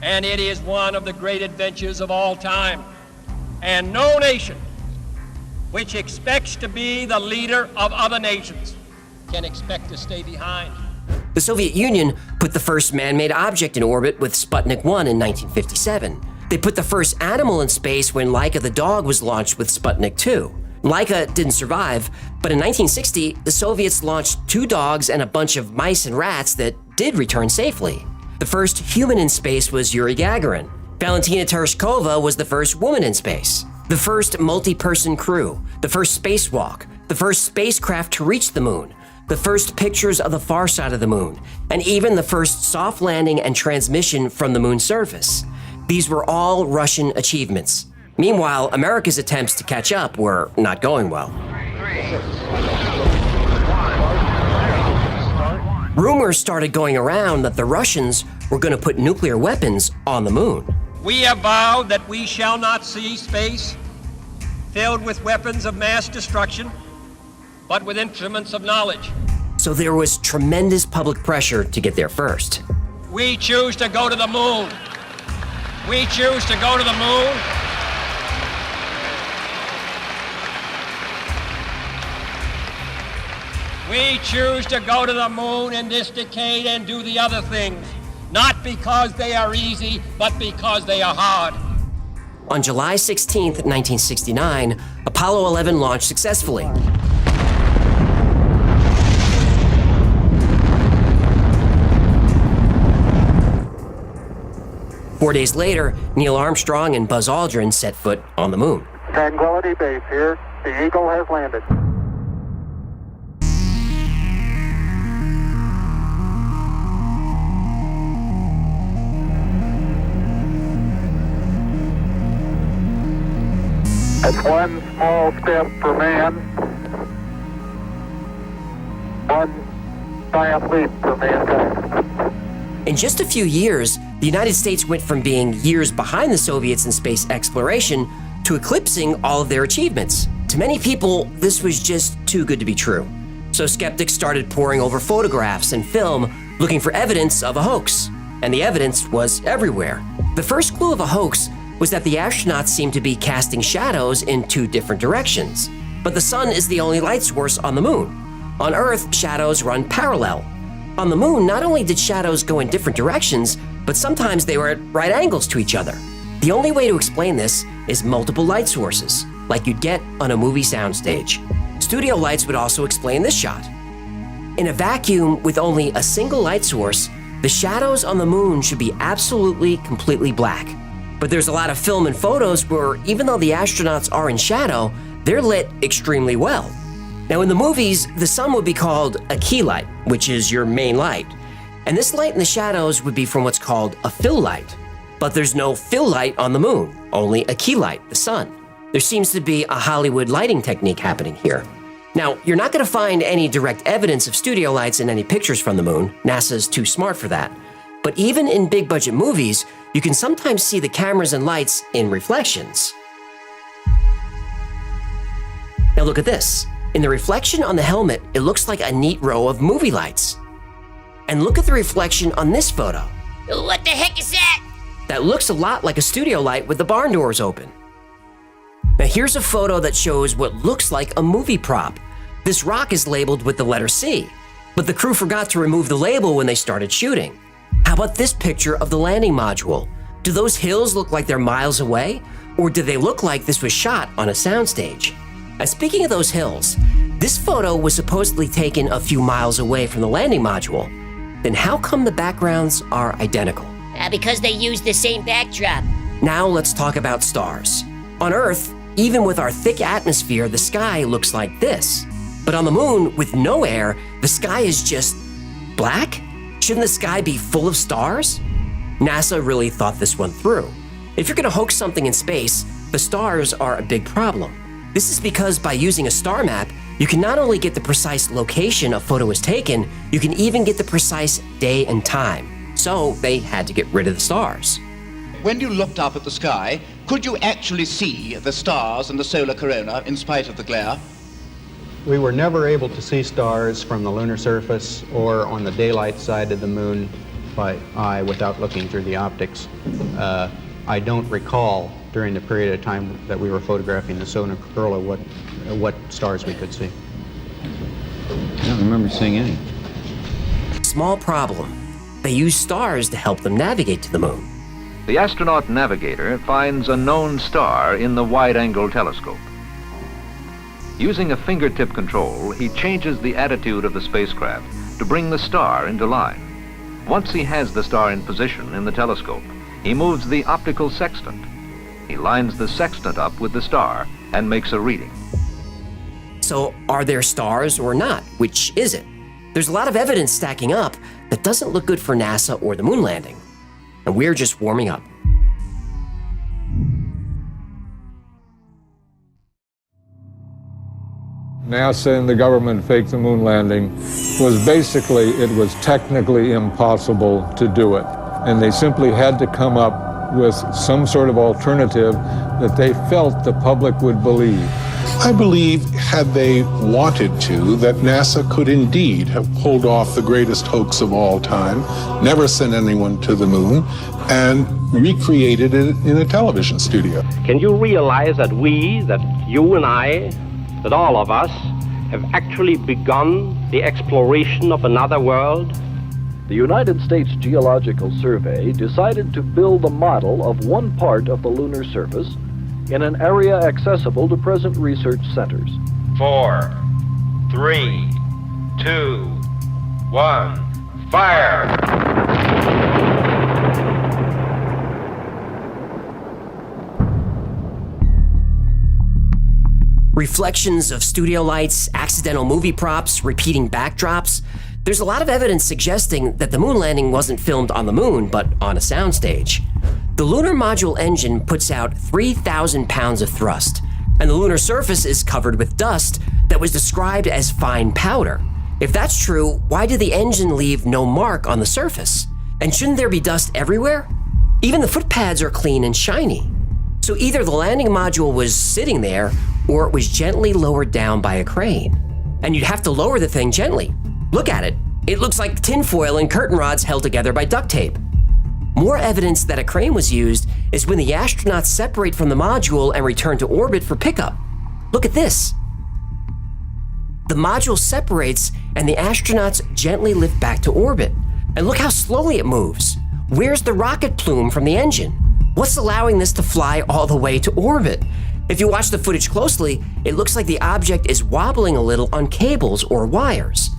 And it is one of the great adventures of all time. And no nation which expects to be the leader of other nations can expect to stay behind. The Soviet Union put the first man-made object in orbit with Sputnik 1 in 1957. They put the first animal in space when Laika the dog was launched with Sputnik 2. Laika didn't survive, but in 1960, the Soviets launched 2 dogs and a bunch of mice and rats that did return safely. The first human in space was Yuri Gagarin. Valentina Tereshkova was the first woman in space. The first multi-person crew, the first spacewalk, the first spacecraft to reach the moon, the first pictures of the far side of the moon, and even the first soft landing and transmission from the moon's surface. These were all Russian achievements. Meanwhile, America's attempts to catch up were not going well. Rumors started going around that the Russians were going to put nuclear weapons on the moon. We have vowed that we shall not see space filled with weapons of mass destruction, but with instruments of knowledge. So there was tremendous public pressure to get there first. We choose to go to the moon. We choose to go to the moon. We choose to go to the moon in this decade and do the other things, not because they are easy, but because they are hard. On July 16, 1969, Apollo 11 launched successfully. Four days later, Neil Armstrong and Buzz Aldrin set foot on the moon. Tranquility Base here. The Eagle has landed. That's one small step for man, one giant leap for mankind. In just a few years, the United States went from being years behind the Soviets in space exploration to eclipsing all of their achievements. To many people, this was just too good to be true. So skeptics started poring over photographs and film looking for evidence of a hoax. And the evidence was everywhere. The first clue of a hoax was that the astronauts seemed to be casting shadows in 2 different directions. But the sun is the only light source on the moon. On Earth, shadows run parallel. On the moon, not only did shadows go in different directions, but sometimes they were at right angles to each other. The only way to explain this is multiple light sources, like you'd get on a movie soundstage. Studio lights would also explain this shot. In a vacuum with only a single light source, the shadows on the moon should be absolutely, completely black. But there's a lot of film and photos where even though the astronauts are in shadow, they're lit extremely well. Now in the movies, the sun would be called a key light, which is your main light. And this light in the shadows would be from what's called a fill light. But there's no fill light on the moon, only a key light, the sun. There seems to be a Hollywood lighting technique happening here. Now, you're not going to find any direct evidence of studio lights in any pictures from the moon. NASA's too smart for that. But even in big budget movies, you can sometimes see the cameras and lights in reflections. Now look at this. In the reflection on the helmet, it looks like a neat row of movie lights. And look at the reflection on this photo. What the heck is that? That looks a lot like a studio light with the barn doors open. Now here's a photo that shows what looks like a movie prop. This rock is labeled with the letter C, but the crew forgot to remove the label when they started shooting. How about this picture of the landing module? Do those hills look like they're miles away? Or do they look like this was shot on a soundstage? And speaking of those hills, this photo was supposedly taken a few miles away from the landing module. Then how come the backgrounds are identical? Because they use the same backdrop. Now let's talk about stars. On Earth, even with our thick atmosphere, the sky looks like this. But on the moon, with no air, the sky is just black? Shouldn't the sky be full of stars? NASA really thought this one through. If you're going to hoax something in space, the stars are a big problem. This is because by using a star map, You can not only get the precise location a photo was taken, you can even get the precise day and time. So they had to get rid of the stars. When you looked up at the sky, could you actually see the stars and the solar corona in spite of the glare? We were never able to see stars from the lunar surface or on the daylight side of the moon by eye without looking through the optics. I don't recall during the period of time that we were photographing the solar corona what stars we could see. I don't remember seeing any. Small problem. They use stars to help them navigate to the moon. The astronaut navigator finds a known star in the wide-angle telescope. Using a fingertip control, he changes the attitude of the spacecraft to bring the star into line. Once he has the star in position in the telescope, he moves the optical sextant. He lines the sextant up with the star and makes a reading. So are there stars or not? Which is it? There's a lot of evidence stacking up that doesn't look good for NASA or the moon landing. And we're just warming up. NASA and the government faked the moon landing was basically, it was technically impossible to do it. And they simply had to come up with some sort of alternative that they felt the public would believe. I believe, had they wanted to, that NASA could indeed have pulled off the greatest hoax of all time, never sent anyone to the moon, and recreated it in a television studio. Can you realize that that you and I, that all of us, have actually begun the exploration of another world? The United States Geological Survey decided to build a model of one part of the lunar surface in an area accessible to present research centers. 4, 3, 2, 1, fire! Reflections of studio lights, accidental movie props, repeating backdrops. There's a lot of evidence suggesting that the moon landing wasn't filmed on the moon, but on a soundstage. The lunar module engine puts out 3,000 pounds of thrust, and the lunar surface is covered with dust that was described as fine powder. If that's true, why did the engine leave no mark on the surface? And shouldn't there be dust everywhere? Even the footpads are clean and shiny. So either the landing module was sitting there, or it was gently lowered down by a crane. And you'd have to lower the thing gently. Look at it. It looks like tinfoil and curtain rods held together by duct tape. More evidence that a crane was used is when the astronauts separate from the module and return to orbit for pickup. Look at this. The module separates and the astronauts gently lift back to orbit. And look how slowly it moves. Where's the rocket plume from the engine? What's allowing this to fly all the way to orbit? If you watch the footage closely, it looks like the object is wobbling a little on cables or wires.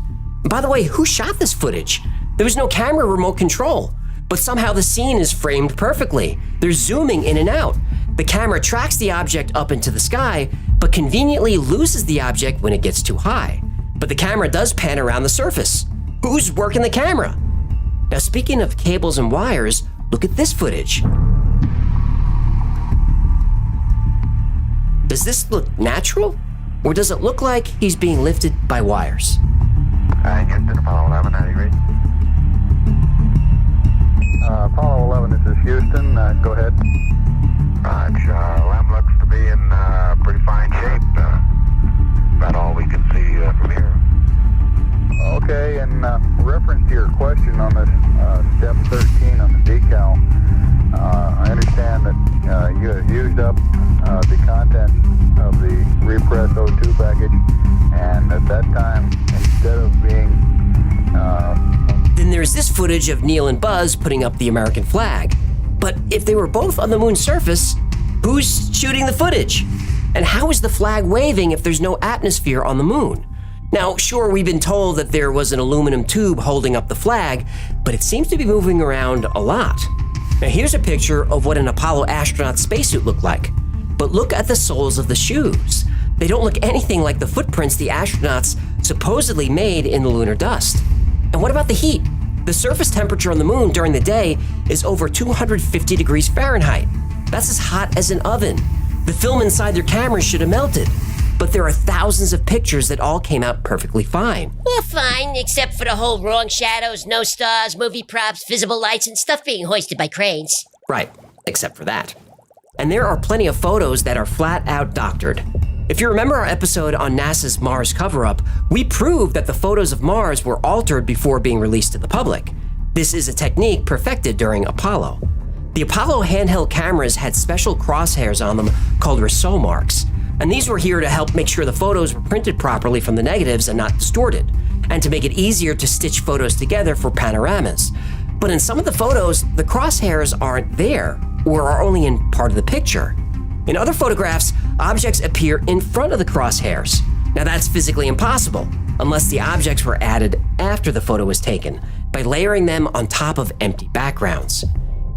By the way, who shot this footage? There was no camera remote control, but somehow the scene is framed perfectly. They're zooming in and out. The camera tracks the object up into the sky, but conveniently loses the object when it gets too high. But the camera does pan around the surface. Who's working the camera? Now, speaking of cables and wires, look at this footage. Does this look natural? Or does it look like he's being lifted by wires? Houston, Apollo 11, how do you read? Apollo 11, this is Houston. Go ahead. Roger. LEM looks to be in pretty fine shape. About all we can see from here. Okay, in reference to your question on this step 13 on the decal, I understand that you have used up the contents of the repressed O2 package, and at that time, instead of being... Then there's this footage of Neil and Buzz putting up the American flag. But if they were both on the moon's surface, who's shooting the footage? And how is the flag waving if there's no atmosphere on the moon? Now, sure, we've been told that there was an aluminum tube holding up the flag, but it seems to be moving around a lot. Now, here's a picture of what an Apollo astronaut spacesuit looked like. But look at the soles of the shoes. They don't look anything like the footprints the astronauts supposedly made in the lunar dust. And what about the heat? The surface temperature on the moon during the day is over 250 degrees Fahrenheit. That's as hot as an oven. The film inside their cameras should have melted. but there are thousands of pictures that all came out perfectly fine. Well, fine, except for the whole wrong shadows, no stars, movie props, visible lights, and stuff being hoisted by cranes. Right, except for that. And there are plenty of photos that are flat out doctored. If you remember our episode on NASA's Mars cover-up, we proved that the photos of Mars were altered before being released to the public. This is a technique perfected during Apollo. The Apollo handheld cameras had special crosshairs on them called Rousseau marks, and these were here to help make sure the photos were printed properly from the negatives and not distorted, and to make it easier to stitch photos together for panoramas. But in some of the photos, the crosshairs aren't there, or are only in part of the picture. In other photographs, objects appear in front of the crosshairs. Now that's physically impossible, unless the objects were added after the photo was taken, by layering them on top of empty backgrounds.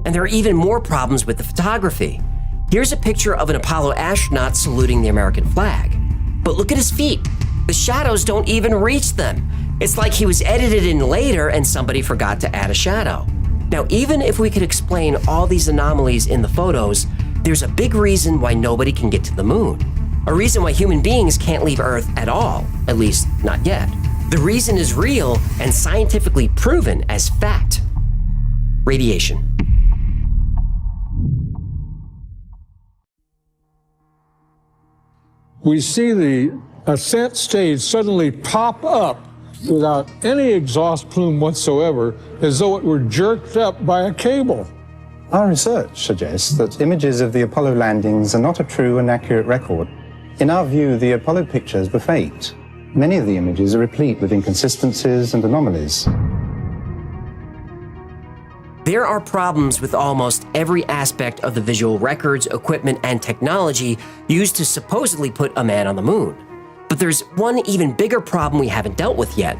And there are even more problems with the photography. Here's a picture of an Apollo astronaut saluting the American flag. But look at his feet. The shadows don't even reach them. It's like he was edited in later and somebody forgot to add a shadow. Now, even if we could explain all these anomalies in the photos, there's a big reason why nobody can get to the moon. A reason why human beings can't leave Earth at all, at least not yet. The reason is real and scientifically proven as fact. Radiation. We see the ascent stage suddenly pop up without any exhaust plume whatsoever, as though it were jerked up by a cable. Our research suggests that images of the Apollo landings are not a true and accurate record. In our view, the Apollo pictures were faked. Many of the images are replete with inconsistencies and anomalies. There are problems with almost every aspect of the visual records, equipment, and technology used to supposedly put a man on the moon. But there's one even bigger problem we haven't dealt with yet.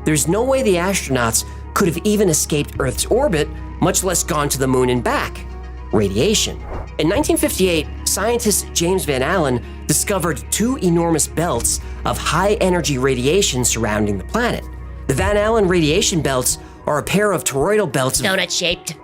There's no way the astronauts could have even escaped Earth's orbit, much less gone to the moon and back. Radiation. In 1958, scientist James Van Allen discovered two enormous belts of high-energy radiation surrounding the planet. The Van Allen radiation belts are a pair of toroidal belts donut-shaped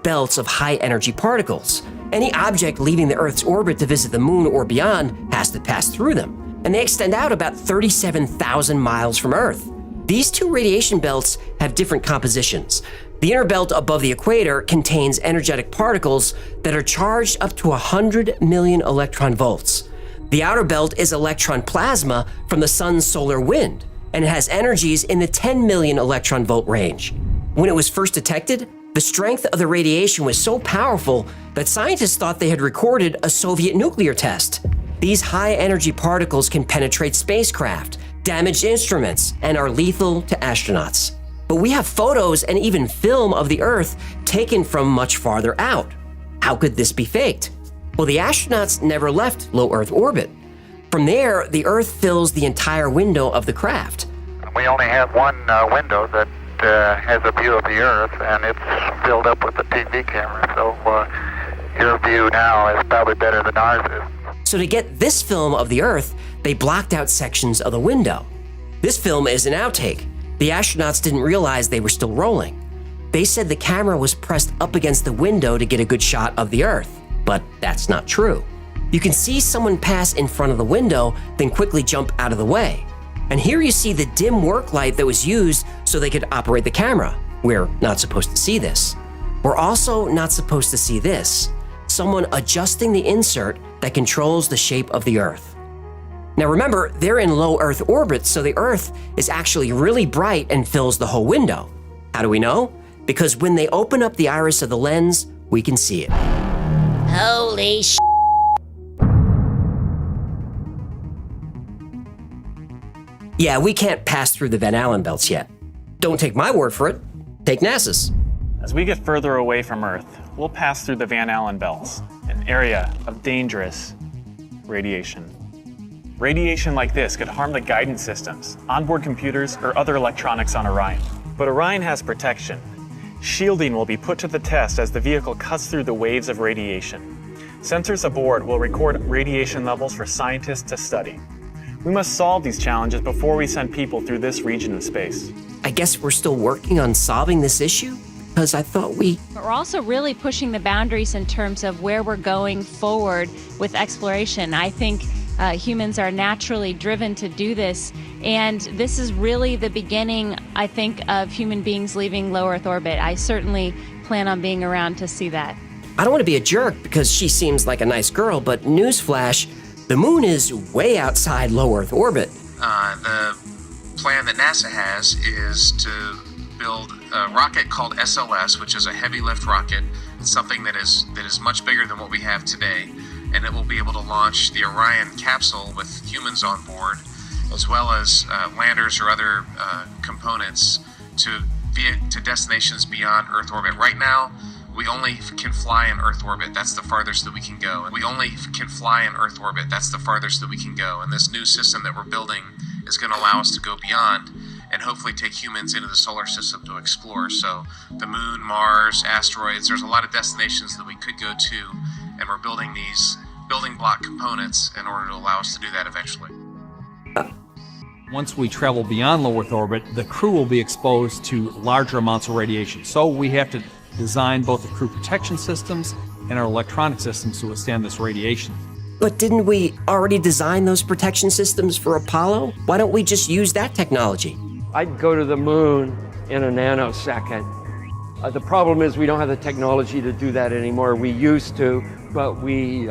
belts of high-energy particles. Any object leaving the Earth's orbit to visit the moon or beyond has to pass through them, and they extend out about 37,000 miles from Earth. These two radiation belts have different compositions. The inner belt above the equator contains energetic particles that are charged up to 100 million electron volts. The outer belt is electron plasma from the sun's solar wind, and it has energies in the 10 million electron volt range. When it was first detected, the strength of the radiation was so powerful that scientists thought they had recorded a Soviet nuclear test. These high-energy particles can penetrate spacecraft, damage instruments, and are lethal to astronauts. But we have photos and even film of the Earth taken from much farther out. How could this be faked? Well, the astronauts never left low Earth orbit. From there, the Earth fills the entire window of the craft. We only have one window that has a view of the Earth, and it's filled up with a TV camera, so your view now is probably better than ours is. So to get this film of the Earth, they blocked out sections of the window. This film is an outtake. The astronauts didn't realize they were still rolling. They said the camera was pressed up against the window to get a good shot of the Earth, but that's not true. You can see someone pass in front of the window, then quickly jump out of the way. And here you see the dim work light that was used so they could operate the camera. We're not supposed to see this. We're also not supposed to see this. Someone adjusting the insert that controls the shape of the Earth. Now remember, they're in low Earth orbit, so the Earth is actually really bright and fills the whole window. How do we know? Because when they open up the iris of the lens, we can see it. Holy sh**. Yeah, we can't pass through the Van Allen belts yet. Don't take my word for it. Take NASA's. As we get further away from Earth, we'll pass through the Van Allen belts, an area of dangerous radiation. Radiation like this could harm the guidance systems, onboard computers, or other electronics on Orion. But Orion has protection. Shielding will be put to the test as the vehicle cuts through the waves of radiation. Sensors aboard will record radiation levels for scientists to study. We must solve these challenges before we send people through this region of space. I guess we're still working on solving this issue? Because I thought But we're also really pushing the boundaries in terms of where we're going forward with exploration. I think humans are naturally driven to do this, and this is really the beginning, I think, of human beings leaving low Earth orbit. I certainly plan on being around to see that. I don't want to be a jerk because she seems like a nice girl, but newsflash, the moon is way outside low Earth orbit. The plan that NASA has is to build a rocket called SLS, which is a heavy lift rocket. It's something that is much bigger than what we have today, and it will be able to launch the Orion capsule with humans on board, as well as landers or other components to destinations beyond Earth orbit. Right now, we only can fly in Earth orbit. That's the farthest that we can go. We only can fly in Earth orbit. That's the farthest that we can go. And this new system that we're building is going to allow us to go beyond and hopefully take humans into the solar system to explore. So the moon, Mars, asteroids, there's a lot of destinations that we could go to, and we're building these building block components in order to allow us to do that eventually. Once we travel beyond low Earth orbit, the crew will be exposed to larger amounts of radiation. So we have to design both the crew protection systems and our electronic systems to withstand this radiation. But didn't we already design those protection systems for Apollo? Why don't we just use that technology? I'd go to the moon in a nanosecond. The problem is we don't have the technology to do that anymore. We used to, but we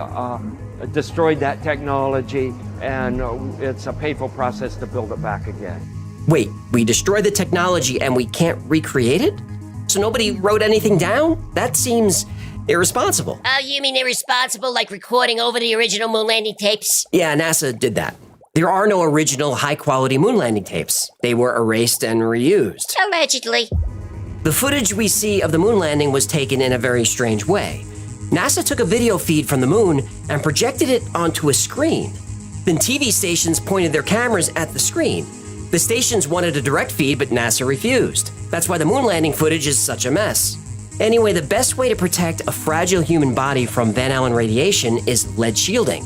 destroyed that technology, and it's a painful process to build it back again. Wait, we destroyed the technology and we can't recreate it? So nobody wrote anything down? That seems irresponsible. Oh, you mean irresponsible, like recording over the original moon landing tapes? Yeah, NASA did that. There are no original high-quality moon landing tapes. They were erased and reused. Allegedly. The footage we see of the moon landing was taken in a very strange way. NASA took a video feed from the moon and projected it onto a screen. Then TV stations pointed their cameras at the screen. The stations wanted a direct feed, but NASA refused. That's why the moon landing footage is such a mess. Anyway, the best way to protect a fragile human body from Van Allen radiation is lead shielding.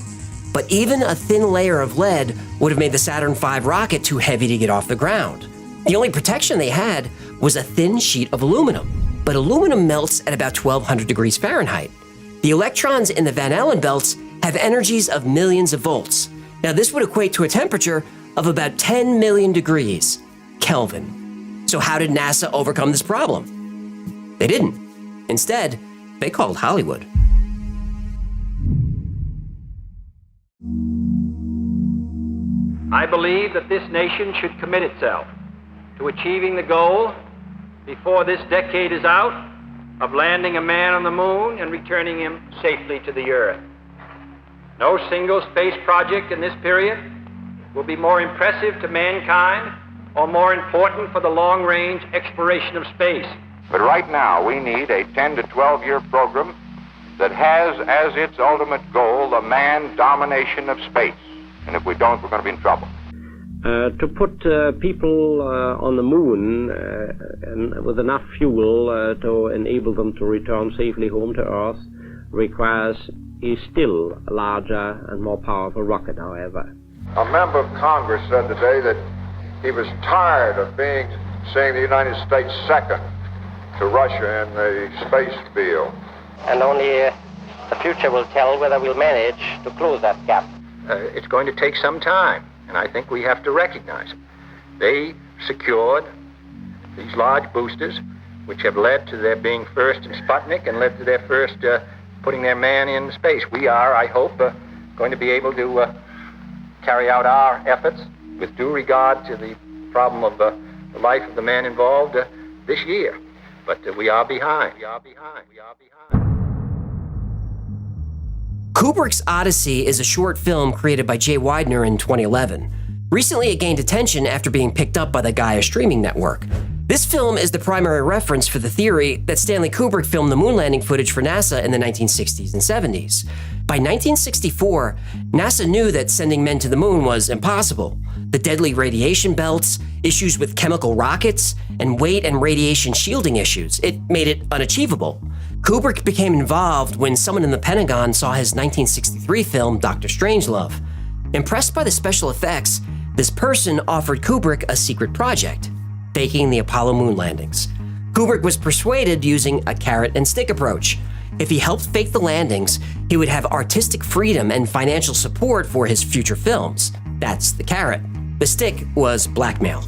But even a thin layer of lead would have made the Saturn V rocket too heavy to get off the ground. The only protection they had was a thin sheet of aluminum. But aluminum melts at about 1200 degrees Fahrenheit. The electrons in the Van Allen belts have energies of millions of volts. Now, this would equate to a temperature of about 10 million degrees Kelvin. So how did NASA overcome this problem? They didn't. Instead, they called Hollywood. I believe that this nation should commit itself to achieving the goal before this decade is out of landing a man on the moon and returning him safely to the Earth. No single space project in this period will be more impressive to mankind or more important for the long-range exploration of space. But right now, we need a 10 to 12-year program that has as its ultimate goal the man domination of space. And if we don't, we're going to be in trouble. To put people on the moon and with enough fuel to enable them to return safely home to Earth requires a still larger and more powerful rocket, however. A member of Congress said today that he was tired of seeing the United States second to Russia in the space field. And only the future will tell whether we'll manage to close that gap. It's going to take some time, and I think we have to recognize it. They secured these large boosters, which have led to their being first in Sputnik and led to their first putting their man in space. We are, I hope, going to be able to carry out our efforts with due regard to the problem of the life of the man involved this year. But we are behind. Kubrick's Odyssey is a short film created by Jay Widener in 2011. Recently, it gained attention after being picked up by the Gaia streaming network. This film is the primary reference for the theory that Stanley Kubrick filmed the moon landing footage for NASA in the 1960s and 70s. By 1964, NASA knew that sending men to the moon was impossible. The deadly radiation belts, issues with chemical rockets, and weight and radiation shielding issues, it made it unachievable. Kubrick became involved when someone in the Pentagon saw his 1963 film, Dr. Strangelove. Impressed by the special effects, this person offered Kubrick a secret project, faking the Apollo moon landings. Kubrick was persuaded using a carrot and stick approach. If he helped fake the landings, he would have artistic freedom and financial support for his future films. That's the carrot. The stick was blackmail.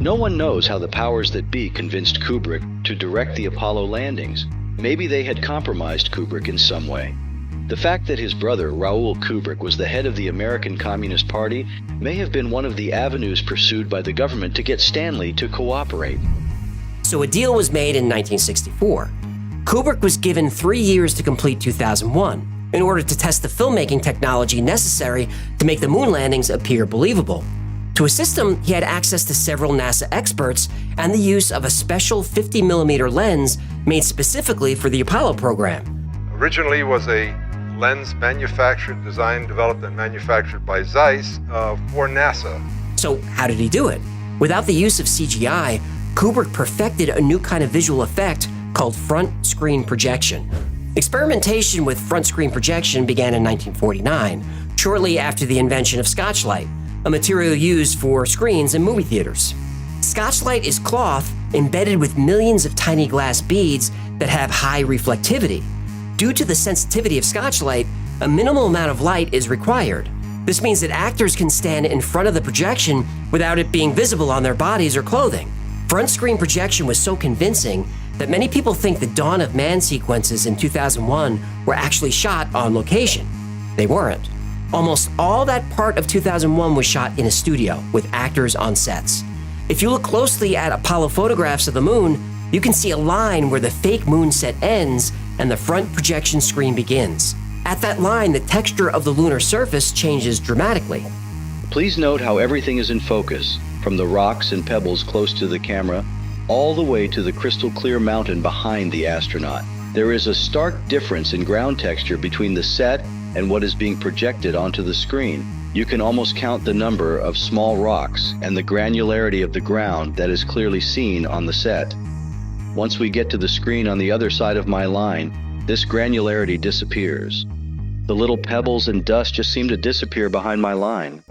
No one knows how the powers that be convinced Kubrick to direct the Apollo landings. Maybe they had compromised Kubrick in some way. The fact that his brother, Raoul Kubrick, was the head of the American Communist Party may have been one of the avenues pursued by the government to get Stanley to cooperate. So a deal was made in 1964. Kubrick was given 3 years to complete 2001 in order to test the filmmaking technology necessary to make the moon landings appear believable. To assist him, he had access to several NASA experts and the use of a special 50mm lens made specifically for the Apollo program. Originally was a lens manufactured, designed, developed, and manufactured by Zeiss for NASA. So how did he do it? Without the use of CGI, Kubrick perfected a new kind of visual effect called front screen projection. Experimentation with front screen projection began in 1949, shortly after the invention of Scotchlight, a material used for screens in movie theaters. Scotchlight is cloth embedded with millions of tiny glass beads that have high reflectivity. Due to the sensitivity of Scotchlight, a minimal amount of light is required. This means that actors can stand in front of the projection without it being visible on their bodies or clothing. Front screen projection was so convincing that many people think the Dawn of Man sequences in 2001 were actually shot on location. They weren't. Almost all that part of 2001 was shot in a studio with actors on sets. If you look closely at Apollo photographs of the moon, you can see a line where the fake moon set ends and the front projection screen begins. At that line, the texture of the lunar surface changes dramatically. Please note how everything is in focus, from the rocks and pebbles close to the camera, all the way to the crystal clear mountain behind the astronaut. There is a stark difference in ground texture between the set and what is being projected onto the screen. You can almost count the number of small rocks and the granularity of the ground that is clearly seen on the set. Once we get to the screen on the other side of my line, this granularity disappears. The little pebbles and dust just seem to disappear behind my line.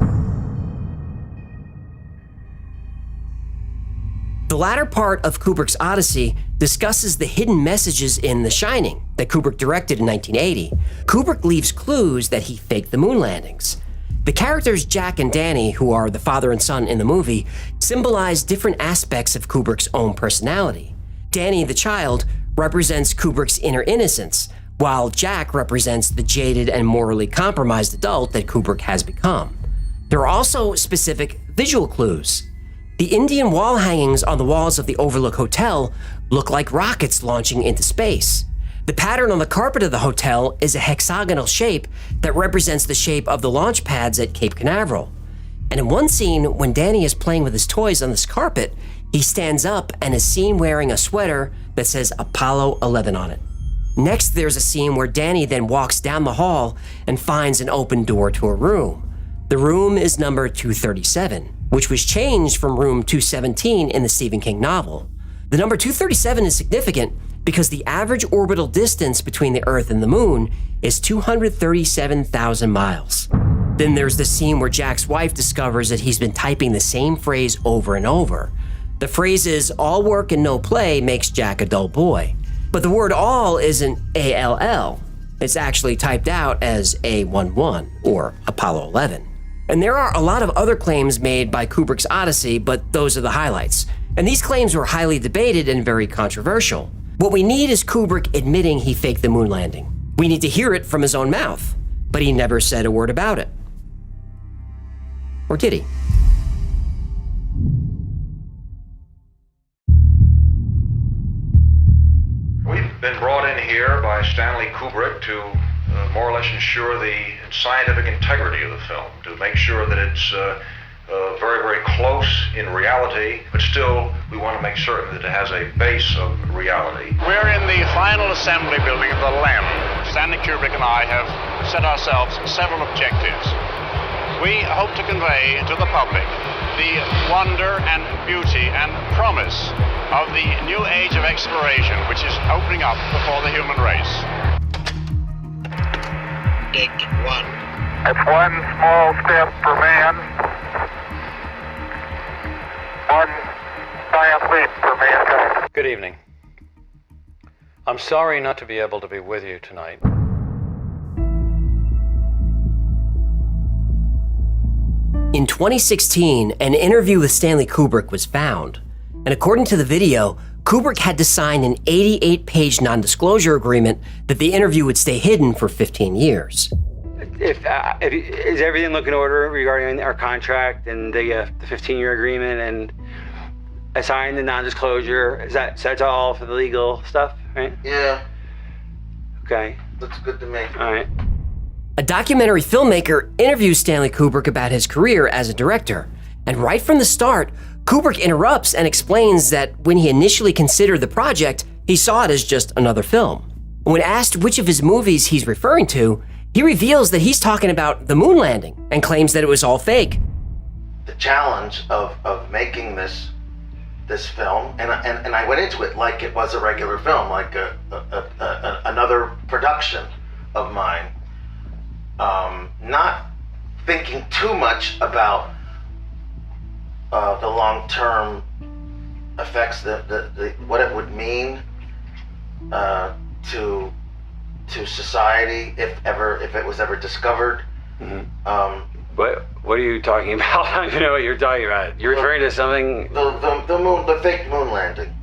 The latter part of Kubrick's Odyssey discusses the hidden messages in The Shining that Kubrick directed in 1980. Kubrick leaves clues that he faked the moon landings. The characters Jack and Danny, who are the father and son in the movie, symbolize different aspects of Kubrick's own personality. Danny, the child, represents Kubrick's inner innocence, while Jack represents the jaded and morally compromised adult that Kubrick has become. There are also specific visual clues. The Indian wall hangings on the walls of the Overlook Hotel look like rockets launching into space. The pattern on the carpet of the hotel is a hexagonal shape that represents the shape of the launch pads at Cape Canaveral. And in one scene, when Danny is playing with his toys on this carpet, he stands up and is seen wearing a sweater that says Apollo 11 on it. Next, there's a scene where Danny then walks down the hall and finds an open door to a room. The room is number 237, which was changed from room 217 in the Stephen King novel. The number 237 is significant because the average orbital distance between the Earth and the Moon is 237,000 miles. Then there's the scene where Jack's wife discovers that he's been typing the same phrase over and over. The phrase is, "All work and no play makes Jack a dull boy." But the word all isn't ALL. It's actually typed out as A11, or Apollo 11. And there are a lot of other claims made by Kubrick's Odyssey, but those are the highlights. And these claims were highly debated and very controversial. What we need is Kubrick admitting he faked the moon landing. We need to hear it from his own mouth, but he never said a word about it. Or did he? We've been brought in here by Stanley Kubrick to more or less ensure the scientific integrity of the film, to make sure that it's very, very close in reality, but still we want to make certain that it has a base of reality. We're in the final assembly building of the LEM. Stanley Kubrick and I have set ourselves several objectives. We hope to convey to the public the wonder and beauty and promise of the new age of exploration which is opening up before the human race. Take one. It's one small step for man, one giant leap for mankind. Good evening. I'm sorry not to be able to be with you tonight. In 2016, an interview with Stanley Kubrick was found. And according to the video, Kubrick had to sign an 88-page non-disclosure agreement that the interview would stay hidden for 15 years. Is everything looking in order regarding our contract and the 15-year agreement, and I signed the non-disclosure? So that's all for the legal stuff, right? Yeah. Okay. Looks good to me. All right. A documentary filmmaker interviews Stanley Kubrick about his career as a director. And right from the start, Kubrick interrupts and explains that when he initially considered the project, he saw it as just another film. When asked which of his movies he's referring to, he reveals that he's talking about the moon landing and claims that it was all fake. The challenge of making this film, and I went into it like it was a regular film, like another production of mine. Not thinking too much about the long-term effects, what it would mean to society if it was ever discovered. Mm-hmm. What are you talking about? I don't even know what you're talking about. You're referring to something? The fake moon landing.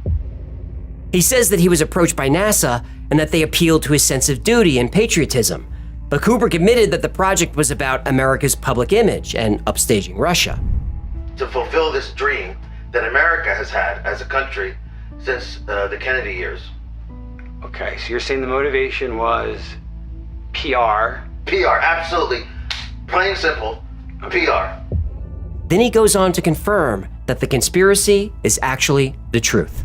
He says that he was approached by NASA and that they appealed to his sense of duty and patriotism. But Kubrick admitted that the project was about America's public image and upstaging Russia. To fulfill this dream that America has had as a country since the Kennedy years. Okay, so you're saying the motivation was PR? PR, absolutely. Plain and simple, PR. Then he goes on to confirm that the conspiracy is actually the truth.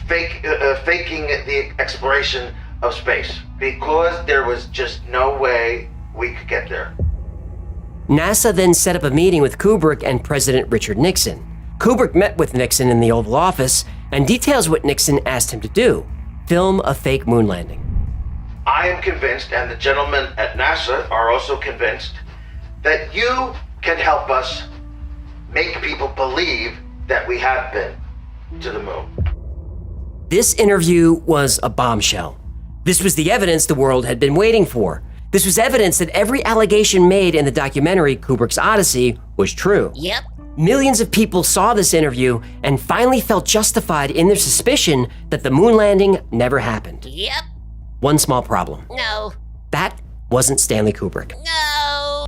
Faking the exploration of space, because there was just no way we could get there. NASA then set up a meeting with Kubrick and President Richard Nixon. Kubrick met with Nixon in the Oval Office and details what Nixon asked him to do: film a fake moon landing. I am convinced, and the gentlemen at NASA are also convinced, that you can help us make people believe that we have been to the moon. This interview was a bombshell. This was the evidence the world had been waiting for. This was evidence that every allegation made in the documentary Kubrick's Odyssey was true. Yep. Millions of people saw this interview and finally felt justified in their suspicion that the moon landing never happened. Yep. One small problem. No. That wasn't Stanley Kubrick. No.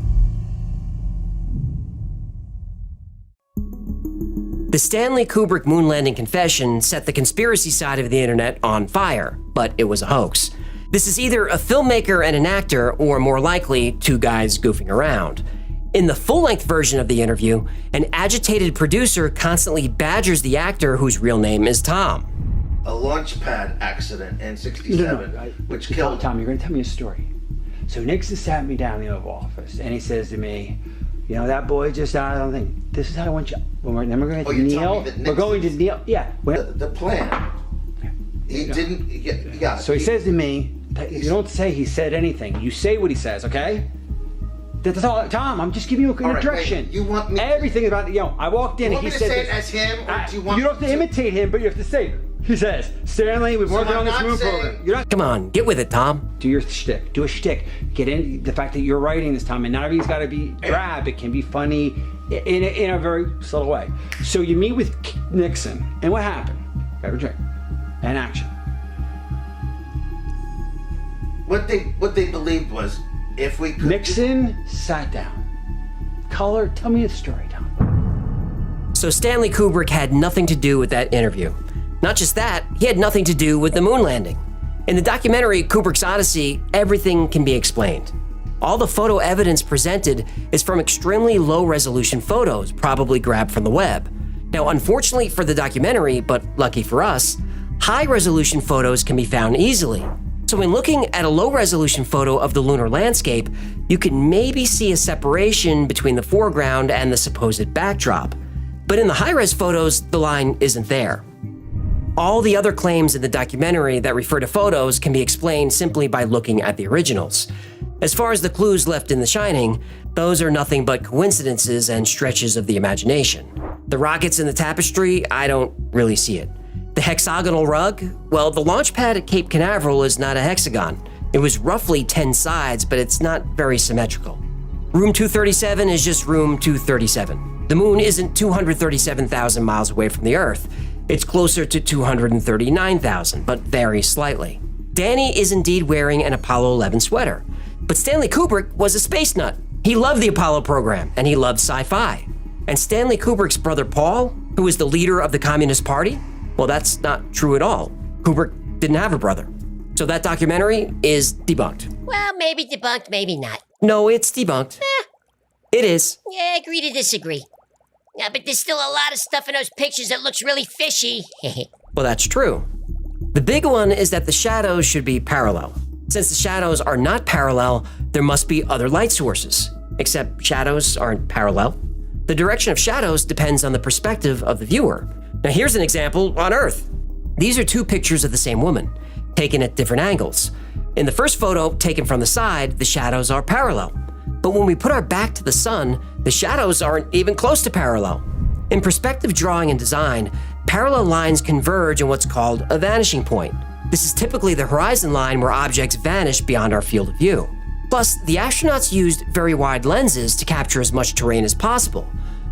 The Stanley Kubrick moon landing confession set the conspiracy side of the internet on fire, but it was a hoax. This is either a filmmaker and an actor, or more likely, two guys goofing around. In the full-length version of the interview, an agitated producer constantly badgers the actor whose real name is Tom. A launch pad accident in '67, which killed... Tom, you're going to tell me a story. So Nixon sat me down in the Oval Office, and he says to me, you know, that boy just out of the thing. This is how I want you. Then we're going to kneel. We're going to kneel. Yeah. The plan. He didn't. Yeah. So he says to me, you don't say he said anything. You say what he says, okay? That's all. Tom, I'm just giving you a direction. Wait, you want me everything about the, I walked in and he said. You want me to say it as him, or do you want? You don't have to imitate him, but you have to say. He says, Stanley, we've worked on this moon program. Come on, get with it, Tom. Do your shtick. Do a shtick. Get in the fact that you're writing this, Tom, and not everything's got to be drab. It can be funny in a very subtle way. So you meet with Nixon, and what happened? Have a drink. And action. What they believed was, if we could... Nixon sat down. Color, tell me a story, Tom. So Stanley Kubrick had nothing to do with that interview. Not just that, he had nothing to do with the moon landing. In the documentary Kubrick's Odyssey, everything can be explained. All the photo evidence presented is from extremely low-resolution photos, probably grabbed from the web. Now, unfortunately for the documentary, but lucky for us, high-resolution photos can be found easily. So when looking at a low-resolution photo of the lunar landscape, you can maybe see a separation between the foreground and the supposed backdrop. But in the high-res photos, the line isn't there. All the other claims in the documentary that refer to photos can be explained simply by looking at the originals. As far as the clues left in The Shining, those are nothing but coincidences and stretches of the imagination. The rockets in the tapestry, I don't really see it. The hexagonal rug? Well, the launch pad at Cape Canaveral is not a hexagon. It was roughly 10 sides, but it's not very symmetrical. Room 237 is just room 237. The moon isn't 237,000 miles away from the Earth. It's closer to 239,000, but varies slightly. Danny is indeed wearing an Apollo 11 sweater. But Stanley Kubrick was a space nut. He loved the Apollo program, and he loved sci-fi. And Stanley Kubrick's brother Paul, who was the leader of the Communist Party, well, that's not true at all. Kubrick didn't have a brother. So that documentary is debunked. Well, maybe debunked, maybe not. No, it's debunked. It is. Yeah, agree to disagree. Yeah, but there's still a lot of stuff in those pictures that looks really fishy. Well, that's true. The big one is that the shadows should be parallel. Since the shadows are not parallel, there must be other light sources. Except shadows aren't parallel. The direction of shadows depends on the perspective of the viewer. Now here's an example on Earth. These are two pictures of the same woman, taken at different angles. In the first photo, taken from the side, the shadows are parallel. But when we put our back to the sun, the shadows aren't even close to parallel. In perspective drawing and design, parallel lines converge in what's called a vanishing point. This is typically the horizon line where objects vanish beyond our field of view. Plus, the astronauts used very wide lenses to capture as much terrain as possible.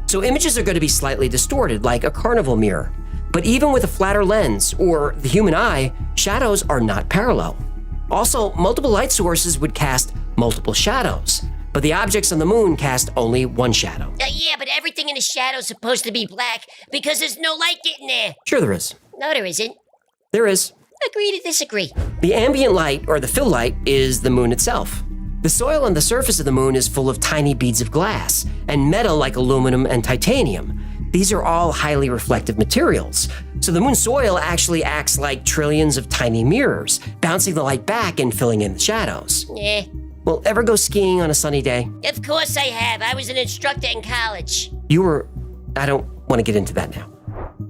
So images are going to be slightly distorted, like a carnival mirror. But even with a flatter lens, or the human eye, shadows are not parallel. Also, multiple light sources would cast multiple shadows. But the objects on the moon cast only one shadow. Yeah, but everything in the shadow's supposed to be black because there's no light getting there. Sure there is. No, there isn't. There is. Agree to disagree. The ambient light, or the fill light, is the moon itself. The soil on the surface of the moon is full of tiny beads of glass and metal like aluminum and titanium. These are all highly reflective materials. So the moon's soil actually acts like trillions of tiny mirrors, bouncing the light back and filling in the shadows. Yeah. Well, ever go skiing on a sunny day? Of course I have. I was an instructor in college. I don't want to get into that now.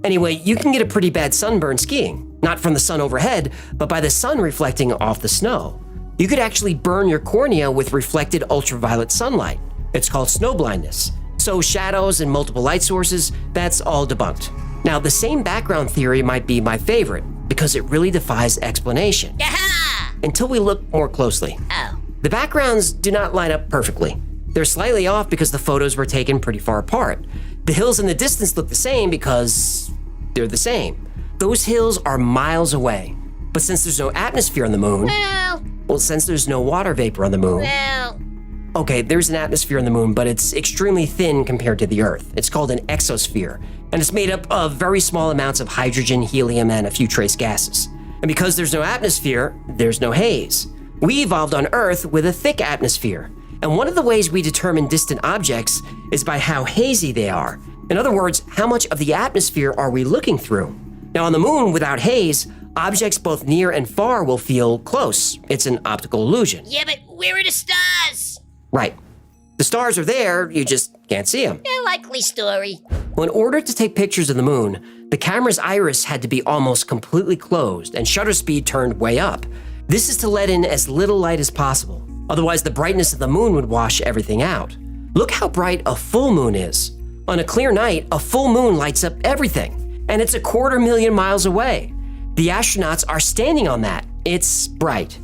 Anyway, you can get a pretty bad sunburn skiing. Not from the sun overhead, but by the sun reflecting off the snow. You could actually burn your cornea with reflected ultraviolet sunlight. It's called snow blindness. So shadows and multiple light sources, that's all debunked. Now, the same background theory might be my favorite because it really defies explanation. Aha! Until we look more closely. Oh. The backgrounds do not line up perfectly. They're slightly off because the photos were taken pretty far apart. The hills in the distance look the same because they're the same. Those hills are miles away. But since there's no atmosphere on the moon... Well, since there's no water vapor on the moon... Okay, there's an atmosphere on the moon, but it's extremely thin compared to the Earth. It's called an exosphere, and it's made up of very small amounts of hydrogen, helium, and a few trace gases. And because there's no atmosphere, there's no haze. We evolved on Earth with a thick atmosphere. And one of the ways we determine distant objects is by how hazy they are. In other words, how much of the atmosphere are we looking through? Now, on the moon, without haze, objects both near and far will feel close. It's an optical illusion. Yeah, but where are the stars? Right. The stars are there, you just can't see them. Yeah, likely story. Well, in order to take pictures of the moon, the camera's iris had to be almost completely closed and shutter speed turned way up. This is to let in as little light as possible. Otherwise, the brightness of the moon would wash everything out. Look how bright a full moon is. On a clear night, a full moon lights up everything, and it's 250,000 miles away. The astronauts are standing on that. It's bright.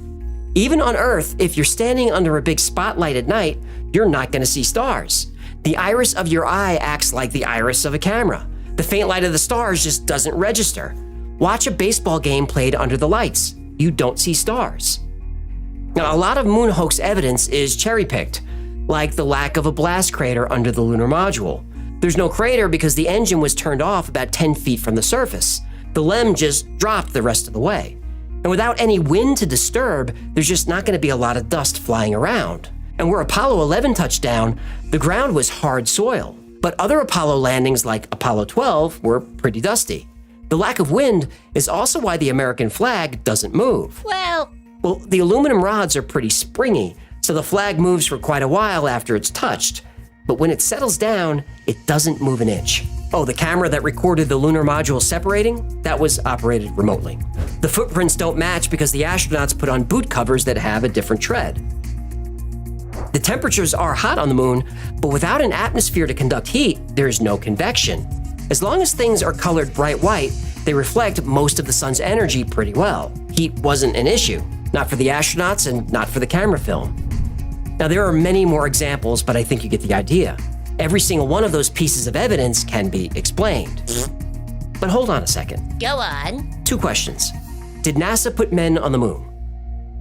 Even on Earth, if you're standing under a big spotlight at night, you're not going to see stars. The iris of your eye acts like the iris of a camera. The faint light of the stars just doesn't register. Watch a baseball game played under the lights. You don't see stars. Now, a lot of moon hoax evidence is cherry-picked, like the lack of a blast crater under the lunar module. There's no crater because the engine was turned off about 10 feet from the surface. The LEM just dropped the rest of the way. And without any wind to disturb, there's just not going to be a lot of dust flying around. And where Apollo 11 touched down, the ground was hard soil. But other Apollo landings like Apollo 12 were pretty dusty. The lack of wind is also why the American flag doesn't move. Well, the aluminum rods are pretty springy, so the flag moves for quite a while after it's touched. But when it settles down, it doesn't move an inch. Oh, the camera that recorded the lunar module separating? That was operated remotely. The footprints don't match because the astronauts put on boot covers that have a different tread. The temperatures are hot on the moon, but without an atmosphere to conduct heat, there's no convection. As long as things are colored bright white, They reflect most of the sun's energy pretty well. Heat wasn't an issue, not for the astronauts and not for the camera film. Now, there are many more examples, but I think you get the idea. Every single one of those pieces of evidence can be explained. But hold on a second. Go on. 2 questions. Did NASA put men on the moon?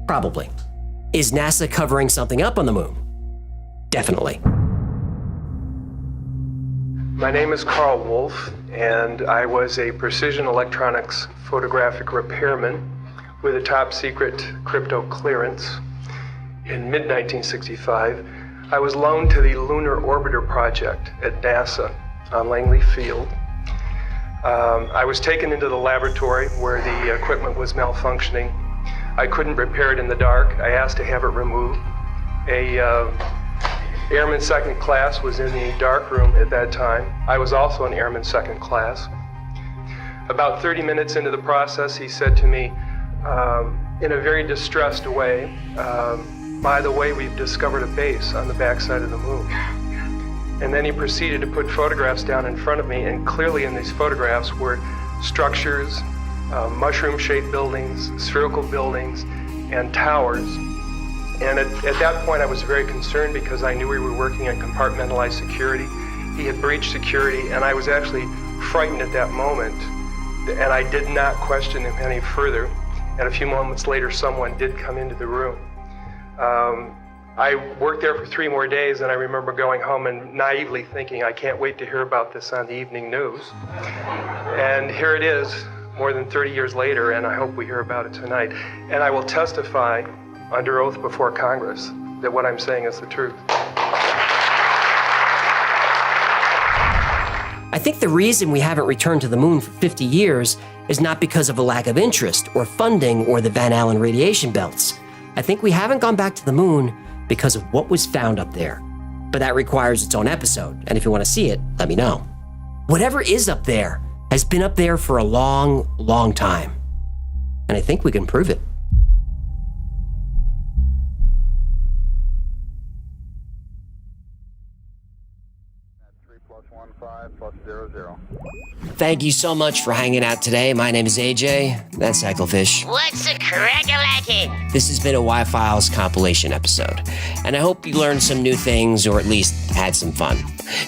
Probably. Is NASA covering something up on the moon? Definitely. My name is Carl Wolf, and I was a precision electronics photographic repairman with a top secret crypto clearance. In mid-1965, I was loaned to the Lunar Orbiter project at NASA on Langley Field. I was taken into the laboratory where the equipment was malfunctioning. I couldn't repair it in the dark. I asked to have it removed. Airman second class was in the dark room at that time. I was also an airman second class. About 30 minutes into the process, he said to me, in a very distressed way, by the way, we've discovered a base on the backside of the moon. And then he proceeded to put photographs down in front of me, and clearly in these photographs were structures, mushroom-shaped buildings, spherical buildings, and towers. And at that point, I was very concerned because I knew we were working on compartmentalized security. He had breached security, and I was actually frightened at that moment. And I did not question him any further. And a few moments later, someone did come into the room. I worked there for 3 more days, and I remember going home and naively thinking, I can't wait to hear about this on the evening news. And here it is, more than 30 years later, and I hope we hear about it tonight. And I will testify under oath before Congress that what I'm saying is the truth. I think the reason we haven't returned to the moon for 50 years is not because of a lack of interest or funding or the Van Allen radiation belts. I think we haven't gone back to the moon because of what was found up there. But that requires its own episode, and if you want to see it, let me know. Whatever is up there has been up there for a long, long time. And I think we can prove it. Thank you so much for hanging out today. My name is AJ. That's Hecklefish. What's a crack-a-lackin'? This has been a Y-Files compilation episode, and I hope you learned some new things or at least had some fun.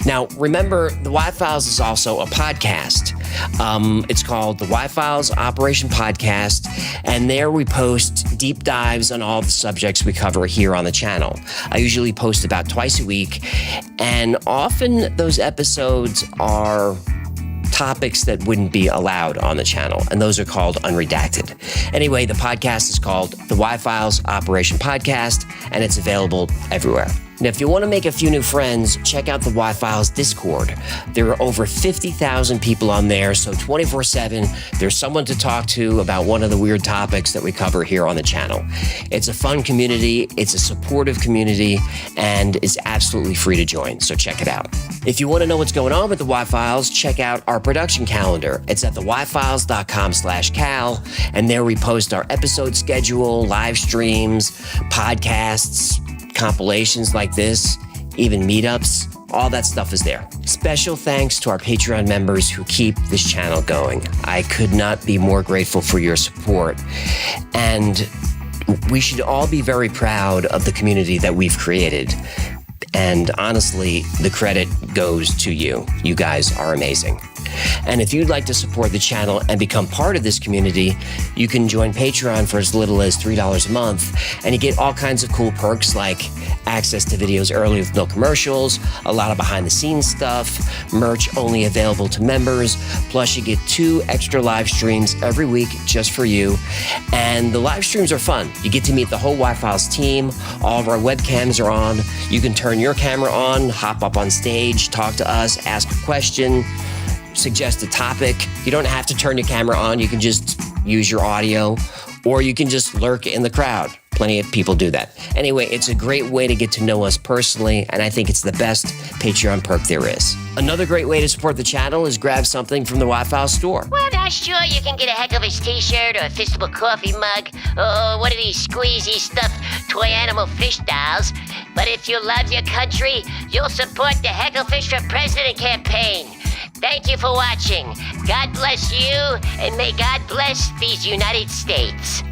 Now, remember, the Y-Files is also a podcast. It's called the Y-Files Operation Podcast, and there we post deep dives on all the subjects we cover here on the channel. I usually post about twice a week, and often those episodes are topics that wouldn't be allowed on the channel, and those are called unredacted. Anyway, the podcast is called the Y-Files Operation Podcast, and it's available everywhere. Now, if you want to make a few new friends, check out the Y-Files Discord. There are over 50,000 people on there, so 24/7, there's someone to talk to about one of the weird topics that we cover here on the channel. It's a fun community, it's a supportive community, and it's absolutely free to join, so check it out. If you want to know what's going on with the Y-Files, check out our production calendar. It's at theyfiles.com/cal, and there we post our episode schedule, live streams, podcasts, compilations like this, even meetups, all that stuff is there. Special thanks to our Patreon members who keep this channel going. I could not be more grateful for your support. And we should all be very proud of the community that we've created. And honestly, the credit goes to you. You guys are amazing. And if you'd like to support the channel and become part of this community, you can join Patreon for as little as $3 a month, and you get all kinds of cool perks like access to videos early with no commercials, a lot of behind-the-scenes stuff, merch only available to members, plus you get 2 extra live streams every week just for you. And the live streams are fun. You get to meet the whole Y-Files team. All of our webcams are on. You can turn your camera on, hop up on stage, talk to us, ask a question, suggest a topic. You don't have to turn your camera on. You can just use your audio, or you can just lurk in the crowd. Plenty of people do that. Anyway, it's a great way to get to know us personally, and I think it's the best Patreon perk there is. Another great way to support the channel is grab something from the Y-Files store. Well, now sure, you can get a Hecklefish t-shirt or a Fistable coffee mug or one of these squeezy stuffed toy animal fish dolls. But if you love your country, you'll support the Hecklefish for President campaign. Thank you for watching. God bless you, and may God bless these United States.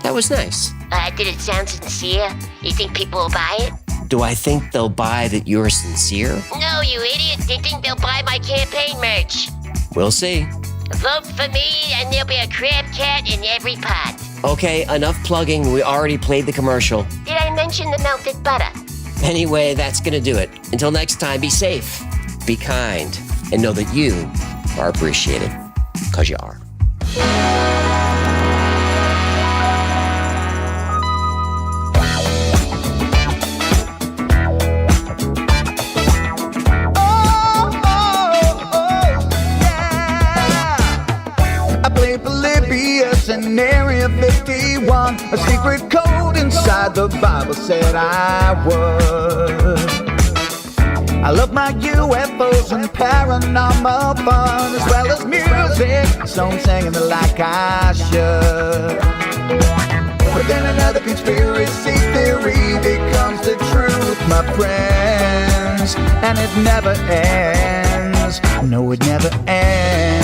That was nice. Did it sound sincere? You think people will buy it? Do I think they'll buy that you're sincere? No, you idiot. They think they'll buy my campaign merch. We'll see. Vote for me, and there'll be a crab cat in every pot. Okay, enough plugging. We already played the commercial. Did I mention the melted butter? Anyway, that's gonna do it. Until next time, be safe, be kind, and know that you are appreciated. 'Cause you are. In Area 51, a secret code inside the Bible said I would. I love my UFOs and paranormal fun, as well as music, so I'm singing it like I should. But then another conspiracy theory becomes the truth, my friends, and it never ends. No, it never ends.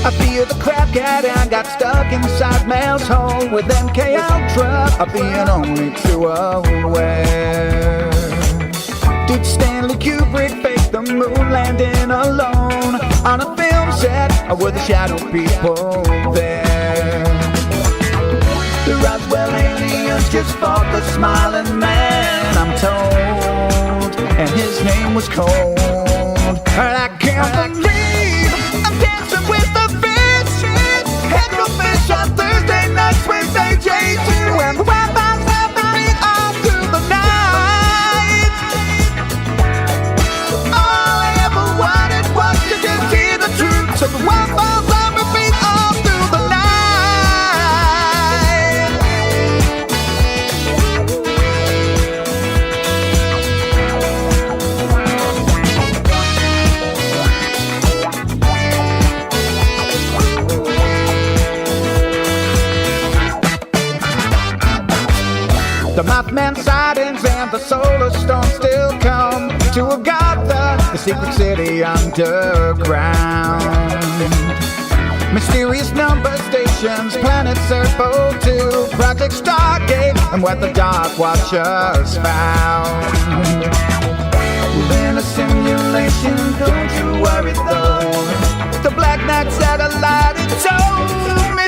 I fear the crap cat and got stuck inside Mel's hole with MK Ultra being only too aware. Did Stanley Kubrick fake the moon landing alone on a film set, or were the shadow people there? The Roswell aliens just fought the smiling man, I'm told, and his name was Cold. And I can't believe I'm dancing with the Hecklefish on Thursday nights with AJ2 and Wi-Fi's helping me all through the night. All I ever wanted was to just hear the truth, so the Wi-Fi's on repeat all through the night. The Mothman sightings and the solar storm still come to Agatha, the secret city underground. Mysterious number stations, planet Serpo 2, Project Stargate, and what the Dark Watchers found. Within a simulation, don't you worry though. The Black Knight satellite, it told me